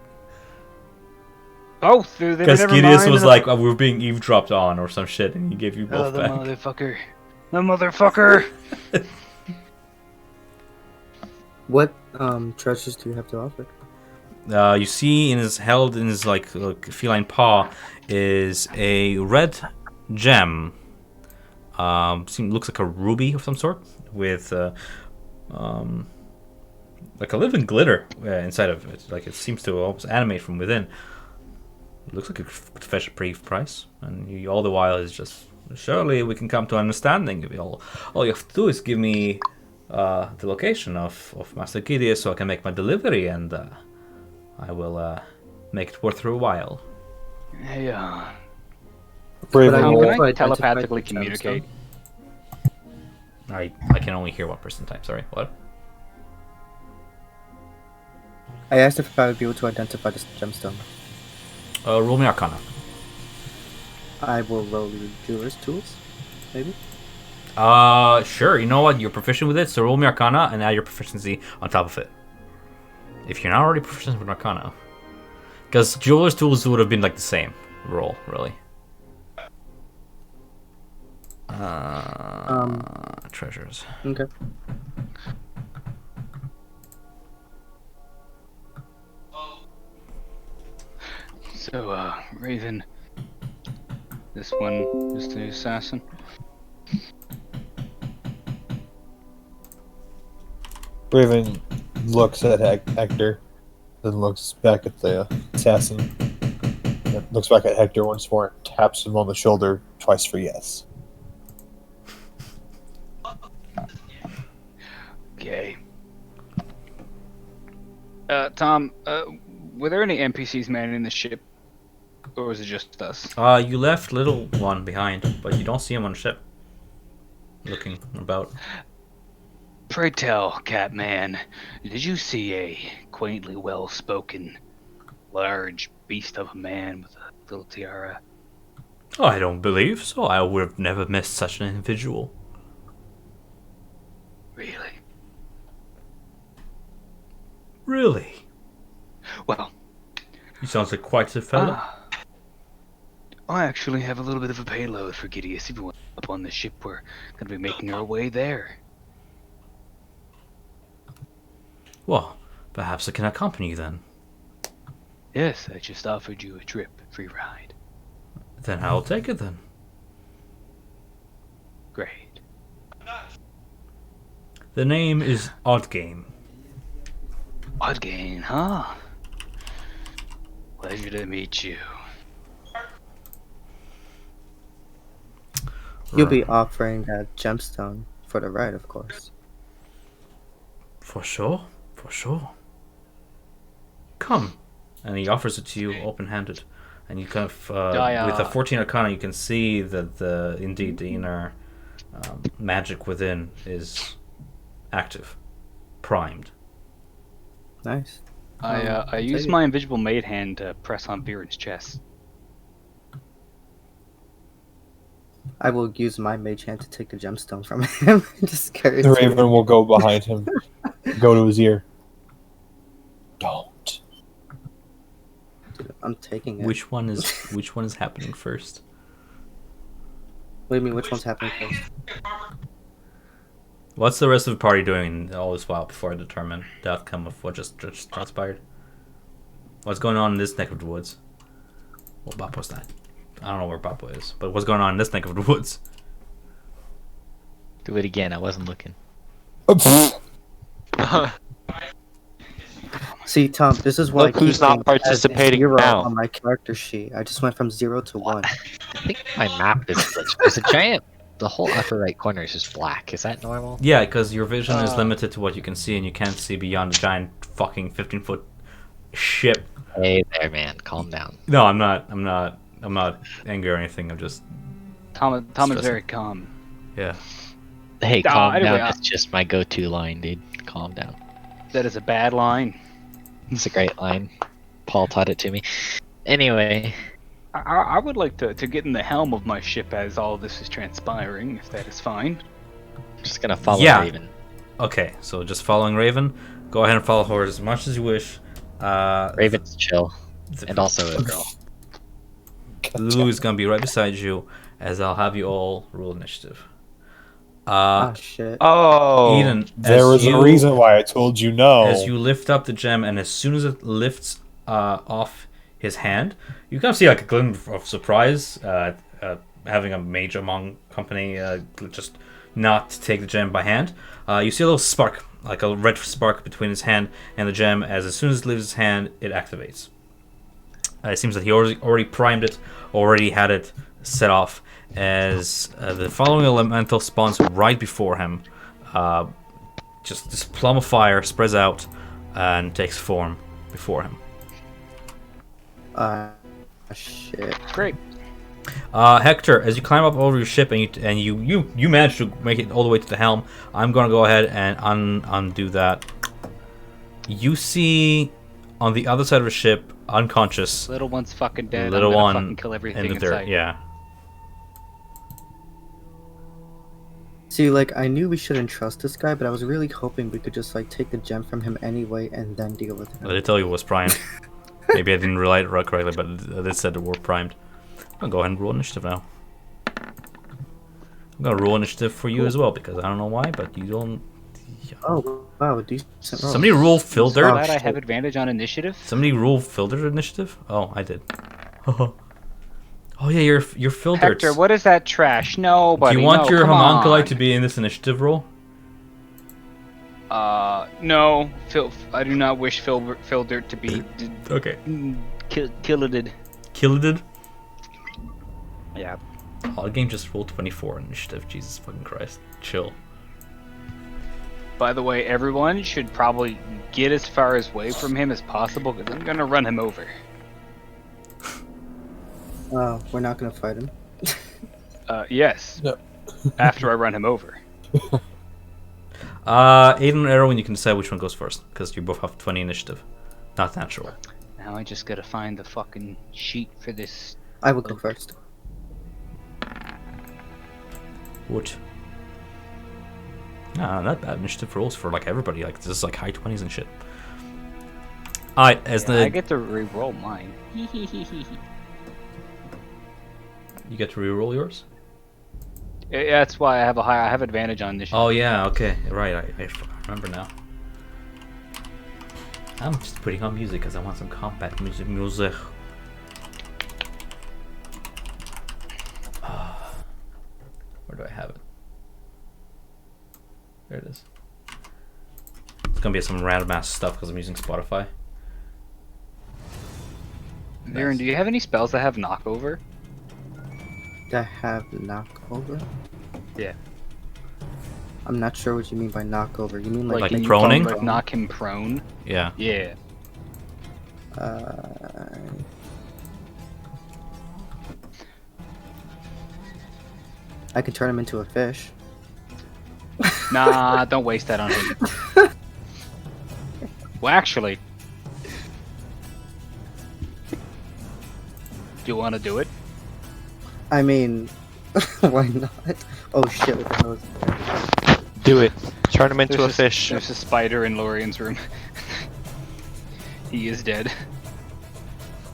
Both? They were Because never Gideus mine, was and like, we were being eavesdropped on or some shit, and he gave you Oh, both the back. motherfucker. The motherfucker! What treasures do you have to offer? You see held in his like feline paw is a red gem. Looks like a ruby of some sort with like a living glitter inside of it. Like it seems to almost animate from within. It looks like it could fetch a pretty price, and all the while is just surely we can come to an understanding. If all you have to do is give me the location of Master Gideon so I can make my delivery, and I will make it worth your while. Hey, Raven Tom, will- can I Identify telepathically the communicate? I can only hear one person type. Sorry, what? I asked if I would be able to identify this gemstone. Roll me Arcana. I will roll your jeweler's tools, maybe. Sure. You know what? You're proficient with it, so roll me Arcana and add your proficiency on top of it. If you're not already proficient with Arcana, because jeweler's tools would have been like the same roll, really. Treasures. Okay. So, Raven, this one is the assassin. Raven looks at Hector, then looks back at the assassin, then looks back at Hector once more, and taps him on the shoulder twice for yes. Okay. Tom, were there any NPCs manning the ship? Or was it just us? You left little one behind, but you don't see him on ship. Looking about. Pray tell, Catman, did you see a quaintly well-spoken, large beast of a man with a little tiara? Oh, I don't believe so. I would have never missed such an individual. Really? Really? Well, He sounds like quite a fellow. I actually have a little bit of a payload for Gideus. If you want up on the ship, we're going to be making our way there. Well, perhaps I can accompany you then. Yes, I just offered you a trip, free ride. Then I'll take it then. Great. The name is Odd Game. Odd game, huh? Pleasure to meet you. You'll be offering that gemstone for the ride, of course. For sure, for sure. Come. And he offers it to you open-handed. And you kind of, with a 14 Arcana, you can see that indeed the inner magic within is active, primed. Nice. I use my invisible maid hand to press on Viren's chest. I will use my mage hand to take the gemstone from him and just carry it. The to him. Raven will go behind him, go to his ear. Don't. Dude, I'm taking it. Which one is happening first? What do you mean? Which one's happening first? What's the rest of the party doing all this while before I determine the outcome of what just transpired? What's going on in this neck of the woods? Well, Bappo's not. I don't know where Bappo is, but what's going on in this neck of the woods? Do it again. I wasn't looking. See, Tom, this is why Look who's I keep not things as participating 0 now. on my character sheet. I just went from 0 to 1. I think my map is glitched. There's a giant. The whole upper right corner is just black. Is that normal? Yeah, because your vision is limited to what you can see, and you can't see beyond the giant fucking 15-foot ship. Hey there, man. Calm down. No, I'm not angry or anything. I'm just Tom is Stressing. very calm. yeah. Hey, calm anyway, down. That's just my go-to line, dude. Calm down. That is a bad line. It's a great line. Paul taught it to me. Anyway, I would like to get in the helm of my ship as all this is transpiring, if that is fine. I'm just gonna follow Yeah. Raven. Okay, so just following Raven. Go ahead and follow her as much as you wish. Raven's chill, and also a girl. Lulu is gonna be right beside you, as I'll have you all roll initiative. Ah, shit. Oh, Eden, There was a reason why I told you no. As you lift up the gem, and as soon as it lifts off his hand, you kind of see like a glimmer of surprise, having a mage among company just not take the gem by hand. You see a little spark, like a red spark between his hand and the gem. As soon as it leaves his hand, it activates. it seems that he already primed it, already had it set off, as the following elemental spawns right before him. Just this plum of fire spreads out and takes form before him. Shit. Great. Hector, as you climb up over your ship and you manage to make it all the way to the helm, I'm gonna go ahead and undo that. You see on the other side of the ship, unconscious, Little one's fucking dead. little I'm gonna one fucking kill everything in the dirt. inside. Yeah. See, like, I knew we shouldn't trust this guy, but I was really hoping we could just, like, take the gem from him anyway and then deal with him. I did tell you it was primed. Maybe I didn't relate it correctly, but it said the word primed. I'm gonna go ahead and roll initiative now. I'm gonna roll initiative for you as well, because I don't know why, but you don't... Yeah. Oh, wow, a decent roll. Somebody roll So filter. glad I have advantage on initiative. Somebody roll filtered initiative? Oh, I did. Oh yeah, you're filtered. Hector, what is that trash? Nobody. Do you want no, your come homunculus on. to be in this initiative roll? No. I do not wish Fildirt to be Okay. killeted. Killed. Yeah. Oh, the game just rolled 24 initiative. Jesus fucking Christ. Chill. By the way, everyone should probably get as far away from him as possible, because I'm gonna run him over. We're not gonna fight him. Yes. No. After I run him over. Aiden and Erwin, you can decide which one goes first, because you both have 20 initiative. Not natural. Now I just gotta find the fucking sheet for this. I will go first. What? Nah, not bad initiative rolls for like everybody. Like this is like high 20s and shit. Alright, as I the get to re-roll mine. you get to reroll yours. Yeah, that's why I have advantage on initiative. Oh yeah, okay, right. I remember now. I'm just putting on music because I want some combat music. Where do I have it? There it is. It's gonna be some random ass stuff because I'm using Spotify. Viren, do you have any spells that have knockover? That have knockover? Yeah. I'm not sure what you mean by knockover. You mean Like can you proning? Like knock him prone? Yeah. Yeah. I can turn him into a fish. Nah, don't waste that on him. Well, actually, do you want to do it? I mean, why not? Oh shit, what the hell is that? Do it. Turn him into a There's fish. There's a spider in Lorian's room. He is dead.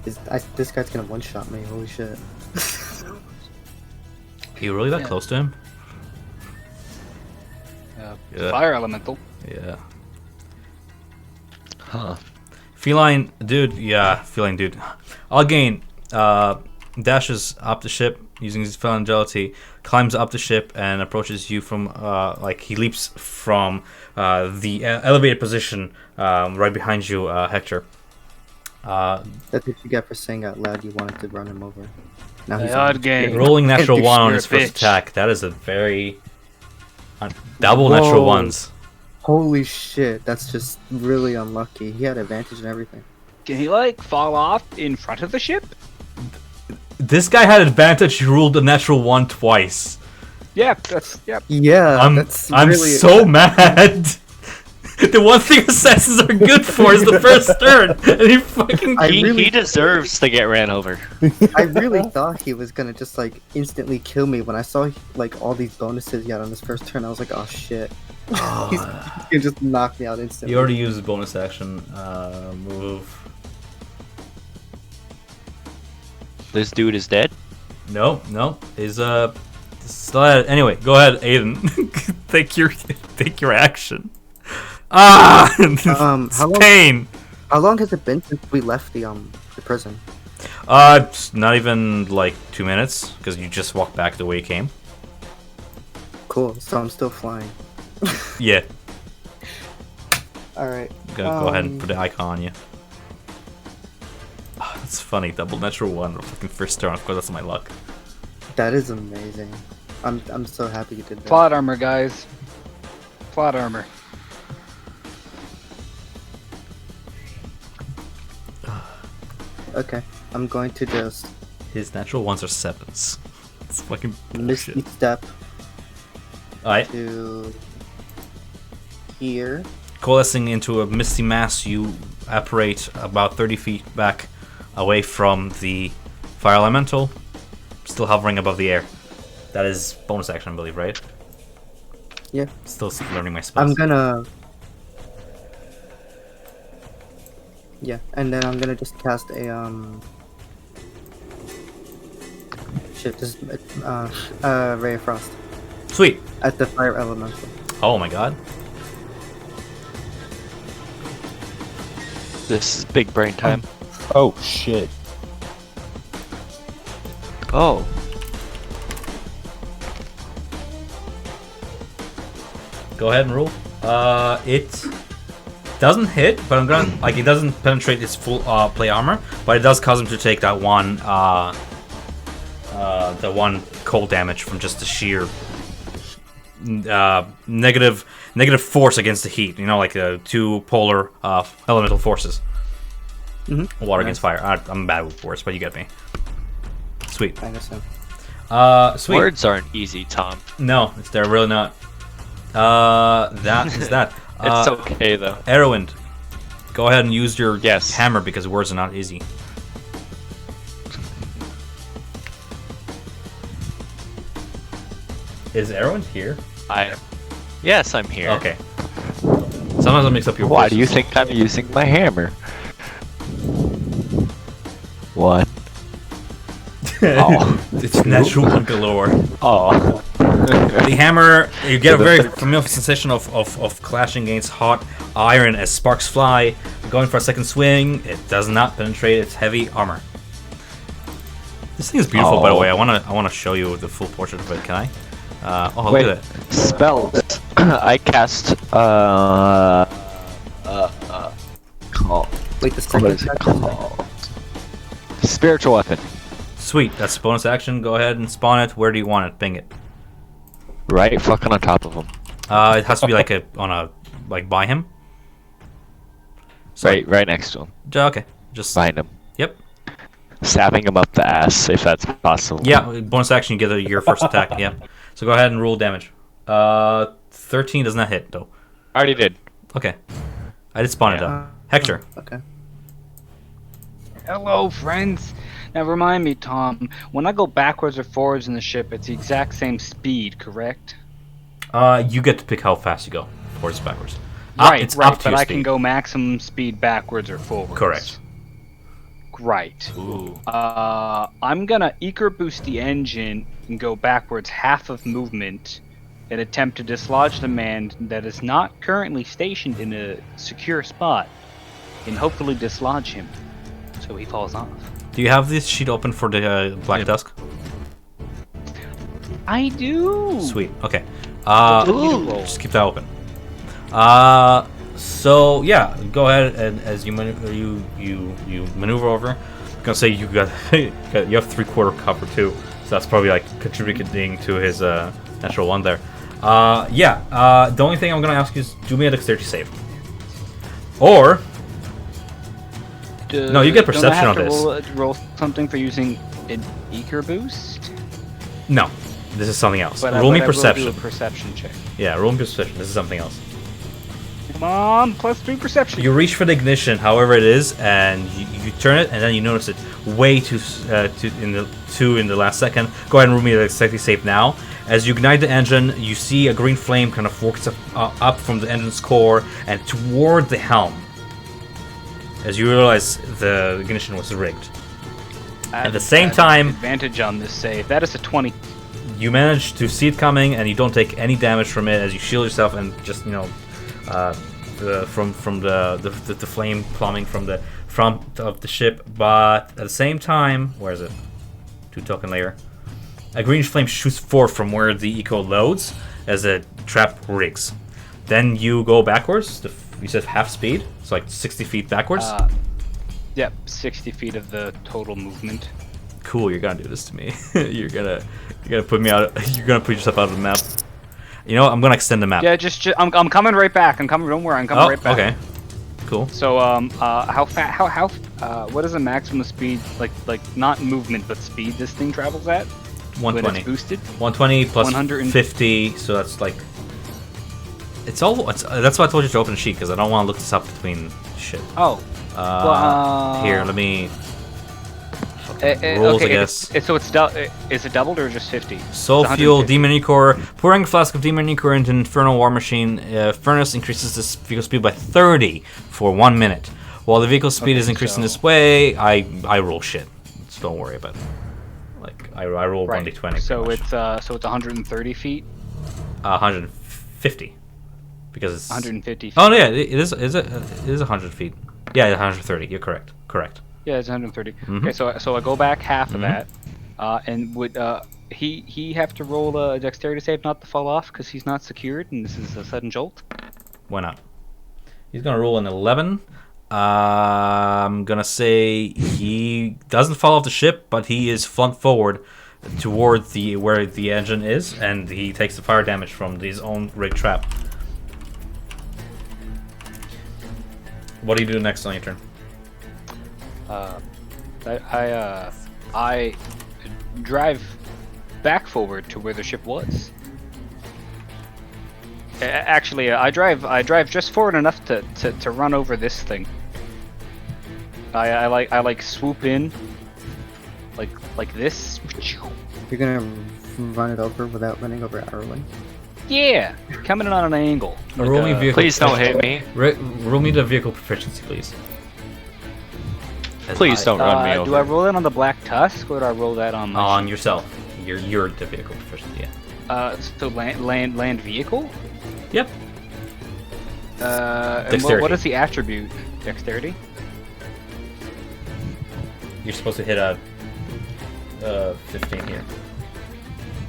This guy's gonna one-shot me, holy shit. Are you really that close to him? Yeah. Fire elemental. Yeah. Huh. Feline dude, Algain dashes up the ship using his feline agility, climbs up the ship and approaches you from he leaps from the elevated position right behind you, Hector. That's what you get for saying out loud you wanted to run him over. Now he's Odd game. Rolling natural one on You're his a first bitch. attack. That is a very double natural Whoa. ones. Holy shit, that's just really unlucky. He had advantage and everything. Can he like fall off in front of the ship? This guy had advantage. He rolled a natural one twice. Yeah, that's yep. Yeah, I'm that's I'm really so mad. The one thing assassins are good for is the first turn, and he fucking. He deserves to get ran over. I really thought he was gonna just like instantly kill me when I saw like all these bonuses he had on his first turn. I was like, oh shit, he's gonna just knock me out instantly. He already used his bonus action move. This dude is dead. No, he's still at it. Anyway, go ahead, Aiden. take your action. Ah, pain. How long has it been since we left the prison? It's not even like 2 minutes because you just walked back the way you came. Cool. So I'm still flying. Yeah. All right. Go ahead and put the icon on you. That's funny. Double natural 1 fucking first turn. Of course, that's my luck. That is amazing. I'm so happy you did that. Plot armor, guys. Plot armor. Okay, I'm going to just His natural 1s are 7s. It's fucking misty bullshit. step Alright. to here. Coalescing into a misty mass, you apparate about 30 feet back away from the fire elemental, still hovering above the air. That is bonus action, I believe, right? Yeah. Still learning my spells. I'm gonna. Yeah, and then I'm gonna just cast a Shit, just ray of frost Sweet. at the fire elemental. Oh my god. This is big brain time. Oh shit. Oh. Go ahead and roll. It doesn't hit, but I'm gonna it doesn't penetrate its full play armor, but it does cause him to take that one the one cold damage from just the sheer negative force against the heat. You know, like two polar elemental forces. Mm-hmm. Water against fire. I'm bad with words, but you get me. Sweet. I understand. Sweet. Words aren't easy, Tom. No, they're really not. That is that. It's okay though. Erwind, go ahead and use your Yes. hammer because words are not easy. Is Erwind here? Yes, I'm here. Okay. Sometimes I mix up your Why voices. do you think I'm using my hammer? What? Oh. It's natural one galore. Oh. The hammer, you get a very familiar sensation of clashing against hot iron as sparks fly. Going for a second swing, it does not penetrate its heavy armor. This thing is beautiful, by the way. I wanna show you the full portrait of it. Can I? Oh, Wait, look at that. spells. I cast call. Wait, the What second is it called? Spiritual weapon. Sweet, that's bonus action. Go ahead and spawn it. Where do you want it? Ping it. Right fucking on top of him. It has to be like by him. So, Right next to him. Okay, just Behind him. Yep. Stabbing him up the ass, if that's possible. Yeah, bonus action. You get your first attack. Yeah. So go ahead and roll damage. 13 does not hit though. I already did. Okay. I did spawn it up. Hector. Okay. Hello, friends. Now remind me, Tom, when I go backwards or forwards in the ship, it's the exact same speed, correct? You get to pick how fast you go, forwards, backwards. Right, it's right, up to but your I speed. can go maximum speed backwards or forwards. Correct. Right. Ooh. I'm gonna eager boost the engine and go backwards half of movement and attempt to dislodge the man that is not currently stationed in a secure spot and hopefully dislodge him so he falls off. Do you have this sheet open for the Black Dusk? I do. Sweet. Okay. Ooh. Just keep that open. So yeah, go ahead and as you maneuver over. I'm gonna say you got you have 3/4 cover too, so that's probably like contributing to his natural 1 there. The only thing I'm gonna ask you is do me a dexterity save. Or no, you get perception on this. Roll something for using an eager boost. No, this is something else. But Roll me I will perception. do a perception check. Yeah, roll me perception. This is something else. Come on, +3 perception. You reach for the ignition, however it is, and you turn it, and then you notice it way too in the last second. Go ahead and roll me the dexterity save now. As you ignite the engine, you see a green flame kind of works up from the engine's core and toward the helm. As you realize the ignition was rigged. At the same time, advantage on this save. That is a 20. you manage to see it coming, and you don't take any damage from it as you shield yourself and just from the flame plumbing from the front of the ship. But at the same time, where is it? 2 token layer. A green flame shoots forth from where the eco loads as a trap rigs. Then you go backwards. You said half speed, so like 60 feet backwards. Yep, 60 feet of the total movement. Cool, you're gonna do this to me. you're gonna put me out. You're gonna put yourself out of the map. You know what? I'm gonna extend the map. Yeah, I'm coming right back. I'm coming. Don't worry, I'm coming right back. Okay. Cool. So what is the maximum speed, like not movement but speed, this thing travels at? 120. When it's boosted? 120 plus 150. so that's like. That's why I told you to open a sheet, because I don't want to look this up between shit. Oh. Here, let me. Rules, I guess. Is it doubled or just 50? Soul fuel, demon core. Pouring a flask of demon core into an infernal war machine furnace increases this vehicle speed by 30 for 1 minute. While the vehicle speed is increasing this way, I roll shit. So don't worry about it. Like I roll 1d20. So it's 130 feet. 150, because it's 150 feet. Oh yeah, it is 100 feet. Yeah, 130. You're correct. Correct. Yeah, it's 130. Mhm. Okay, so I go back half of that, and would he have to roll a dexterity save not to fall off because he's not secured and this is a sudden jolt? Why not? He's gonna roll an 11. I'm gonna say he doesn't fall off the ship, but he is flunked forward toward where the engine is, and he takes the fire damage from his own rig trap. What do you do next on your turn? I drive back forward to where the ship was. Actually, I drive just forward enough to run over this thing. I like swoop in, like this. You're gonna run it over without running over Arwen? Yeah, coming in on an angle. Roll me vehicle. Please don't hit me. Roll me the vehicle proficiency, please. Please don't run me over. Do I roll it on the Black Tusk, or do I roll that on my On ship? yourself. You're the vehicle proficiency. Yeah. So land vehicle. Yep. And Dexterity. what is the attribute? Dexterity. You're supposed to hit a 15 here.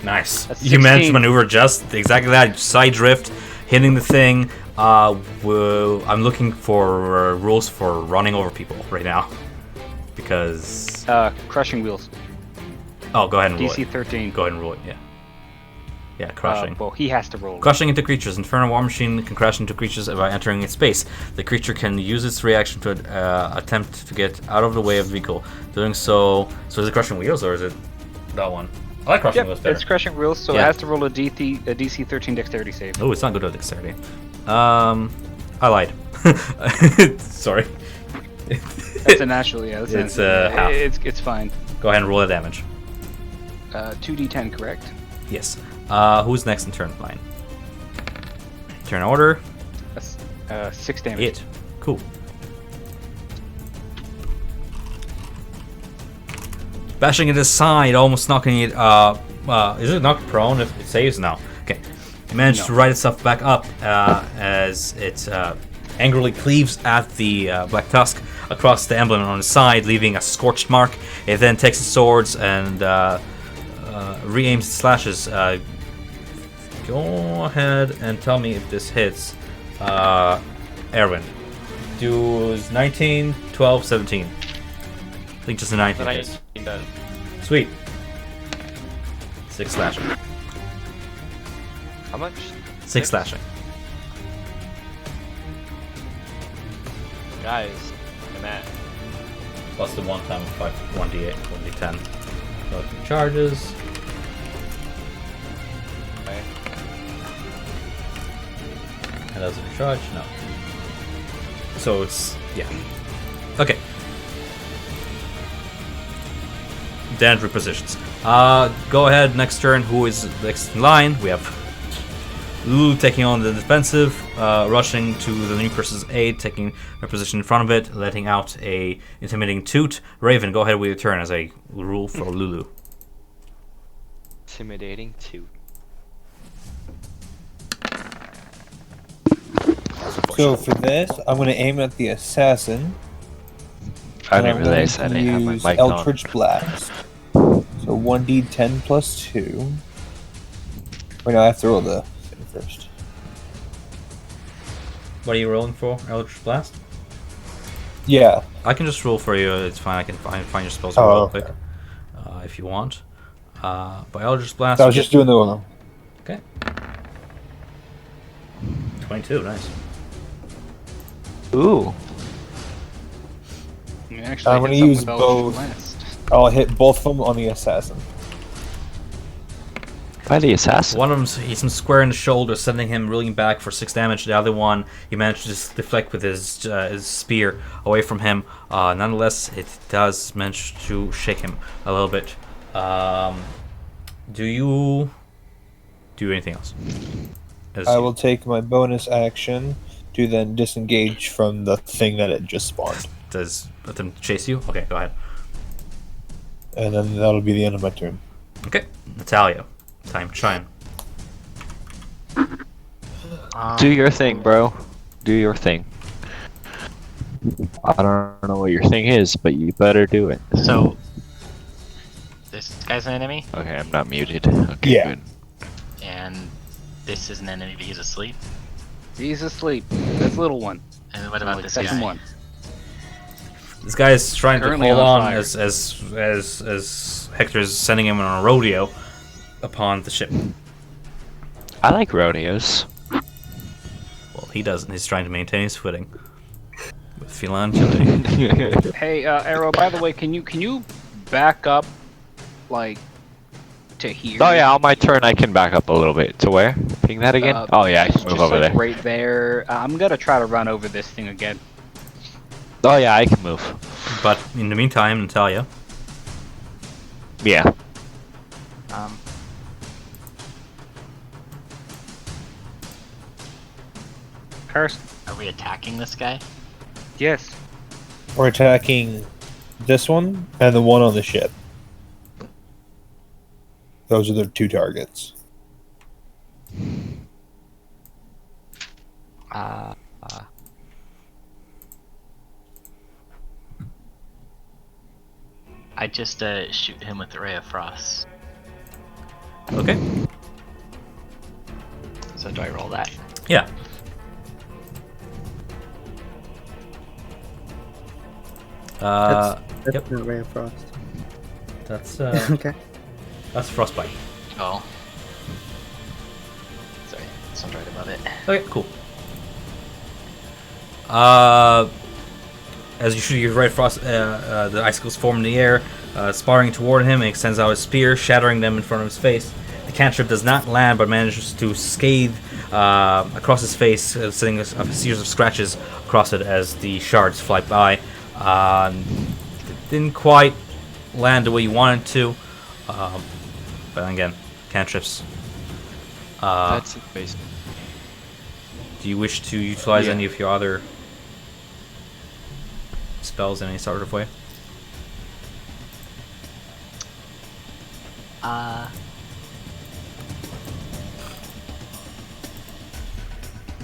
Nice. That's You managed to 16. maneuver just exactly that. Side drift, hitting the thing. I'm looking for rules for running over people right now, because. Crushing wheels. Oh, go ahead and roll DC it. 13. Go ahead and roll it. Yeah. Yeah, crushing. Well, he has to roll. Crushing into creatures. Infernal War Machine can crash into creatures by entering its space. The creature can use its reaction to attempt to get out of the way of the vehicle. Doing so. So is it crushing wheels, or is it that one? I like crushing wheels better. It's crushing wheels, so Yeah. it has to roll a DC 13 dexterity save. Oh, it's not good at dexterity. I lied. Sorry. That's a natural, yeah. It's half. It's fine. Go ahead and roll the damage. 2d10, correct? Yes. Who's next in turn line? Turn order. That's 6 damage. Hit. Cool. Bashing it aside, almost knocking it. Is it knocked prone if it saves? No. Okay. It managed to right itself back up as it angrily cleaves at the Black Tusk across the emblem on the side, leaving a scorched mark. It then takes its swords and re-aims its slashes. Go ahead and tell me if this hits. Erwin. Do 19, 12, 17. I think just a 19 hits. Sweet. 6 slashing. How much? 6 slashing. Guys, I'm at. Plus the 1 time 5, 1d8, 1d10. Go through charges. Okay. And does it charge? No. So it's, yeah. Okay. Then repositions. Go ahead, next turn. Who is next in line? We have Lulu taking on the defensive, rushing to the new person's aid, taking her position in front of it, letting out a intimidating toot. Raven, go ahead with your turn as I rule for Lulu. Intimidating too. So for this, I'm going to aim at the assassin. I and didn't I'm going realize I to didn't have my use mic on. Eldritch Blast. So 1d10 plus 2. Wait, no, I have to roll the thing first. What are you rolling for, Eldritch Blast? Yeah. I can just roll for you. It's fine. I can find your spells Oh, real okay. quick if you want. But I'll just blast. I was just doing the one. Okay. 22. Nice. Ooh. You actually I'm gonna hit something use with Eldritch both. Blast. I'll hit both of them on the assassin. By the assassin. One of them, he's him square in the shoulder, sending him reeling back for 6 damage. The other one, he managed to just deflect with his spear away from him. Nonetheless, it does manage to shake him a little bit. Do you do anything else? I will take my bonus action to then disengage from the thing that it just spawned. Does let them chase you? Okay, go ahead. And then that'll be the end of my turn. Okay, Natalia, time to shine. Do your thing, bro. Do your thing. I don't know what your thing is, but you better do it. So, this guy's an enemy, Okay, I'm not muted. Okay, Yeah. good. and this is an enemy, but he's asleep. He's asleep. That's little one. And what about Only this second guy? one. This guy is trying Currently to hold on on fire. as Hector's sending him on a rodeo upon the ship. I like rodeos. Well, he doesn't. He's trying to maintain his footing with feline agility. Hey, Arrow. By the way, can you back up, like, to here? Oh yeah, on my turn I can back up a little bit. To where? Ping that again? Oh yeah, I can move just over like there. right there. I'm gonna try to run over this thing again. Oh yeah, I can move. But in the meantime, Natalia, Yeah. Karst. Are we attacking this guy? Yes. We're attacking this one and the one on the ship. Those are the two targets. I just shoot him with the Ray of Frost. okay? So do I roll that? Yeah. That's Yep. not Ray of Frost. That's Okay. that's frostbite. Oh. Sorry, it's not right above it. Okay, cool. As you shoot your right frost, the icicles form in the air, sparring toward him. He extends out his spear, shattering them in front of his face. The cantrip does not land, but manages to scathe across his face, sending a series of scratches across it as the shards fly by. Didn't quite land the way you wanted to, but again, cantrips. That's the base. Do you wish to utilize any of your other spells in any sort of way?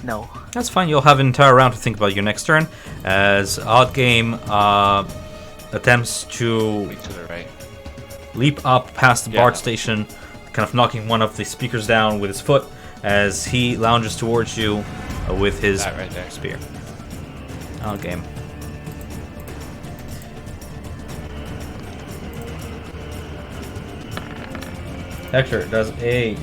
No. That's fine. You'll have an entire round to think about your next turn, as Odd Game attempts to To the right. leap up past the BART Yeah. station, kind of knocking one of the speakers down with his foot as he lounges towards you with his That right there. spear. Odd Game. Hector does a...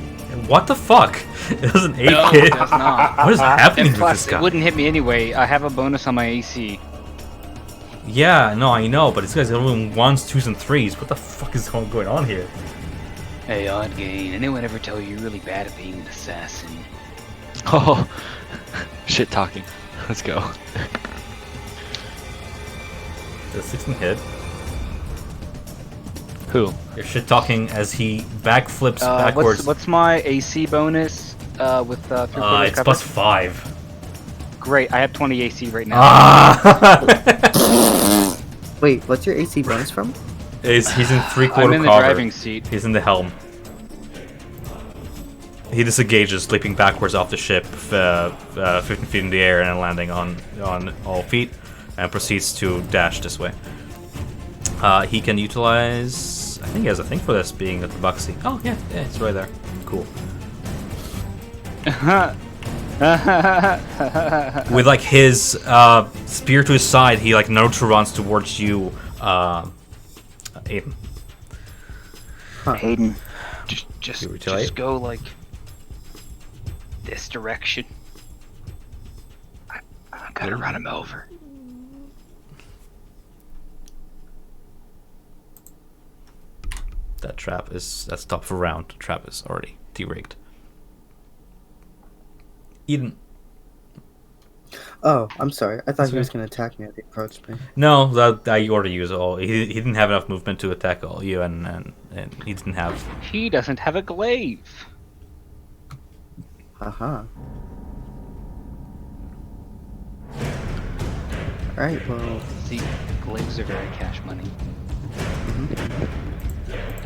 What the fuck? It does an 8 No, hit. it does not. What is happening And with plus, this guy? it wouldn't hit me anyway. I have a bonus on my AC. Yeah, no, I know, but this guy's only 1s, 2s, and 3s. What the fuck is going on here? Hey, Odd Gain. Anyone ever tell you you're really bad at being an assassin? Oh, shit talking. Let's go. Does 16 hit? Who? You're shit talking as he backflips backwards. What's my AC bonus with 3/4 It's cover? plus 5. Great, I have 20 AC right now. Ah! Wait, what's your AC bonus from? He's in 3/4 I'm in the cover. driving seat. He's in the helm. He disengages, leaping backwards off the ship, 15 feet in the air, and landing on all feet, and proceeds to dash this way. He can utilize... I think he has a thing for this, being at the Buxy. Oh, yeah, it's right there. Cool. With like his spear to his side, he like Naruto runs towards you, Aiden. Hayden, You just retaliate? go like this direction. I gotta run him over. That's top of a round. Trap is already de-rigged. Eden. Oh, I'm sorry. I thought That's he was okay. going to attack me as he approached me. No, that you already used all. He didn't have enough movement to attack all you, and he didn't have. He doesn't have a glaive. Haha. Alright, well, See, glaives are very cash money.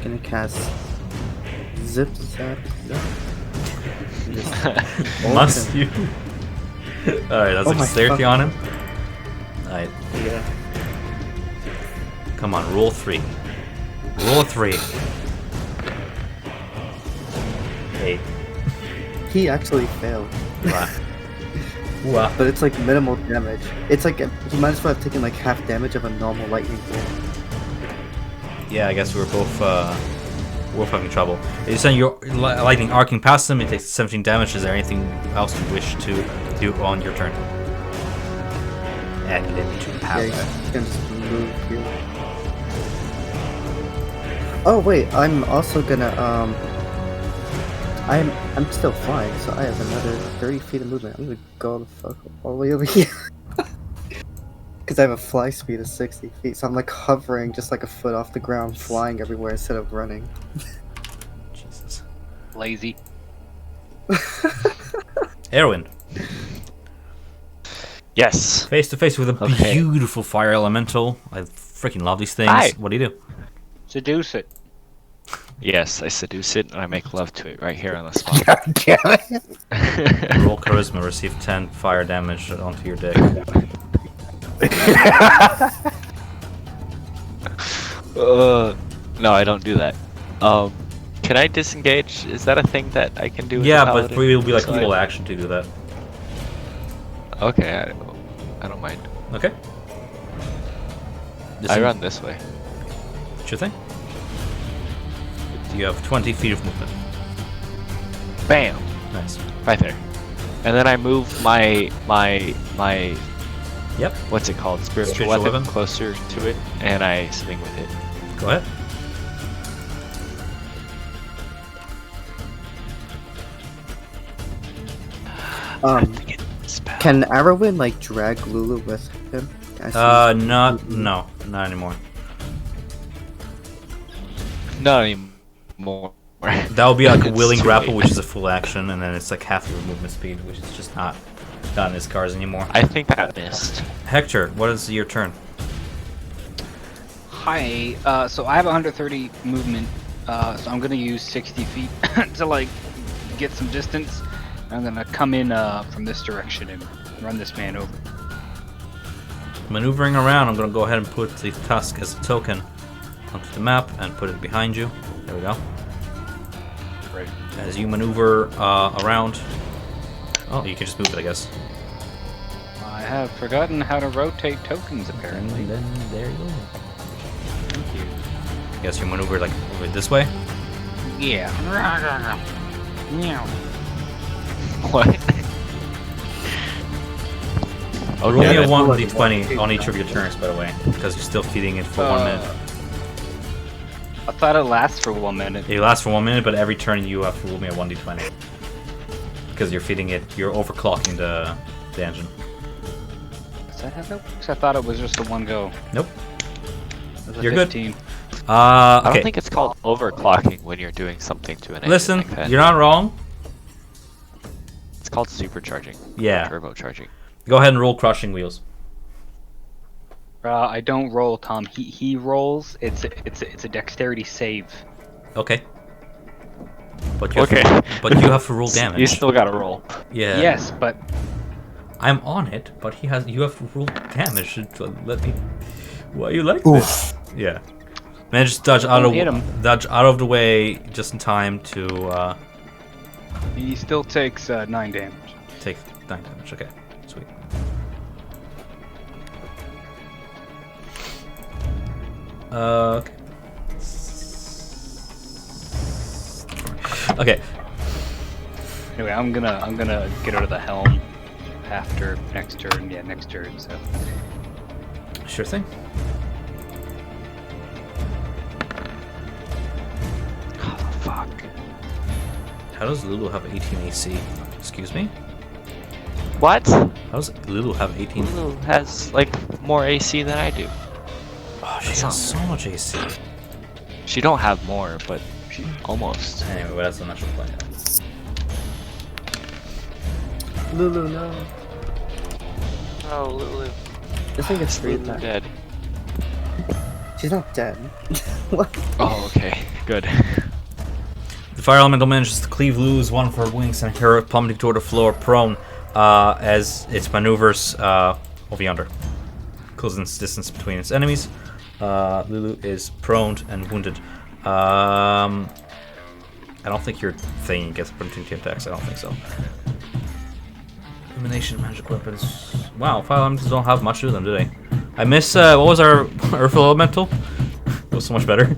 gonna cast Zip Zap Zap. Just Must you? Alright, that's Oh like my dexterity fuck. on him. Alright, Yeah. come on, roll 3. Roll 3. 8. He actually failed. Wow. Wow. But it's like minimal damage. It's like he might as well have taken like half damage of a normal lightning bolt. Yeah, I guess we're both having trouble. You send your lightning arcing past him. It takes 17 damage. Is there anything else you wish to do on your turn? Add limit to Yeah, power. he's gonna just move here. Oh wait, I'm also gonna I'm still flying, so I have another 30 feet of movement. I'm gonna go the fuck all the way over here. Because I have a fly speed of 60 feet, so I'm like hovering just like a foot off the ground, flying everywhere instead of running. Jesus. Lazy. Erwin, Yes. face to face with a Okay. beautiful fire elemental. I freaking love these things. Hi. What do you do? Seduce it. Yes, I seduce it and I make love to it right here on the spot. God damn it. Roll charisma. Receive 10 fire damage onto your dick. No, I don't do that. Can I disengage? Is that a thing that I can do? As Yeah, a but paladin? it will be like So evil action to do that. Okay, I don't mind. Okay. I run this way. Sure thing. You have 20 feet of movement. Bam! Nice. Right there. And then I move my Yep. what's it called? Spiritual Spiritual weapon weapon. closer to it, and I swing with it. Go ahead. Spell. Can Arrowin like drag Lulu with him? as Not anymore. Not anymore. That would be like a It's willing too grapple, late. which is a full action, and then it's like half your movement speed, which is just not in his cards anymore. I think that missed. Hector, what is your turn? Hi. So I have 130 movement. So I'm gonna use 60 feet to like get some distance. I'm gonna come in from this direction and run this man over. Maneuvering around, I'm going to go ahead and put the tusk as a token onto the map and put it behind you. There we go. Right. As you maneuver around... Oh, you can just move it, I guess. I have forgotten how to rotate tokens, And apparently. then there you go. Thank you. I guess you maneuver like move it this way. Yeah. Meow. What? Roll me a then- 1d20 on each of your turns, by the way, because you're still feeding it for 1 minute. I thought it lasts for 1 minute. It lasts for 1 minute, but every turn you have to roll me a 1d20. Because you're feeding it, you're overclocking the engine. Is that how that works? I thought it was just a one go. Nope. It was a You're good. 15. I Okay. don't think it's called overclocking when you're doing something to an engine Listen, like that. you're not wrong. It's called supercharging. Yeah. Turbocharging. Go ahead and roll crushing wheels. I don't roll, Tom. He rolls. It's a dexterity save. Okay. But you have Okay. but you have to roll damage. You still gotta roll. Yeah. Yes, but I'm on it, but you have to roll damage to let me. Why you like this? Yeah. Man, just dodge Don't hit him. out of the way just in time to. he still takes 9 damage. take 9 damage. Okay, sweet. Okay. Okay. Anyway, I'm gonna get out of the helm after next turn. Yeah, next turn. So Sure thing. Oh, fuck. How does Lulu have 18 AC? Excuse me? What? How does Lulu have 18? Lulu has, like, more AC than I do. Oh, she has so much AC. She don't have more, but she almost. Anyway, well, that's the natural plan. Lulu, no. Oh, Lulu. This thing gets really Lulu bad. dead. She's not dead. What? Oh, okay. Good. The fire elemental manages to cleave Lulu's one of her wings and her plummeting toward the floor prone as it maneuvers over yonder, closing its distance between its enemies. Lulu is prone and wounded. I don't think your thing gets opportunity attacks. I don't think so. Illumination, magic weapons. Wow, fire elementals don't have much to them, do they? I miss, what was our Earth Elemental? It was so much better.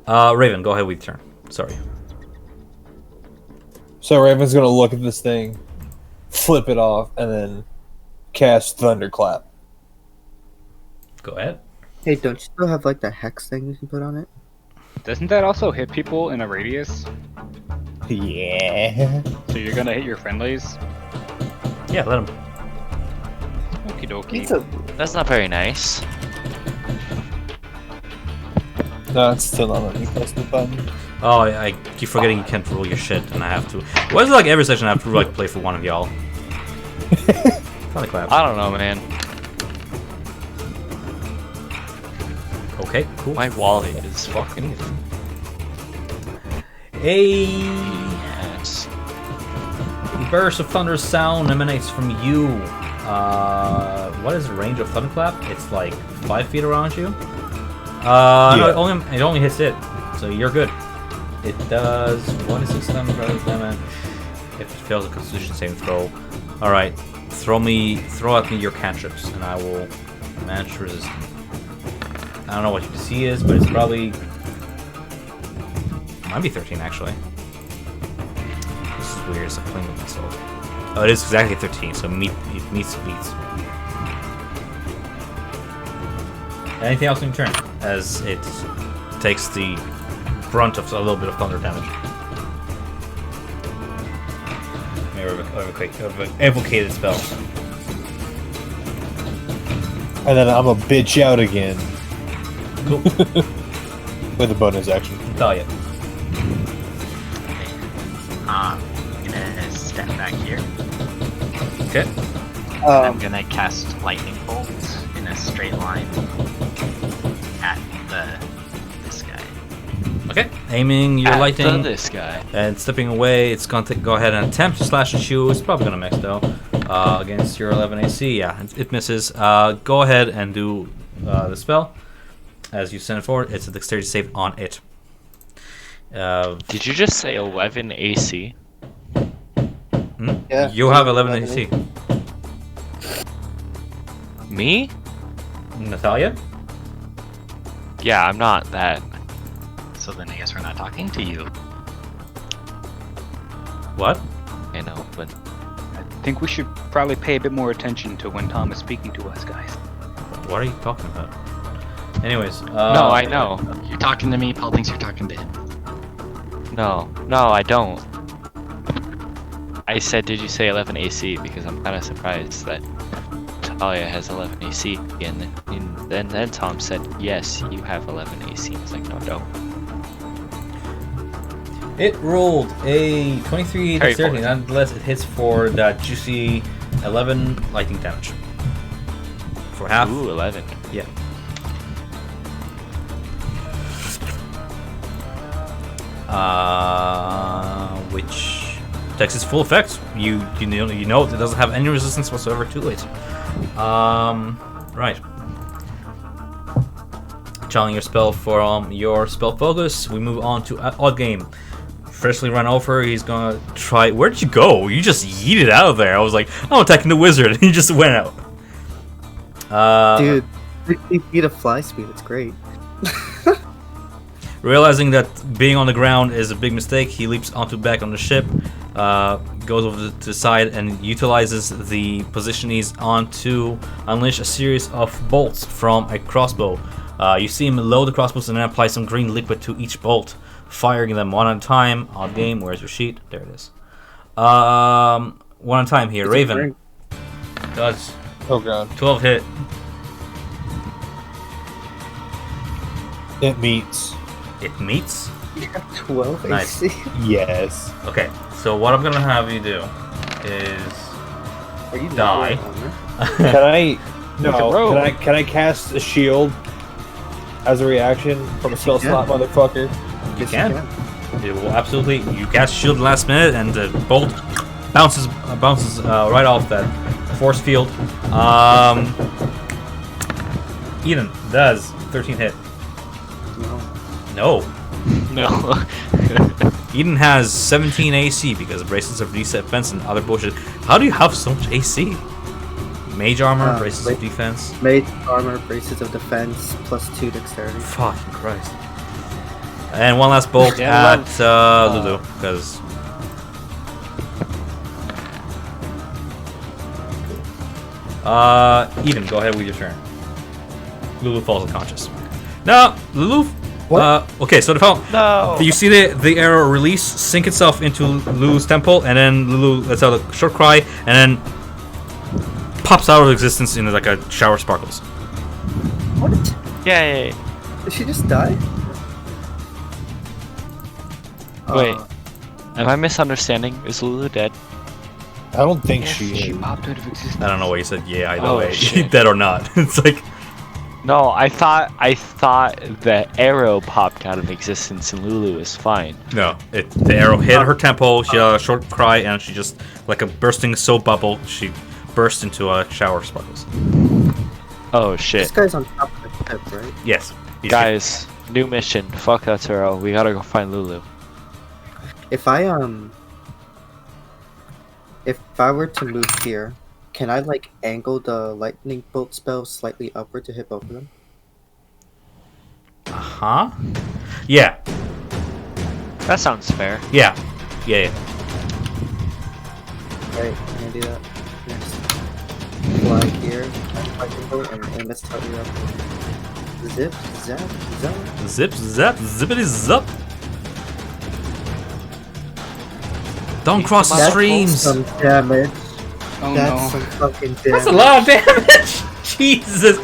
Raven, go ahead with your turn. Sorry. So Raven's gonna look at this thing, flip it off, and then cast Thunderclap. Go ahead. Hey, don't you still have like the hex thing you can put on it? doesn't that also hit people in a radius? Yeah. So you're gonna hit your friendlies? Yeah, let him. Okie dokie. Pizza. That's not very nice. No, it's still not letting me press the button. Oh, I keep forgetting you can't roll your shit, and I have to. Why is it like every session I have to like play for one of y'all? Thunderclap. I don't know, man. Okay, cool. My wallet is fucking. Yes. The burst of thunder's sound emanates from you. What is the range of Thunderclap? It's like 5 feet around you. No, it only hits it, so you're good. It does 1d6 damage if it fails a Constitution saving throw. All right, throw at me your cantrips, and I will manage to resist them. I don't know what your DC is, but it's probably might be 13 actually. This is weird. It's like playing with myself. Oh, it is exactly 13, so it meets. Anything else in your turn? As it takes the brunt of a little bit of thunder damage. Evocated spell. And then I'm a bitch out again. Cool. With a bonus action. Talia. I'm gonna step back here. Okay. I'm gonna cast lightning bolt in a straight line at this guy. Okay. Aiming your After lightning this guy. and stepping away. It's going to go ahead and attempt to slash at you. It's probably going to miss though. Against your 11 AC. Yeah, it misses. Go ahead and do the spell. As you send it forward, it's a dexterity save on it. Did you just say 11 AC? Yeah. You have 11 AC. Me? Natalia? Yeah, I'm not that. So then I guess we're not talking to you. What? I know, but I think we should probably pay a bit more attention to when Tom is speaking to us, guys. What are you talking about? Anyways. no, I know. You're talking to me, Paul thinks you're talking to him. No, I don't. I said, did you say 11 AC? Because I'm kind of surprised that Talia has 11 AC. And then Tom said, yes, you have 11 AC. I was like, no, don't. It rolled a 23 Very dexterity, forward. nonetheless it hits for that juicy 11 lightning damage. For half. Ooh, 11. Yeah. Which takes its full effect. You know it doesn't have any resistance whatsoever to it. Right. Channeling your spell from your spell focus, we move on to odd game. freshly run over. He's gonna try. Where'd you go? You just yeeted out of there. I was like, I'm attacking the wizard, and he just went out. Dude, 50 feet of fly speed. It's great. Realizing that being on the ground is a big mistake, he leaps back on the ship, goes over to the side, and utilizes the position he's on to unleash a series of bolts from a crossbow. You see him load the crossbows and then apply some green liquid to each bolt, firing them one at a time. Odd game. Where's your sheet? There it is. One at a time here. Raven does. Oh god. 12 hit. It meets. It meets. You have 12 Nice. AC. Yes. Okay. So what I'm gonna have you do is Are you die. Can I? Rogue. No. Can I cast a shield as a reaction from a spell can. slot, motherfucker? You can. It will absolutely. You cast shield last minute, and the bolt bounces right off that force field. Eden does 13 hit. No. No. Eden has 17 AC because of braces of defense and other bullshit. How do you have so much AC? Mage armor, braces of defense. Mage armor, braces of defense, +2 dexterity. Fucking Christ. And one last bolt Yeah, at Lulu, because. Eden, go ahead with your turn. Lulu falls unconscious. No, Lulu. Okay, so No. you see the arrow release, sink itself into Lulu's temple, and then Lulu lets out a short cry, and then pops out of existence in like a shower of sparkles. What? Yay. Did she just die? Wait. Am I misunderstanding? Is Lulu dead? I don't think Yes, she she is. popped out of existence. I don't know why you said yeah either Oh, way, shit. dead or not. It's like No, I thought the arrow popped out of existence and Lulu is fine. no, the arrow hit her temple. She had a short cry, and she just like a bursting soap bubble. She burst into a shower of sparkles. Oh shit. This guy's on top of the ship, right? Yes, he's Guys, new mission. Fuck that arrow. We gotta go find Lulu. If I were to move here, can I like angle the lightning bolt spell slightly upward to hit both of them? Huh? Yeah, That sounds fair. yeah. Right, can I do that? Yes. Fly here, lightning bolt, and aim it slightly upward. Zip, zap, zap. Zip, zap, zippity zup. Don't cross the That's streams. some damage. Oh That's no. some fucking damage. That's a lot of damage. Jesus.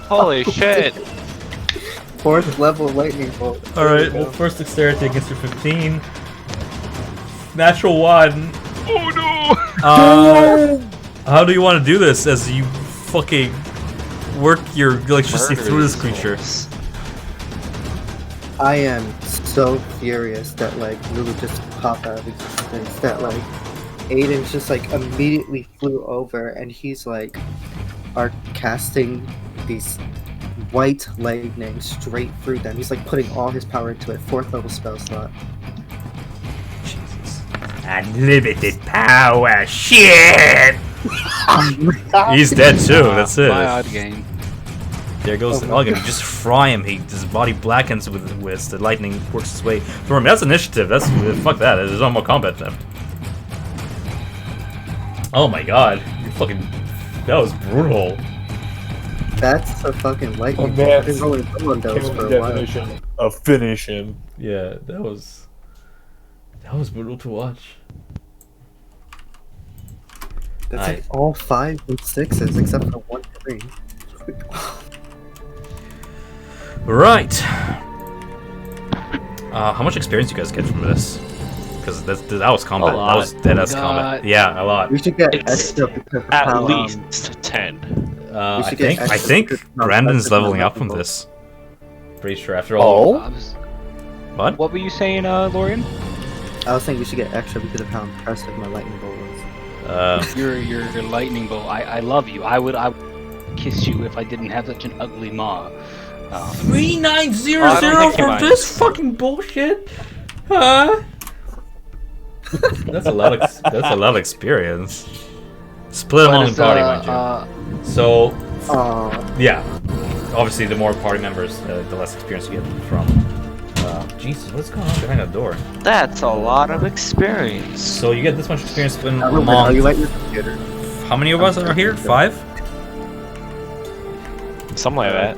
Holy shit. 4th level lightning bolt. All right. Well, first dexterity against your 15. Natural 1. Oh no! How do you want to do this? As you fucking work your electricity through this creature. I am so furious that like Lulu just popped out of existence. That like Aiden's just like immediately flew over and he's like are casting these white lightning straight through them. He's like putting all his power into it. 4th level spell slot. Jesus. Unlimited power. Shit. He's dead too. That's it. My odd game. There goes the Ogden. You just fry him. His body blackens with the lightning works its way through him. That's initiative. That's fuck that. There's no more combat then. Oh my god, you fucking. That was brutal. That's a fucking lightning Oh, bolt. man. I've been rolling on those for a while. Definition of finish him. Yeah, that was brutal to watch. That's Nice. like all 5 and 6s except for 1 3. Right. How much experience you guys get from this? Because that was combat. A lot. That was dead ass combat. Yeah, a lot. We should get It's extra because of At how, least 10. I should get think extra because Brandon's of leveling up from multiple. this. Pretty sure after all. Oh? What? What were you saying, Lorian? I was saying we should get extra because of how impressive my lightning bolt was. Your lightning bolt. I love you. I would kiss you if I didn't have such an ugly maw. 3900 I don't think you for mind. this fucking bullshit. That's a lot. That's a lot of experience. Split among the party, mind you. So, yeah, obviously, the more party members, the less experience you get from. Jesus, what's going on behind the door? That's a lot of experience. So you get this much experience when Are among. you at your computer? How many of us are here? 5? Something like that.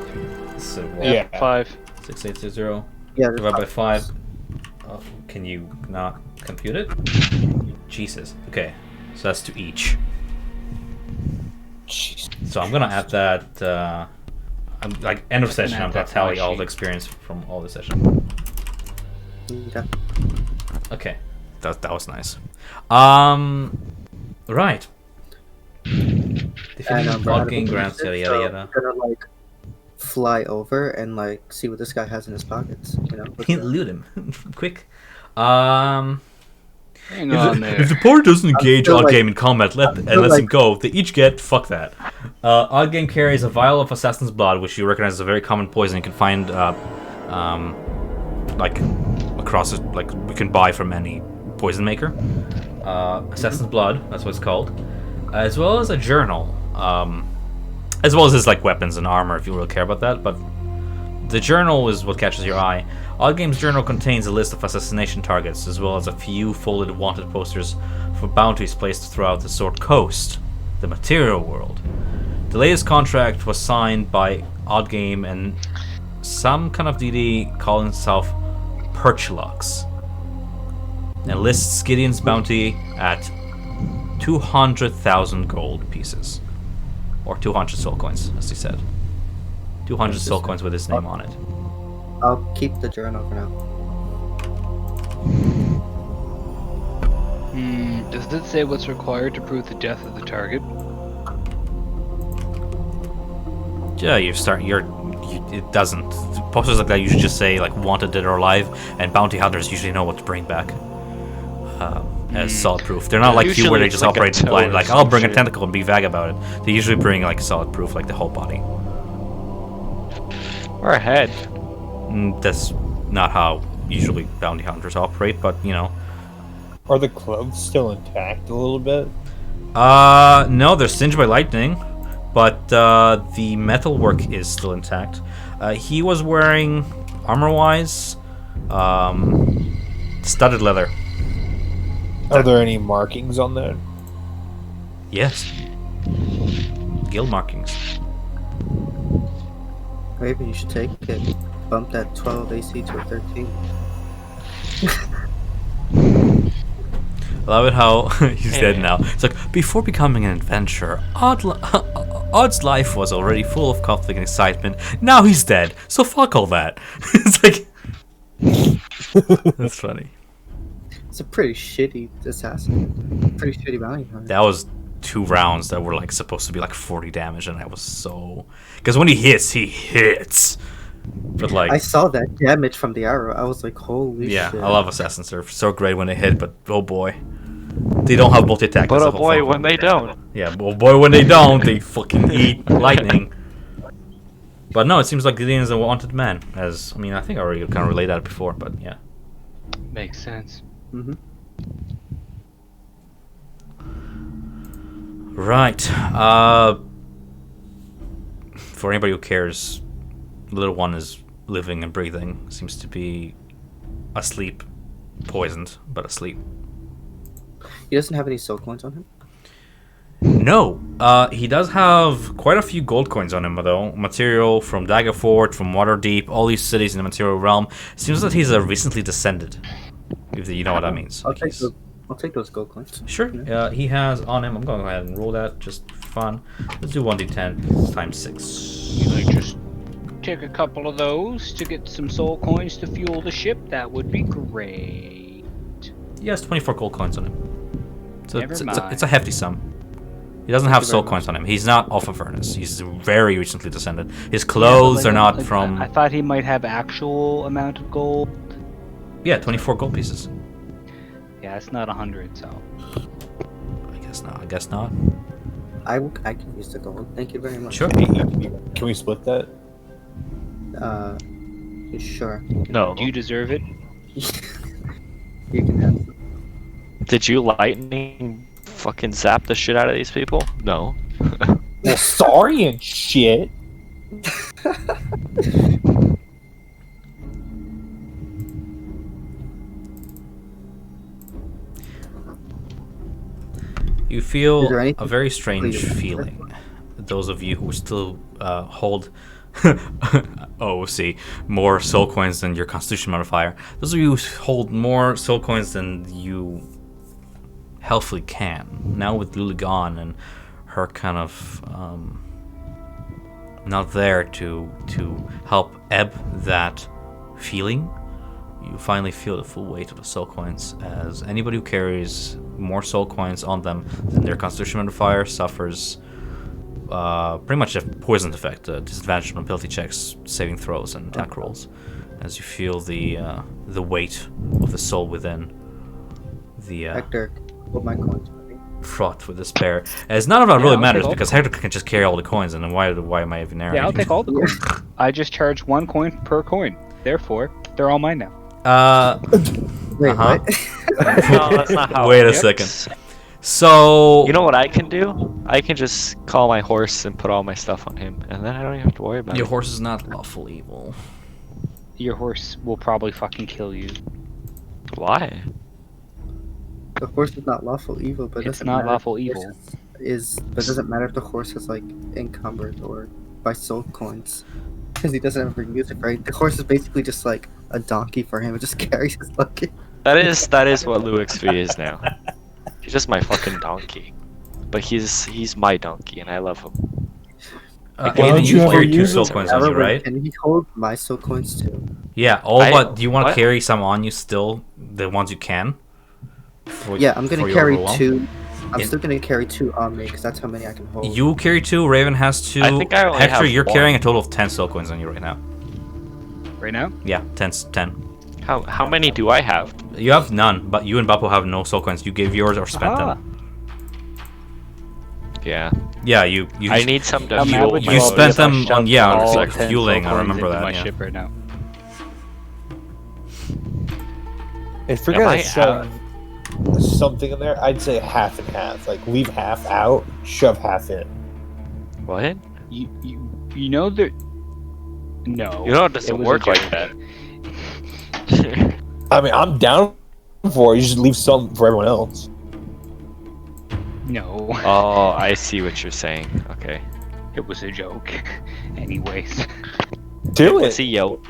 So, Yeah. 5. 6860 Yeah. divided by 5. Oh, can you not compute it? Jesus. Okay, so that's to each. Jeez. So I'm gonna add that. I'm like end of session. I'm gonna tally all the experience from all the session. Okay. Okay, that was nice. Right. Defeating board game grants yada yada yada. I'm gonna like fly over and like see what this guy has in his pockets. You know. Loot him, quick. Hang on there. If the party doesn't engage feel Odd like- Game in combat and lets him go, they each get fuck that. Odd Game carries a vial of Assassin's Blood, which you recognize as a very common poison you can find like across it, like we can buy from any poison maker. Assassin's Blood, that's what it's called, as well as a journal, as well as his like weapons and armor if you really care about that. But the journal is what catches your eye. Odd Game's journal contains a list of assassination targets, as well as a few folded wanted posters for bounties placed throughout the Sword Coast, the material world. The latest contract was signed by Odd Game and some kind of deity calling himself Perchlox, and lists Gideon's bounty at 200,000 gold pieces, or 200 soul coins, as he said. 200 soul coins with his name on it. I'll keep the journal for now. Does it say what's required to prove the death of the target? Yeah, it doesn't. Posters like that usually just say like wanted, dead or alive, and bounty hunters usually know what to bring back as solid proof. They're not like you Usually where they it's just like a operate toe blind, or like some I'll bring a shit. tentacle and be vague about it. They usually bring like solid proof, like the whole body. Or a head. That's not how usually bounty hunters operate, but you know. Are the clothes still intact a little bit? No, they're singed by lightning, but the metalwork is still intact. He was wearing, armor-wise, studded leather. Are there any markings on that? Yes. Guild markings. Maybe you should take it. Bump that 12 AC to a 13. I love it how he's dead now. It's like, before becoming an adventurer, Odd's life was already full of conflict and excitement. Now he's dead, so fuck all that. It's like... That's funny. It's a pretty shitty assassin. Pretty shitty bounty hunter. That was 2 rounds that were like supposed to be like 40 damage, and I was so... Because when he hits. But like... I saw that damage from the arrow. I was like, holy Yeah, shit. I love assassins. They're so great when they hit, but oh boy. They don't have multi-attack. But that's oh the whole boy, thing. when they don't. Yeah, well, boy, when they don't, they fucking eat lightning. But no, it seems like Gideon is a wanted man. As I mean, I think I already kind of relayed that before, but yeah. Makes sense. Mm-hmm. Right. For anybody who cares, the little one is living and breathing. Seems to be asleep, poisoned, but asleep. He doesn't have any soul coins on him? No, he does have quite a few gold coins on him, though. Material from Daggerford, from Waterdeep, all these cities in the material realm. Seems that he's a recently descended, if you know what that means. I'll Like take those gold coins. Sure. He has on him. I'm going to go ahead and roll that just for fun. Let's do 1d10 times 6. You might just take a couple of those to get some soul coins to fuel the ship. That would be great. He has 24 gold coins on him. So Never it's mind. a hefty sum. He doesn't have you soul very coins on him. He's not off of Avernus. He's very recently descended. His Yeah, but, clothes like, are not like, from... I thought he might have actual amount of gold. Yeah, 24 gold pieces. Yeah, it's not 100, so. I guess not. I can use the gold. Thank you very much. Sure. Can we split that? Sure. No. Do you deserve it? You can have them. Did you lightning fucking zap the shit out of these people? No. Well, sorry and shit. You Is feel there anything a very strange completely feeling. Those of you who still hold, see, more soul coins than your Constitution modifier. Those of you who hold more soul coins than you healthily can. Now with Lulu gone and her kind of not there to help ebb that feeling, you finally feel the full weight of the soul coins, as anybody who carries more soul coins on them than their Constitution modifier suffers pretty much a poison effect, disadvantage on ability checks, saving throws, and attack rolls, as you feel the weight of the soul within the Hector, hold my coins for me. fraught with despair. As none of that really I'll matters take all because Hector can just carry all the coins, and then why am I even narrating? Yeah, I'll take all the coins. I just charge 1 coin per coin. Therefore, they're all mine now. Wait, Uh-huh. what? No, that's not how Wait it a works. second. So You know what I can do? I can just call my horse and put all my stuff on him, and then I don't even have to worry about your it. horse is not lawful evil. Your horse will probably fucking kill you. Why? The horse is not lawful evil, but it It's doesn't not matter lawful if the evil. horse but it doesn't matter if the horse is like encumbered or by soul coins, because he doesn't ever use it, right? The horse is basically just like a donkey for him. It just carries his luggage. That is what LuXV is now. He's just my fucking donkey. But he's my donkey, and I love him. Why Aiden, don't you you ever carry 2 use soul it? coins on you, right? Can he hold my soul coins too? Yeah. But do you want to what? carry some on you still? The ones you can. Yeah, I'm for gonna your carry overwhelm? 2. I'm In- still gonna carry 2 on me because that's how many I can hold. You carry 2. Raven has 2. I think I only Hector, have you're 1. carrying a total of 10 soul coins on you right now. Right now? Yeah, 10. How many do I have? You have none, but you and Bappo have no soul coins. You gave yours or spent Ah. them. Yeah. Yeah, you. I need some to I'm fuel average my you level spent if I them shoved on all like 10 fueling. soul I coins remember into that. my Yeah. ship right now. If we're Am I gonna shove something in there, I'd say half and half. Like leave half out, shove half in. What? You know that. No. You know it doesn't was a work like joke. that. I mean, I'm down for it. You just leave some for everyone else. No. Oh, I see what you're saying. Okay. It was a joke. Anyways. Do It's a it. yoke.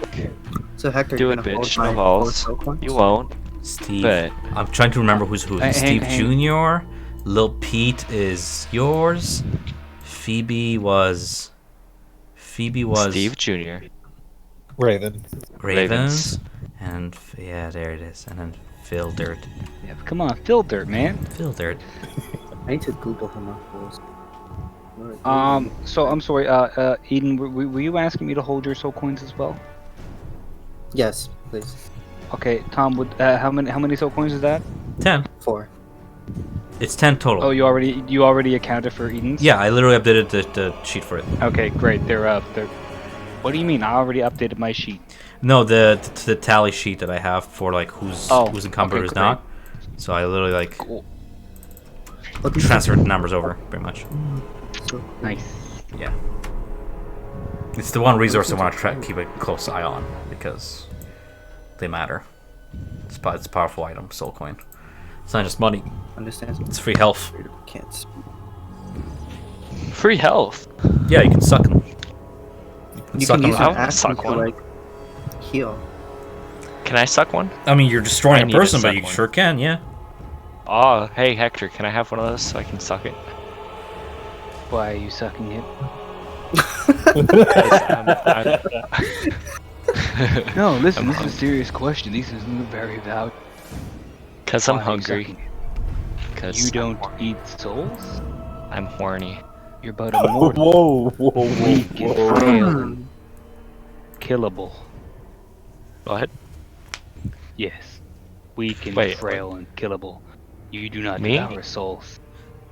So Hector, Do you're it, gonna hold bitch. my No 4 balls. soul coins? You won't. Steve. But I'm trying to remember who's who. Hang- Steve hang- Jr. Lil Pete is yours. Phoebe was. Steve Jr. Raven. Ravens. And yeah, there it is. And then Phil Dirt. Yeah, come on, Phil Dirt, man. Phil Dirt. I need to Google him afterwards. So I'm sorry, Eden, were you asking me to hold your soul coins as well? Yes, please. Okay, Tom, how many soul coins is that? 10. 4. It's 10 total. Oh, you already accounted for Eden's? Yeah, I literally updated the sheet for it. Okay, great. They're. What do you mean? I already updated my sheet. No, the tally sheet that I have for like who's encumbered, okay, who's great. not. So I literally like Cool. transferred the numbers over pretty much. So, Nice. Yeah. It's the one resource I want to keep a close eye on because they matter. It's a powerful item, soul coin. It's not just money; understands. it's free health. Can't speak. Free health. Yeah, you can suck them. You suck can them use out. an action Suck to one. like heal. Can I suck one? I mean, you're I destroying a need to person, but suck you one. sure can. Yeah. Oh, hey Hector, can I have one of those so I can suck it? Why are you sucking it? No, listen. This is a serious question. This is very valid. Cause I'm Why are you hungry. sucking it? Cause You don't eat souls. I'm horny. You're but a mortal, Whoa, whoa, whoa, weak and whoa. frail and killable. What? Yes, weak and Wait, frail and killable. You do not Me? devour souls.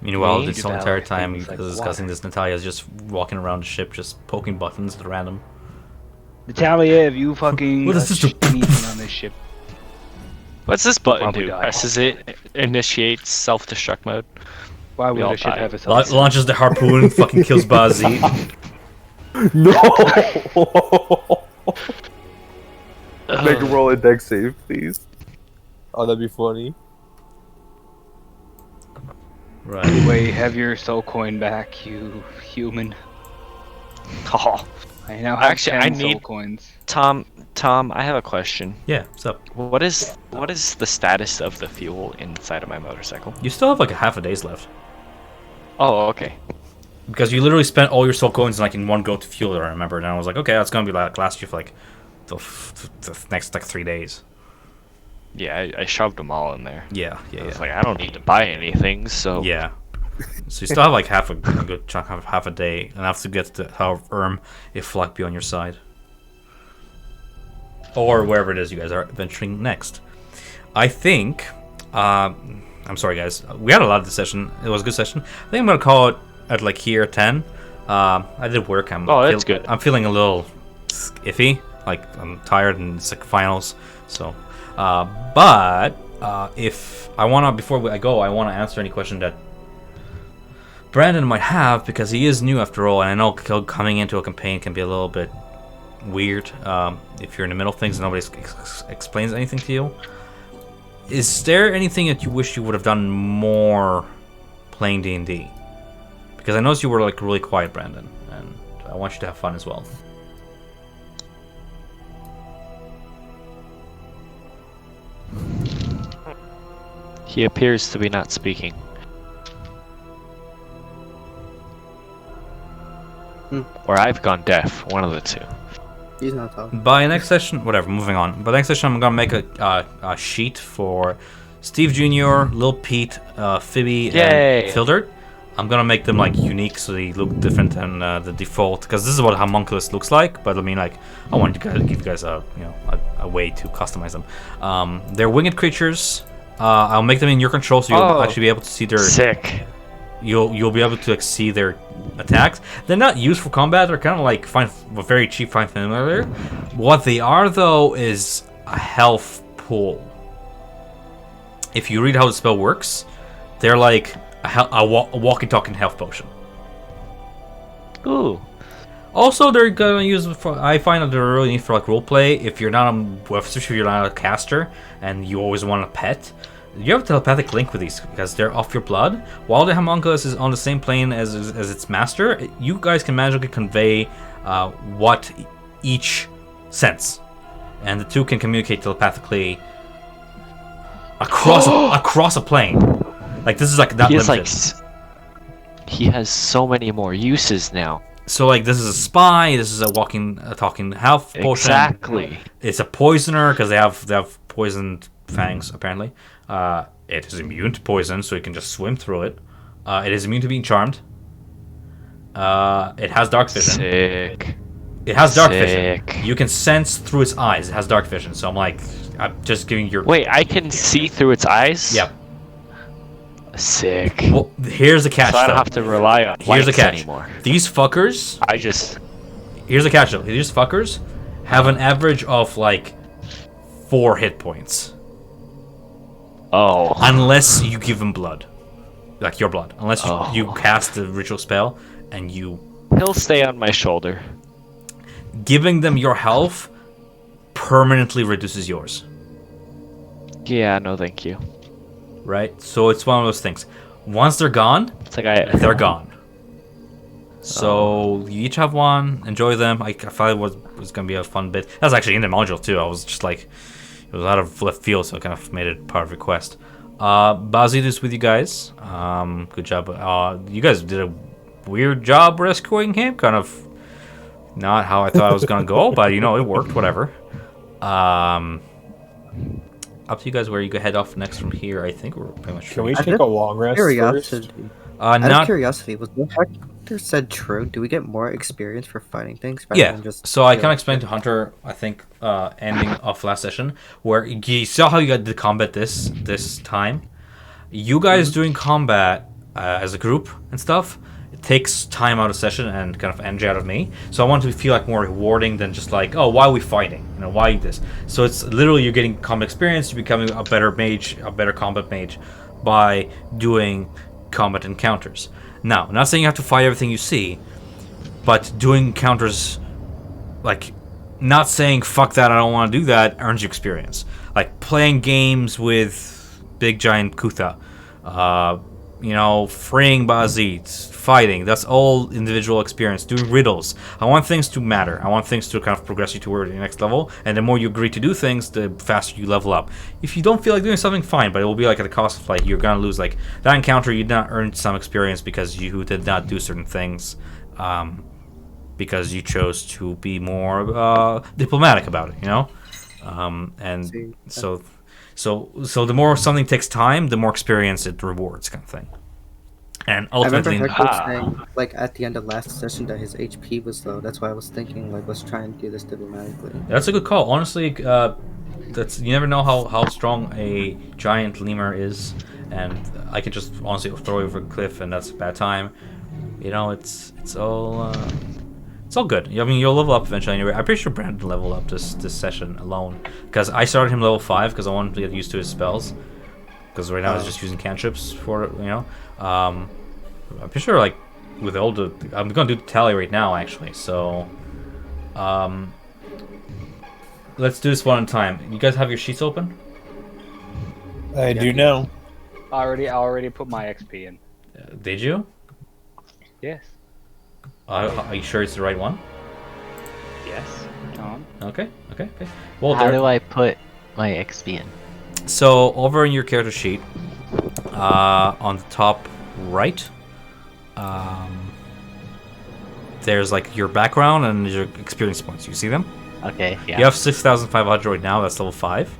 Meanwhile, Me? this whole Devour entire time things like discussing water. this, Natalia's just walking around the ship, just poking buttons at random. Natalia, if you fucking What is this? touch anything on this ship, What's this button Probably do? die. Presses it, initiates self-destruct mode. Why would all I should die. have a self? Launches the harpoon, fucking kills Bazi. No! Make a roll a dex save, please. Oh, that'd be funny. Right. Anyway, have your soul coin back, you human. Oh, I now have Actually, 10 I soul need- coins. Tom, I have a question. Yeah, what's up? What is the status of the fuel inside of my motorcycle? You still have like a half a day's left. Oh, okay. Because you literally spent all your soul coins like in one go to fuel it, I remember. And I was like, okay, that's gonna be like last you for like the next like 3 days. Yeah, I shoved them all in there. Yeah, I yeah, was yeah. like, I don't need to buy anything, so Yeah. So you still have like a good chunk of half a day, enough to get to however if Flock be on your side. Or wherever it is you guys are venturing next. I think I'm sorry guys. We had a lot of this session. It was a good session. I think I'm gonna call it at like here 10. I did work. That's good. I'm feeling a little iffy. Like I'm tired and it's like finals. So but if I wanna before I go, I wanna answer any question that Brandon might have, because he is new after all, and I know coming into a campaign can be a little bit weird if you're in the middle of things and nobody explains anything to you. Is there anything that you wish you would have done more playing D&D? Because I noticed you were like really quiet, Brandon, and I want you to have fun as well. he appears to be not speaking. Or I've gone deaf, one of the two. He's not talking. By next session, whatever, moving on. By next session, I'm gonna make a sheet for Steve Jr., Lil Pete, Phoebe, Yay! and Filtered. I'm gonna make them like unique so they look different than the default, because this is what Homunculus looks like. But I mean, like, I want to give you guys a a way to customize them. They're winged creatures. I'll make them in your control, so you'll actually be able to see their. Sick. You'll be able to like, see their attacks. They're not used for combat. They're kind of like very cheap, fine familiar. What they are though is a health pool. If you read how the spell works, they're like a walking, talking health potion. Ooh. Also, they're gonna use for. I find that they're really neat for like roleplay. If you're not especially if you're not a caster and you always want a pet. You have a telepathic link with these because they're off your blood. While the homunculus is on the same plane as its master, you guys can magically convey what each sense, and the two can communicate telepathically across a plane. Like this is like not limited. He has so many more uses now. So like this is a spy. This is a talking health potion. Exactly. It's a poisoner because they have poisoned fangs apparently. It is immune to poison, so it can just swim through it. It is immune to being charmed. It has dark vision. Sick. It has dark vision. You can sense through its eyes. It has dark vision. So I'm just giving your. Wait, I can see through its eyes? Yep. Sick. Well, here's the catch. So I don't though. have to rely on Here's the lights catch. anymore. These fuckers. Here's the catch though. These fuckers have an average of like 4 hit points. Oh. Unless you give them blood. Like your blood. Unless Oh. you cast the ritual spell and you... He'll stay on my shoulder. Giving them your health permanently reduces yours. Yeah, no thank you. Right? So it's one of those things. Once they're gone, It's like they're gone. So you each have one. Enjoy them. I thought it was going to be a fun bit. That was actually in the module too. I was just like... It was out of left field, so I kind of made it part of the quest. Bazid is with you guys. Good job. You guys did a weird job rescuing him. Kind of not how I thought it was going to go, but it worked. Whatever. Up to you guys where you go head off next from here. I think we're pretty much. Can we take a long rest first? Curiosity. Out Not of curiosity, was what Hector said true? Do we get more experience for fighting things? Yeah. Than just So I can explain to Hunter. I think ending of last session where you saw how you got the combat this time. You guys doing combat as a group and stuff. takes time out of session and kind of energy out of me. So I want it to feel like more rewarding than just like, oh, why are we fighting? You know, why this? So it's literally you're getting combat experience, you're becoming a better mage, a better combat mage by doing combat encounters. Now, I'm not saying you have to fight everything you see, but doing encounters, like, not saying fuck that, I don't want to do that, earns you experience. Like playing games with big giant Kutha, freeing Bazit, fighting, that's all individual experience. Doing riddles. I want things to matter. I want things to kind of progress you toward the next level, and the more you agree to do things, the faster you level up. If you don't feel like doing something, fine, but it will be like at the cost of like, you're gonna lose like, that encounter you did not earn some experience because you did not do certain things, because you chose to be more diplomatic about it, you know? And so the more something takes time, the more experience it rewards, kind of thing. And ultimately, I remember Hector saying, like, at the end of last session that his HP was low. That's why I was thinking, like, let's try and do this diplomatically. That's a good call. Honestly, that's you never know how strong a giant lemur is, and I could just honestly throw you over a cliff, and that's a bad time. You know, it's all good. I mean, you'll level up eventually anyway. I'm pretty sure Brandon leveled up this session alone, because I started him level 5 because I wanted to get used to his spells. Because right now he's just using cantrips for it, you know. I'm pretty sure, like, with all the... I'm going to do the tally right now, actually. So, let's do this one at a time. You guys have your sheets open? I do know. I already put my XP in. Did you? Yes. Are you sure it's the right one? Yes. John. Okay. Well, How do I put my XP in? So, over in your character sheet, on the top right, there's like your background and your experience points. You see them? Okay, yeah. You have 6,500 right now. That's level 5.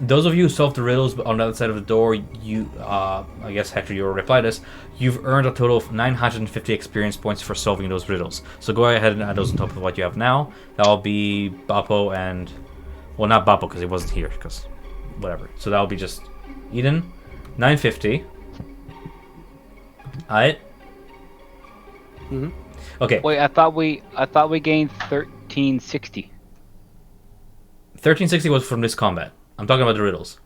Those of you who solved the riddles on the other side of the door, you, I guess, Hector, you will reply this. You've earned a total of 950 experience points for solving those riddles. So go ahead and add those on top of what you have now. That'll be Bappo and... Well, not Bappo, because he wasn't here, because... Whatever. So that'll be just Eden. 950. Alright? Mm-hmm. Okay. Wait, I thought we gained 1360. 1360 was from this combat. I'm talking about the riddles.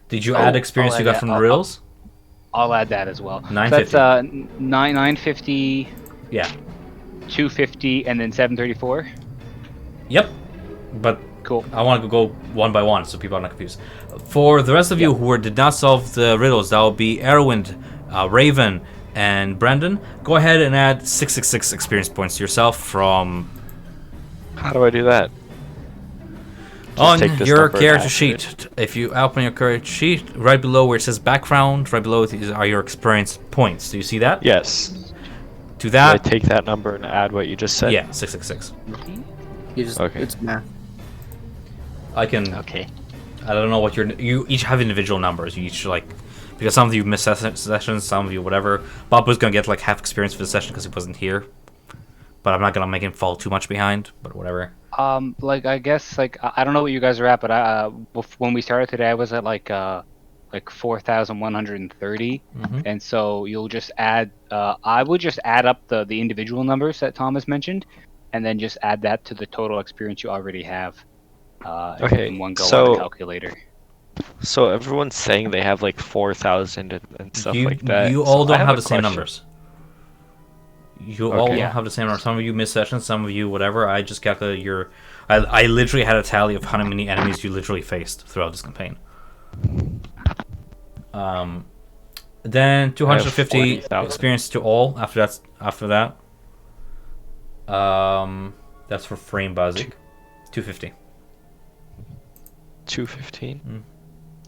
Did you add experience you got from the riddles? I'll add that as well. 950. So that's 950. Yeah. 250 and then 734. Yep. But cool. I want to go one by one so people are not confused. For the rest of you who did not solve the riddles, that will be Erwind, Raven, and Brendan. Go ahead and add 666 experience points to yourself from... How do I do that? On your character sheet. If you open your character sheet, right below where it says background, right below it are your experience points. Do you see that? Yes. To that... Do I take that number and add what you just said? Yeah, 666. You just, okay. It's math. I can... Okay. I don't know what you each have individual numbers. You each, like... Because some of you missed sessions, some of you whatever. Bob was going to get, like, half experience for the session because he wasn't here. But I'm not going to make him fall too much behind, but whatever. Like, I guess, like, I don't know what you guys are at, but when we started today, I was at, like 4,130. Mm-hmm. And so you'll just add, I would just add up the individual numbers that Thomas mentioned, and then just add that to the total experience you already have. Okay, in one go so- on the calculator. So everyone's saying they have like 4,000 and stuff like that. You all So I don't have a the same question. numbers. You all don't have the same numbers. Some of you missed sessions, some of you whatever. I just calculated your... I literally had a tally of how many enemies you literally faced throughout this campaign. Then 250 experience to all after that. That's for Frame Bazik. 250. 215?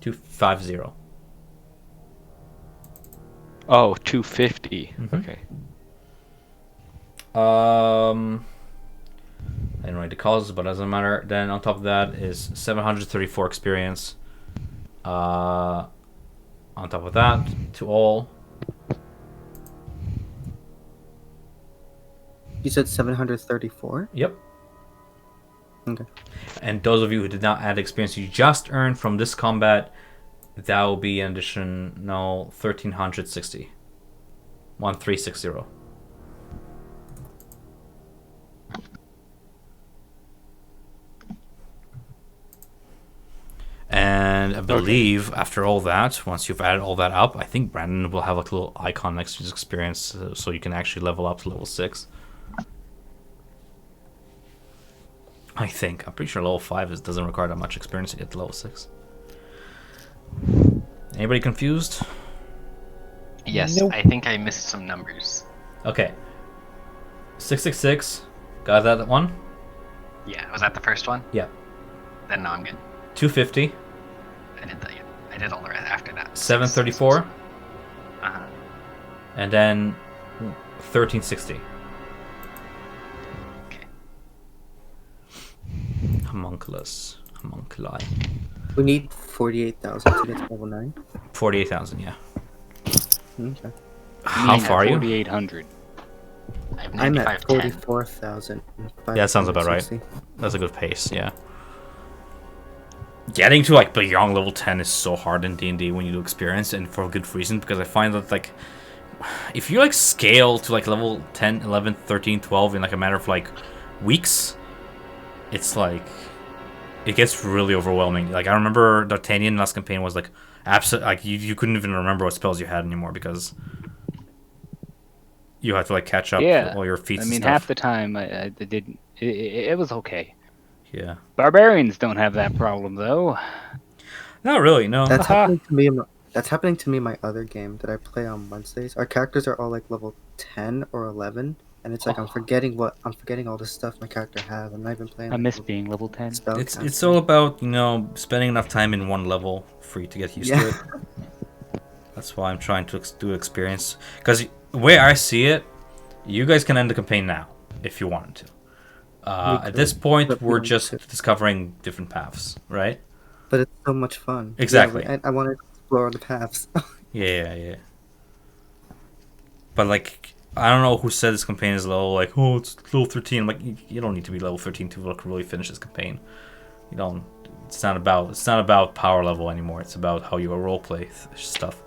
250. Oh, 250. Mhm. Okay. I didn't write the causes, but it doesn't matter. Then on top of that is 734 experience. On top of that, to all. You said 734? Yep. Okay. And those of you who did not add experience you just earned from this combat, that will be an additional 1360. 1360. And I believe after all that, once you've added all that up, I think Brandon will have like a little icon next to his experience, so you can actually level up to level 6. I think. I'm pretty sure level 5 doesn't require that much experience to get to level 6. Anybody confused? Yes, Nope. I think I missed some numbers. Okay. 666. Got that one? Yeah, was that the first one? Yeah. Then no, I'm good. 250. I did that. Yeah. I did all the rest after that. 734. Uh-huh. And then 1360. Okay. Homunculus. Homunculi. We need 48,000 to get to level 9. 48,000, yeah. Okay. How far are you? 4,800. I have I'm at 9510. 44,000. Yeah, that sounds about right. That's a good pace, yeah. Getting to like beyond level 10 is so hard in D&D when you do experience, and for a good reason, because I find that like if you like scale to like level 10, 11, 13, 12 in like a matter of like weeks, it's like it gets really overwhelming. Like I remember D'Artagnan last campaign was like absolute, like you couldn't even remember what spells you had anymore because you had to like catch up all your feats. I mean, and stuff. half the time I didn't. It was okay. Yeah. Barbarians don't have that problem though. Not really, no. That's happening to me. That's happening to me in my other game that I play on Wednesdays. Our characters are all like level 10 or 11, and it's like I'm forgetting all the stuff my character has. I'm not even playing. I miss being level 10. It's all about, spending enough time in one level for you to get used to it. That's why I'm trying to do experience. Because the way I see it, you guys can end the campaign now if you wanted to. At this point, we're just discovering different paths, right? But it's so much fun. Exactly. Yeah, I want to explore the paths. Yeah. But like, I don't know who said this campaign is level. Like, oh, it's level 13. I'm like, you don't need to be level 13 to really finish this campaign. You don't. It's not about power level anymore. It's about how you roleplay stuff.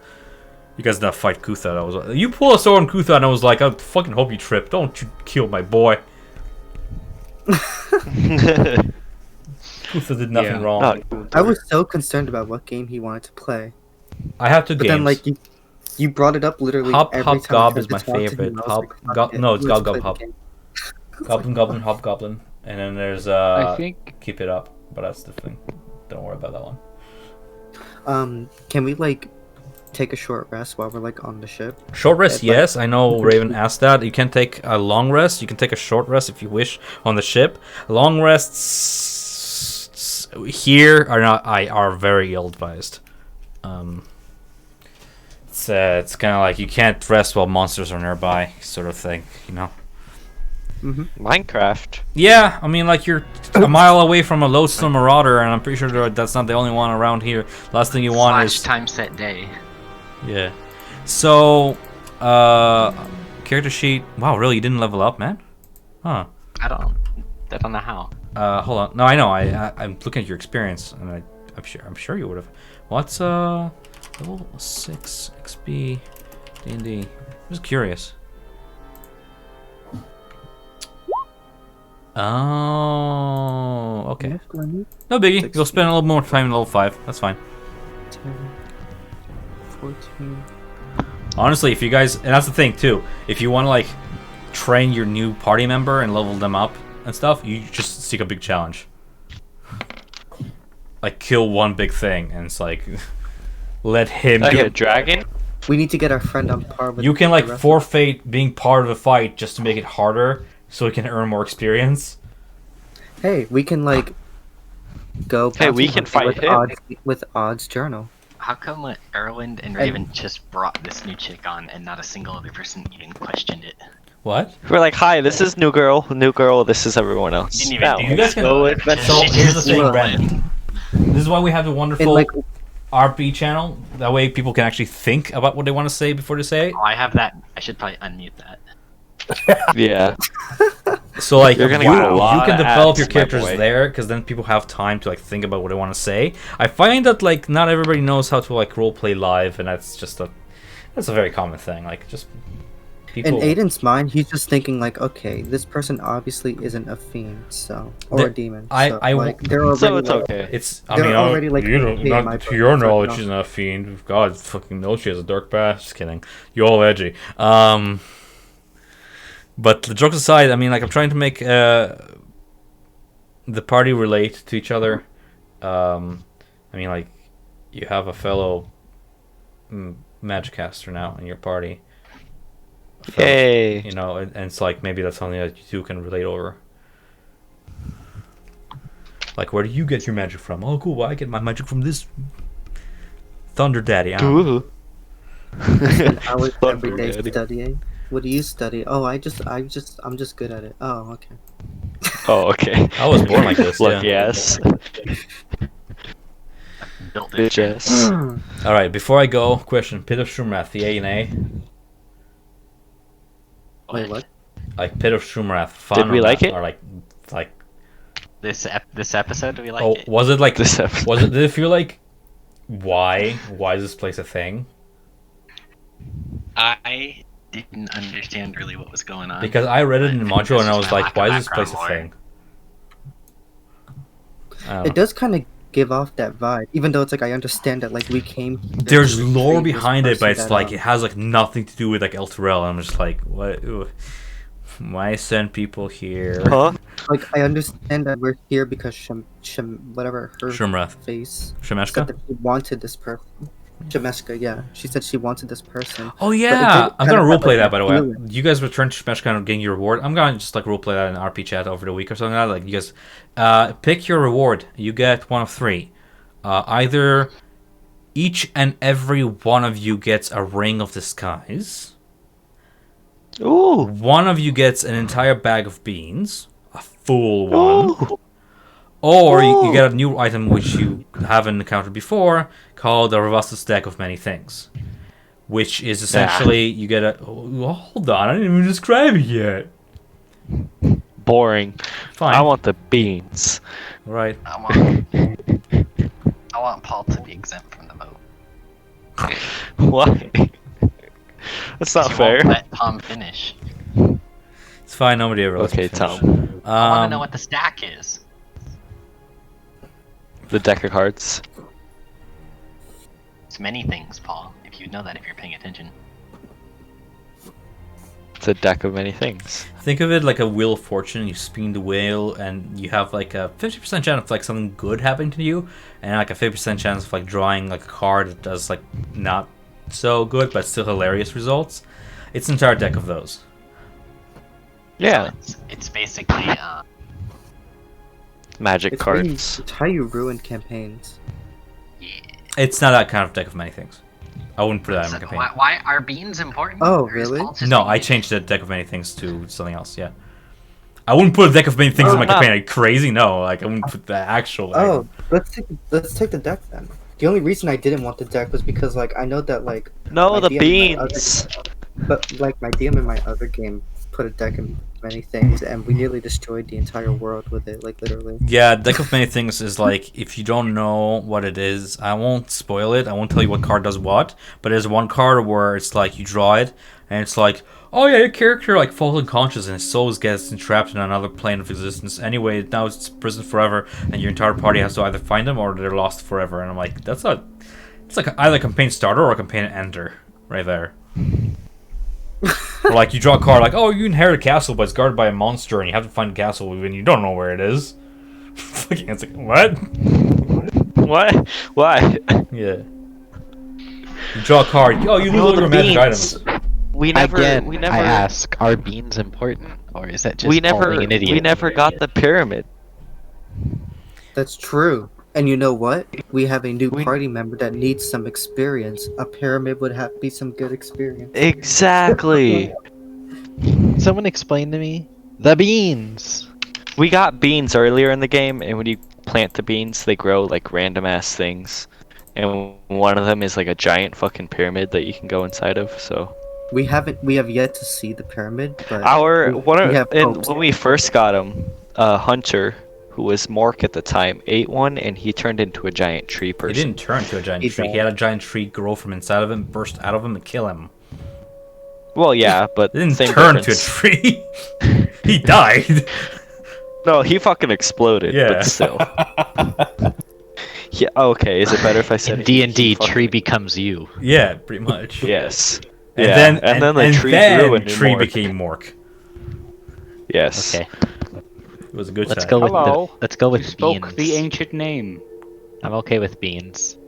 You guys did fight Kutha. I was like, you pull a sword on Kutha, and I was like, I fucking hope you trip. Don't you kill my boy. Kutha did nothing wrong. I was so concerned about what game he wanted to play. I have two but games. Then, like, you brought it up literally every time. Hobgob is my I tried to talk to favorite. him, I was like, No, it's let's Gob play Hop. the game. Goblin, Hobgoblin. And then there's I think Keep It Up, but that's the thing. Don't worry about that one. Can we like take a short rest while we're like on the ship? Short rest, yes. I know Raven asked that. You can take a long rest. You can take a short rest if you wish on the ship. Long rests here are very ill-advised. It's kind of like you can't rest while monsters are nearby, sort of thing, Minecraft. Yeah, I mean, like you're a mile away from a lodestone marauder, and I'm pretty sure that's not the only one around here. Last thing you want is time set day. Yeah. So, character sheet. Wow, really? You didn't level up, man? Huh. I don't know how. Hold on. No, I know. I'm looking at your experience, and I'm sure you would have. What's level 6 XP D&D? I'm just curious. Oh, okay. No biggie. You'll spend a little more time in level 5. That's fine. 10, 14. Honestly, if you guys, and that's the thing too, if you want to like train your new party member and level them up and stuff, you just seek a big challenge. Like kill one big thing, and it's like let him. Like do a dragon? We need to get our friend on par with. You can like the rest. forfeit being part of a fight just to make it harder, so he can earn more experience. Hey, we can like go. Hey, we can fight with him. with Odds Journal. How come Erland and Raven just brought this new chick on and not a single other person even questioned it? What? We're like, hi, this is new girl, this is everyone else. Didn't even Now, do You guys can. go So here's the thing, Brandon. This is why we have the wonderful like- RP channel. That way people can actually think about what they want to say before they say it. Oh, I have that. I should probably unmute that. Yeah. So like You're you, gonna get a you lot can of develop ads, your my characters boy. there, because then people have time to like think about what they want to say. I find that like not everybody knows how to like role play live, and that's a very common thing. Like just people. In Aiden's mind, he's just thinking like, okay, this person obviously isn't a fiend, so or a demon. So like they're already So it's like, okay. It's I they're mean already, like, you don't okay in my not to book, your so, knowledge no. she's not a fiend. God fucking knows she has a dark past. Just kidding. You all edgy. But the jokes aside, I mean, like I'm trying to make the party relate to each other. I mean, like you have a fellow magic caster now in your party. Yay! You know, and it's like maybe that's something that you two can relate over. Like, where do you get your magic from? Oh, cool. Well, I get my magic from this Thunder Daddy. Ooh. I was every Thunder day Daddy. studying. What do you study? Oh, I'm just good at it. Oh, okay. Oh, okay. I was born like this. Lucky Yeah. ass. Built Bitch it. ass. All right. Before I go, question: Pit of Shummrath, the A and A. Wait, what? Like Pit of Shummrath, fun Did we or like not? it? Or like, This episode, we liked oh, it. was it like? This episode. Was it? Did it feel like? Why is this place a thing? I didn't understand really what was going on. Because I read it in the module and I was That's like, just why my is this place a background thing? I don't It know. does kind of give off that vibe, even though it's like I understand that like we came. here There's to lore retrieve this behind it, but person it's that, like it has like nothing to do with like Elturel. I'm just like, what? Ugh. Why send people here? Huh? like I understand that we're here because whatever her Shummrath, face Shemeshka. said that she wanted this person. Shemeshka, yeah, she said she wanted this person. Oh it yeah, did I'm kind gonna of have, roleplay like, that by the way. feeling. You guys return to Shemeshka and getting your reward. I'm gonna just like roleplay that in RP chat over the week or something like that. Like you guys, pick your reward. You get one of three. Either each and every one of you gets a ring of disguise. Ooh. One of you gets an entire bag of beans, a full one. Ooh. Or you Ooh. get a new item which you haven't encountered before, called a Ravastus deck of many things. Which is essentially, you get a... Oh, hold on, I didn't even describe it yet. Boring. Fine. I want the beans. Right. I want Paul to be exempt from the vote. Why? That's not She fair. won't let Tom finish. It's fine, nobody ever lets me Okay, finish. Tom. I want to know what the stack is. The deck of cards. It's many things, Paul. If you know that, if you're paying attention. It's a deck of many things. Think of it like a Wheel of Fortune. You spin the wheel, and you have like a 50% chance of like something good happening to you, and like a 50% chance of like drawing like a card that does like not so good but still hilarious results. It's an entire deck of those. Yeah. So it's basically Magic It's really- cards. it's how you ruin campaigns. yeah. It's not that kind of deck of many things. I wouldn't put that in So my campaign. why are beans important? Oh, Or is really? Paul just No, saying I it? changed the deck of many things to something else. Yeah, I wouldn't put a deck of many things in my campaign. Are you crazy? No, like I wouldn't put the actual. Oh, item. let's take the deck then. The only reason I didn't want the deck was because like I know that like No, my the DM in my beans. but like my DM in my other game put a deck in many things and we nearly destroyed the entire world with it, like literally. Yeah, deck of many things is like if you don't know what it is, I won't spoil it. I won't tell you what card does what. But there's one card where it's like you draw it, and it's like, oh yeah, your character like falls unconscious and his soul gets entrapped in another plane of existence. Anyway, now it's prison forever, and your entire party has to either find them or they're lost forever. And I'm like, it's like either a campaign starter or a campaign ender, right there. Or like you draw a card like, oh, you inherit a castle, but it's guarded by a monster, and you have to find the castle when you don't know where it is. Fucking, it's like, what? What? Why? Yeah. You draw a card. Oh, you lose No, all the your magic beans. items. We never. Again, we never. I ask, are beans important, or is that just we never. calling an idiot? We never got the pyramid. That's true. And you know what? We have a new We- party member that needs some experience. A pyramid would have be some good experience. Exactly. Someone explain to me the beans. We got beans earlier in the game, and when you plant the beans, they grow like random ass things. And one of them is like a giant fucking pyramid that you can go inside of. So We have yet to see the pyramid, but When we first got him, Hunter, who was Mork at the time, ate one, and he turned into a giant tree He person. didn't turn to a giant tree. He had a giant tree grow from inside of him, burst out of him, and kill him. Well, yeah, but He didn't same turn difference. to a tree. He died. No, he fucking exploded. Yeah. But still. Yeah. Okay. Is it better if I said In D&D, tree becomes you. Yeah, pretty much. Yes. And Yeah, then and then the and tree then grew into tree Mork. became Mork. Yes. Okay, It was a good let's time. go with Hello. let's go You with spoke beans. the ancient name. I'm okay with beans.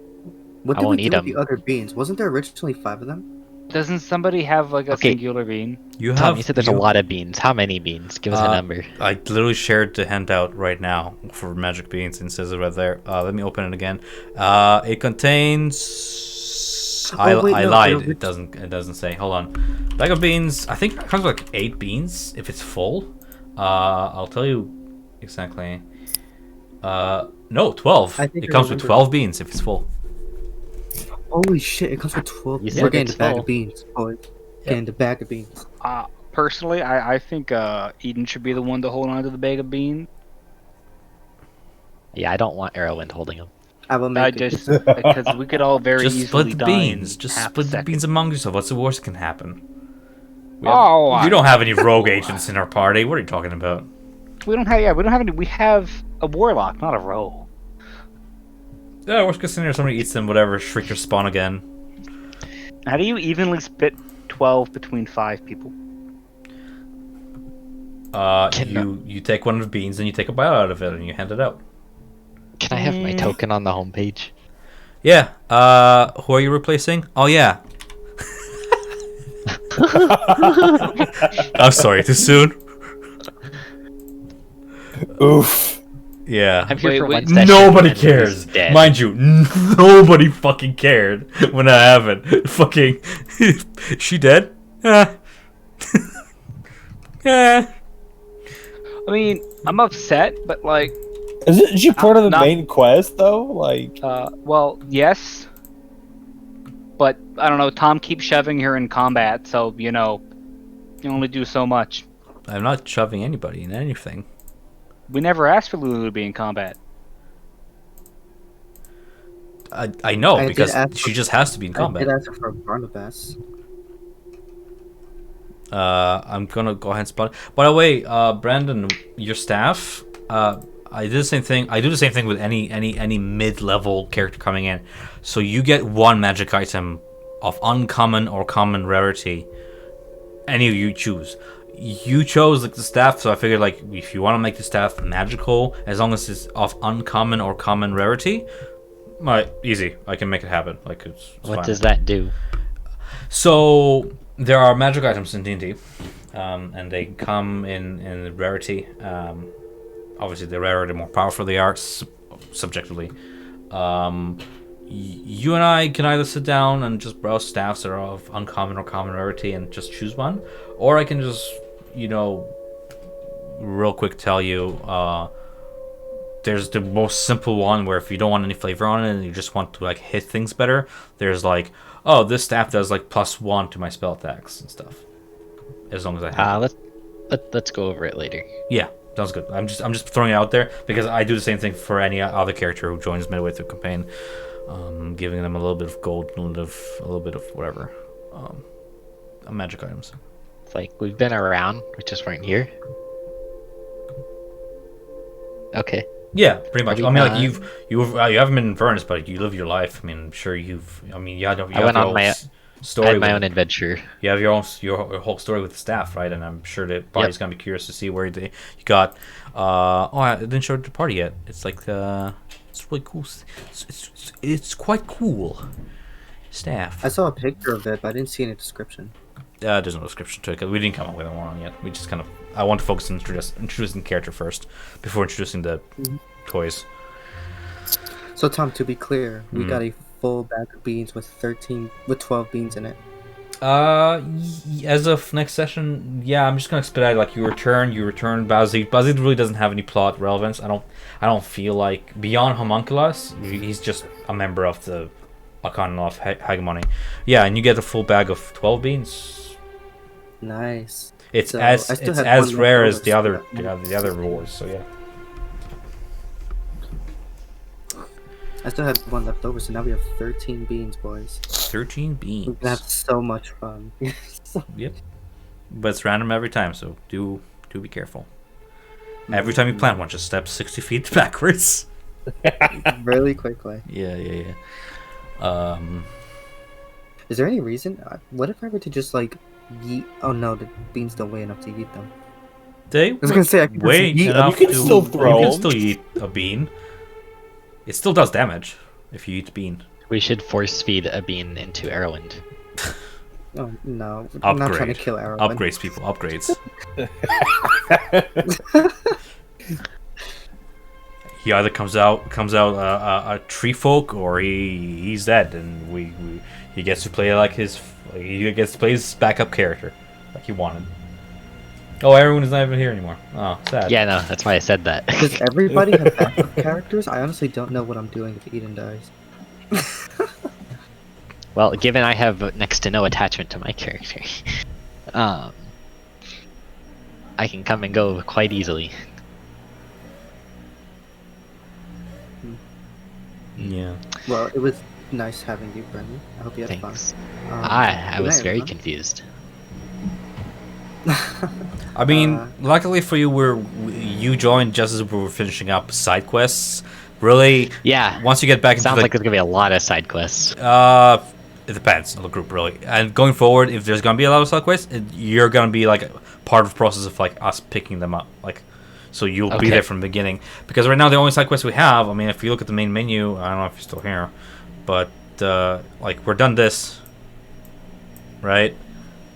what I did we won't do eat with 'em. the other beans? Wasn't there originally 5 of them? Doesn't somebody have like a Okay. singular bean? You have. Tom, you said there's a you- lot of beans. How many beans? Give us a number. I literally shared the handout right now for magic beans and it says it right there. Let me open it again. It contains. I wait, no, lied. there- It doesn't say. Hold on. Bag of beans. I think it comes with like 8 beans if it's full. I'll tell you exactly. No, 12. I think It I comes with remember. 12 beans if it's full. Holy shit! It comes with 12. You We're said getting it's the bag full. of beans, boys. Getting the bag of beans. Personally, I think Eden should be the one to hold on to the bag of beans. Yeah, I don't want Arrowwind holding them. I will I make it. just because we could all very Just easily split the die in beans. Just half a split the second. beans among yourself. What's the worst that can happen? Oh, We don't have any rogue agents in our party. What are you talking about? we don't have. Yeah, we don't have any. We have a warlock, not a rogue. Yeah, worst case scenario, somebody eats them, whatever, shrieker spawn again. How do you evenly split 12 between 5 people? You take one of the beans and you take a bite out of it and you hand it out. Can I have my token on the homepage? Yeah, who are you replacing? Oh yeah. I'm sorry, too soon? Oof. Yeah. I'm here Wait, for wait, one session. Nobody and cares. he's dead. Mind you, nobody fucking cared when that happened. Fucking, she dead? Yeah. Yeah. I mean, I'm upset, but like, Isn't she part of the Not- main quest though? Like, well, yes, but I don't know. Tom keeps shoving her in combat, so you know, you only do so much. I'm not shoving anybody in anything. We never asked for Lulu to be in combat. I know, I did because ask she for- just has to be in I combat. did ask for Barnabas. I'm gonna go ahead and spot. By the way, Brandon, your staff. I did the same thing. I do the same thing with any mid-level character coming in. So you get one magic item of uncommon or common rarity. Any of you choose. You chose like the staff, so I figured like if you want to make the staff magical, as long as it's of uncommon or common rarity, right, easy. I can make it happen. Like it's What fine. does that do? So there are magic items in D&D, and they come in rarity. Obviously, the rarer, the more powerful they are, subjectively. You and I can either sit down and just browse staffs that are of uncommon or common rarity and just choose one, or I can just, real quick tell you, there's the most simple one where if you don't want any flavor on it and you just want to like hit things better, there's like, oh, this staff does like +1 to my spell attacks and stuff. As long as I have Let's go over it later. Yeah, sounds good. I'm just throwing it out there because I do the same thing for any other character who joins midway through campaign, giving them a little bit of gold, a little bit of whatever, magic items. It's like we've been around, we just weren't here. Okay. Yeah, pretty much. Have I you mean, like not? you haven't been in Avernus, but you live your life. I mean, I'm sure you have I went your on own my story. I had my with- own adventure. You have your whole story with the staff, right? And I'm sure the party's gonna be curious to see where you got. I didn't show it to the party yet. It's like it's really cool. It's quite cool. Staff. I saw a picture of it, but I didn't see any description. There's no description to it because we didn't come up with one yet. We just kind of I want to focus on introducing the character first before introducing the toys. So Tom, to be clear, we Mm. got a full bag of beans with 12 beans in it. As of next session, yeah, I'm just gonna expedite. Like you return Bazid. Bazid really doesn't have any plot relevance. I don't feel like beyond Homunculus, he's just a member of the Arcana of Hegemony. Yeah, and you get a full bag of 12 beans. Nice. It's So, as I still it's had as one rare left as the over, other so the other rewards. So yeah. I still had one left over, so now we have 13 beans, boys. 13 We're beans. gonna have so much fun. Yep. But it's random every time, so do be careful. Every time you plant one, just step 60 feet backwards. Really quickly. Yeah. Is there any reason? What if I were to just like yeet? Oh no, the beans don't weigh enough to eat them. They was gonna say, I could just weigh yeet them. enough You can to. still throw You can them. still eat a bean. It still does damage if you eat a bean. We should force feed a bean into Arrowwind. Oh no, I'm not trying to Upgrade. kill Arrowwind. Upgrades, people. Upgrades. He either comes out a tree folk, or he's dead, and he gets to play he gets to play his backup character like he wanted. Oh, everyone is not even here anymore. Oh, sad. Yeah, no, that's why I said that. Does everybody have backup characters? I honestly don't know what I'm doing if Eden dies. Well, given I have next to no attachment to my character, I can come and go quite easily. Yeah. Well, it was nice having you, Brendan. I hope you had Thanks. fun. I good was night, very everyone. confused. I mean, luckily for you, you joined just as we were finishing up side quests. Really, Yeah. once you get back into Sounds like there's gonna be a lot of side quests. it depends on the group, really. And going forward, if there's gonna be a lot of side quests, you're gonna be like part of the process of like us picking them up, like. So you'll be Okay. there from the beginning. Because right now the only side quest we have, I mean, if you look at the main menu, I don't know if you're still here, but like we're done this, right?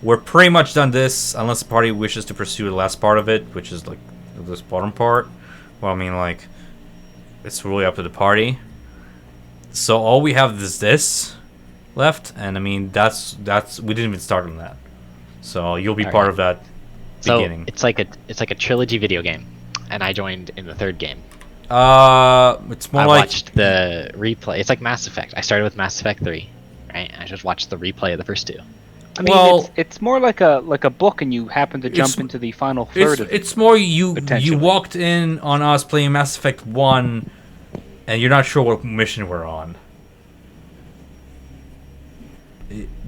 We're pretty much done this, unless the party wishes to pursue the last part of it, which is like this bottom part. Well, I mean, like it's really up to the party. So all we have is this left, and I mean that's we didn't even start on that. So you'll be All part right. of that So beginning. it's like a trilogy video game, and I joined in the third game. It's more I like watched the replay. It's like Mass Effect. I started with Mass Effect 3, right? I just watched the replay of the first two. I mean, Well- it's more like a book, and you happen to jump into the final third of it. it's more you potentially. walked in on us playing Mass Effect 1, and you're not sure what mission we're on.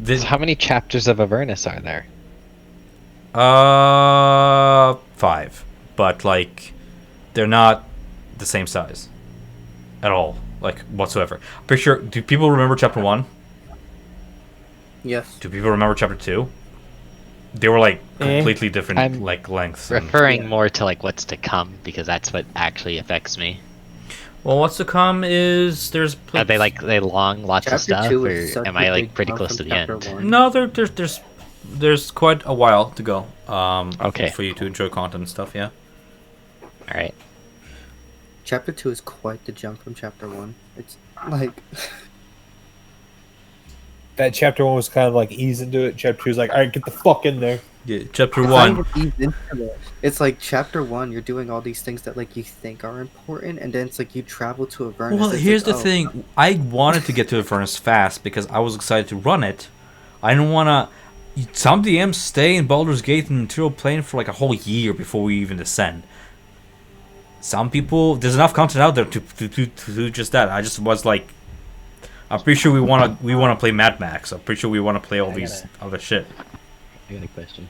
So how many chapters of Avernus are there? 5, but like they're not the same size at all, like whatsoever. Pretty sure. Do people remember chapter 1? Yes. Do people remember chapter 2? They were like completely different I'm like lengths. and- Referring more to like what's to come, because that's what actually affects me. Well, what's to come is there's. Are they long, lots of Chapter stuff, 2 is or such am a I big like pretty jump close from to the chapter end? 1. No, there's quite a while to go. Okay. For you to enjoy content and stuff, yeah. All right. Chapter 2 is quite the jump from chapter 1. It's like That chapter 1 was kind of like ease into it. Chapter 2 is like, all right, get the fuck in there. Yeah, chapter it's not 1. even eased into it. It's like chapter 1, you're doing all these things that like you think are important, and then it's like you travel to Avernus. Well, it's here's like, the oh, thing. I wanted to get to Avernus fast because I was excited to run it. I didn't want to. Some DMs stay in Baldur's Gate and Material Plane for like a whole year before we even descend. Some people, there's enough content out there to do just that. I just was like, I'm pretty sure we want to play Mad Max. I'm pretty sure we want to play all these other shit. I got a question.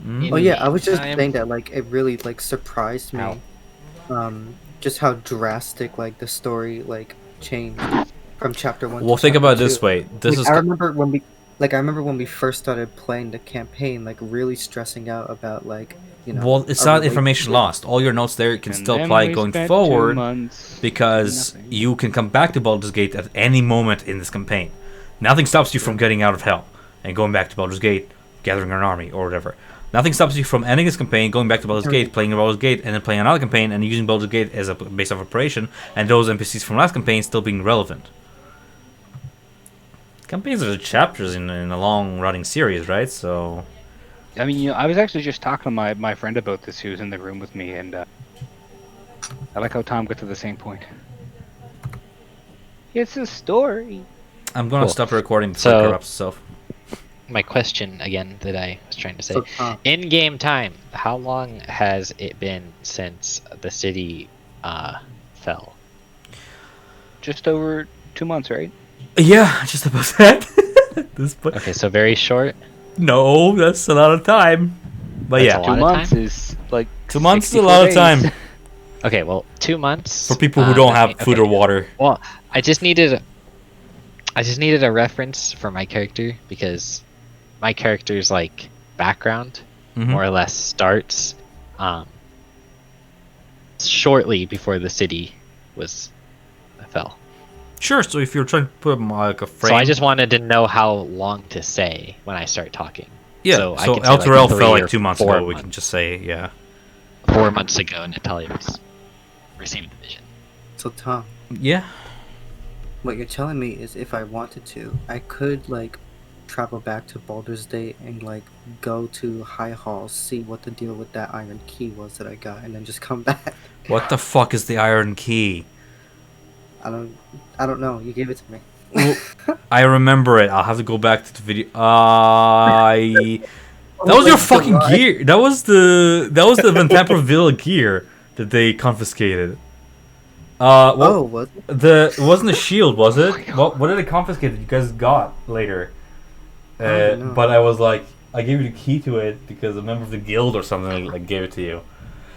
Oh yeah, I was just Time- saying that like it really like surprised me, just how drastic like the story like changed from chapter 1. Well, to think chapter about it this 2. way. This Like, is I remember when we first started playing the campaign, like really stressing out about like well, it's our not information relationship. lost. All your notes there can And still then apply we going spent 2 forward. months Because nothing. you can come back to Baldur's Gate at any moment in this campaign. Nothing stops you from getting out of hell and going back to Baldur's Gate, gathering an army, or whatever. Nothing stops you from ending this campaign, going back to Baldur's Gate, playing Baldur's Gate, and then playing another campaign, and using Baldur's Gate as a base of operation, and those NPCs from last campaign still being relevant. Campaigns are chapters in a long-running series, right? So... I mean, I was actually just talking to my friend about this, who was in the room with me, and I like how Tom got to the same point. It's a story. I'm gonna Cool. stop recording before So- it corrupts itself. my question again that I was trying to say. So, In game time, how long has it been since the city fell? Just over 2 months, right? Yeah, just about that. Okay, so very short. No, that's a lot of time. But That's yeah, a lot 2 of months time? is like 2 months is a 64 lot of days. time Okay, well, 2 months for people who don't that have mean- food okay. or water. Well, I just needed a reference for my character because my character's like background Mhm. more or less starts shortly before the city fell. Sure. So if you're trying to put like a frame, So I just wanted to know how long to say when I start talking. yeah. So I So could say, like, Elturel 3 fell like or 2 months 4 ago. We can months. just say yeah. 4 months ago, Natalia received the vision. So Tom, Yeah. what you're telling me is if I wanted to, I could like travel back to Baldur's Gate and like go to High Hall, see what the deal with that iron key was that I got, and then just come back. What the fuck is the Iron Key? I don't know. You gave it to me. Well, I remember it. I'll have to go back to the video. That was your fucking gear. That was the Ventapreville gear that they confiscated. Well, Was it? it wasn't a shield, was it? What did it confiscate that you guys got later? No. But I was like, I gave you the key to it because a member of the guild or something like gave it to you.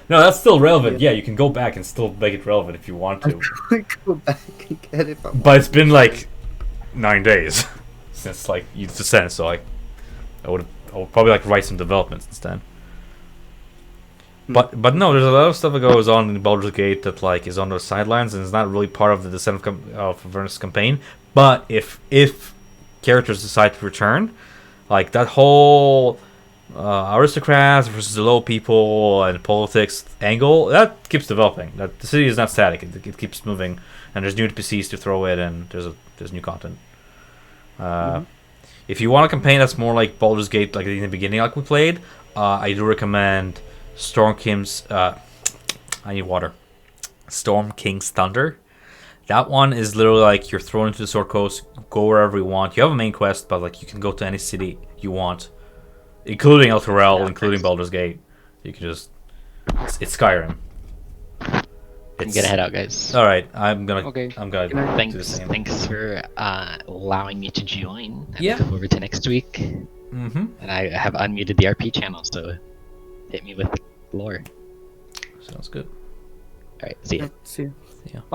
No, that's still relevant. Yeah, you can go back and still make it relevant if you want to. I could go back and get it. If I But it's been like 9 days since like you just sent it, so I would probably like write some developments instead. But no, there's a lot of stuff that goes on in Baldur's Gate that like is on the sidelines and is not really part of the Descent of Avernus campaign. But if characters decide to return, like that whole aristocrats versus the low people and politics angle, that keeps developing. That the city is not static; it keeps moving, and there's new NPCs to throw in, and there's new content. If you want a campaign that's more like Baldur's Gate, like in the beginning, like we played, I do recommend Storm King's. I need water. Storm King's Thunder. That one is literally like you're thrown into the Sword Coast, go wherever you want. You have a main quest, but like you can go to any city you want, including Elturel, including Baldur's Gate. You can just it's Skyrim. I'm gonna head out, guys. All right, I'm gonna do the Thanks same. for allowing me to join. I Yeah. look forward to next week. Mm-hmm. And I have unmuted the RP channel, so hit me with lore. Sounds good. Alright, see ya. See. Yeah. Bye.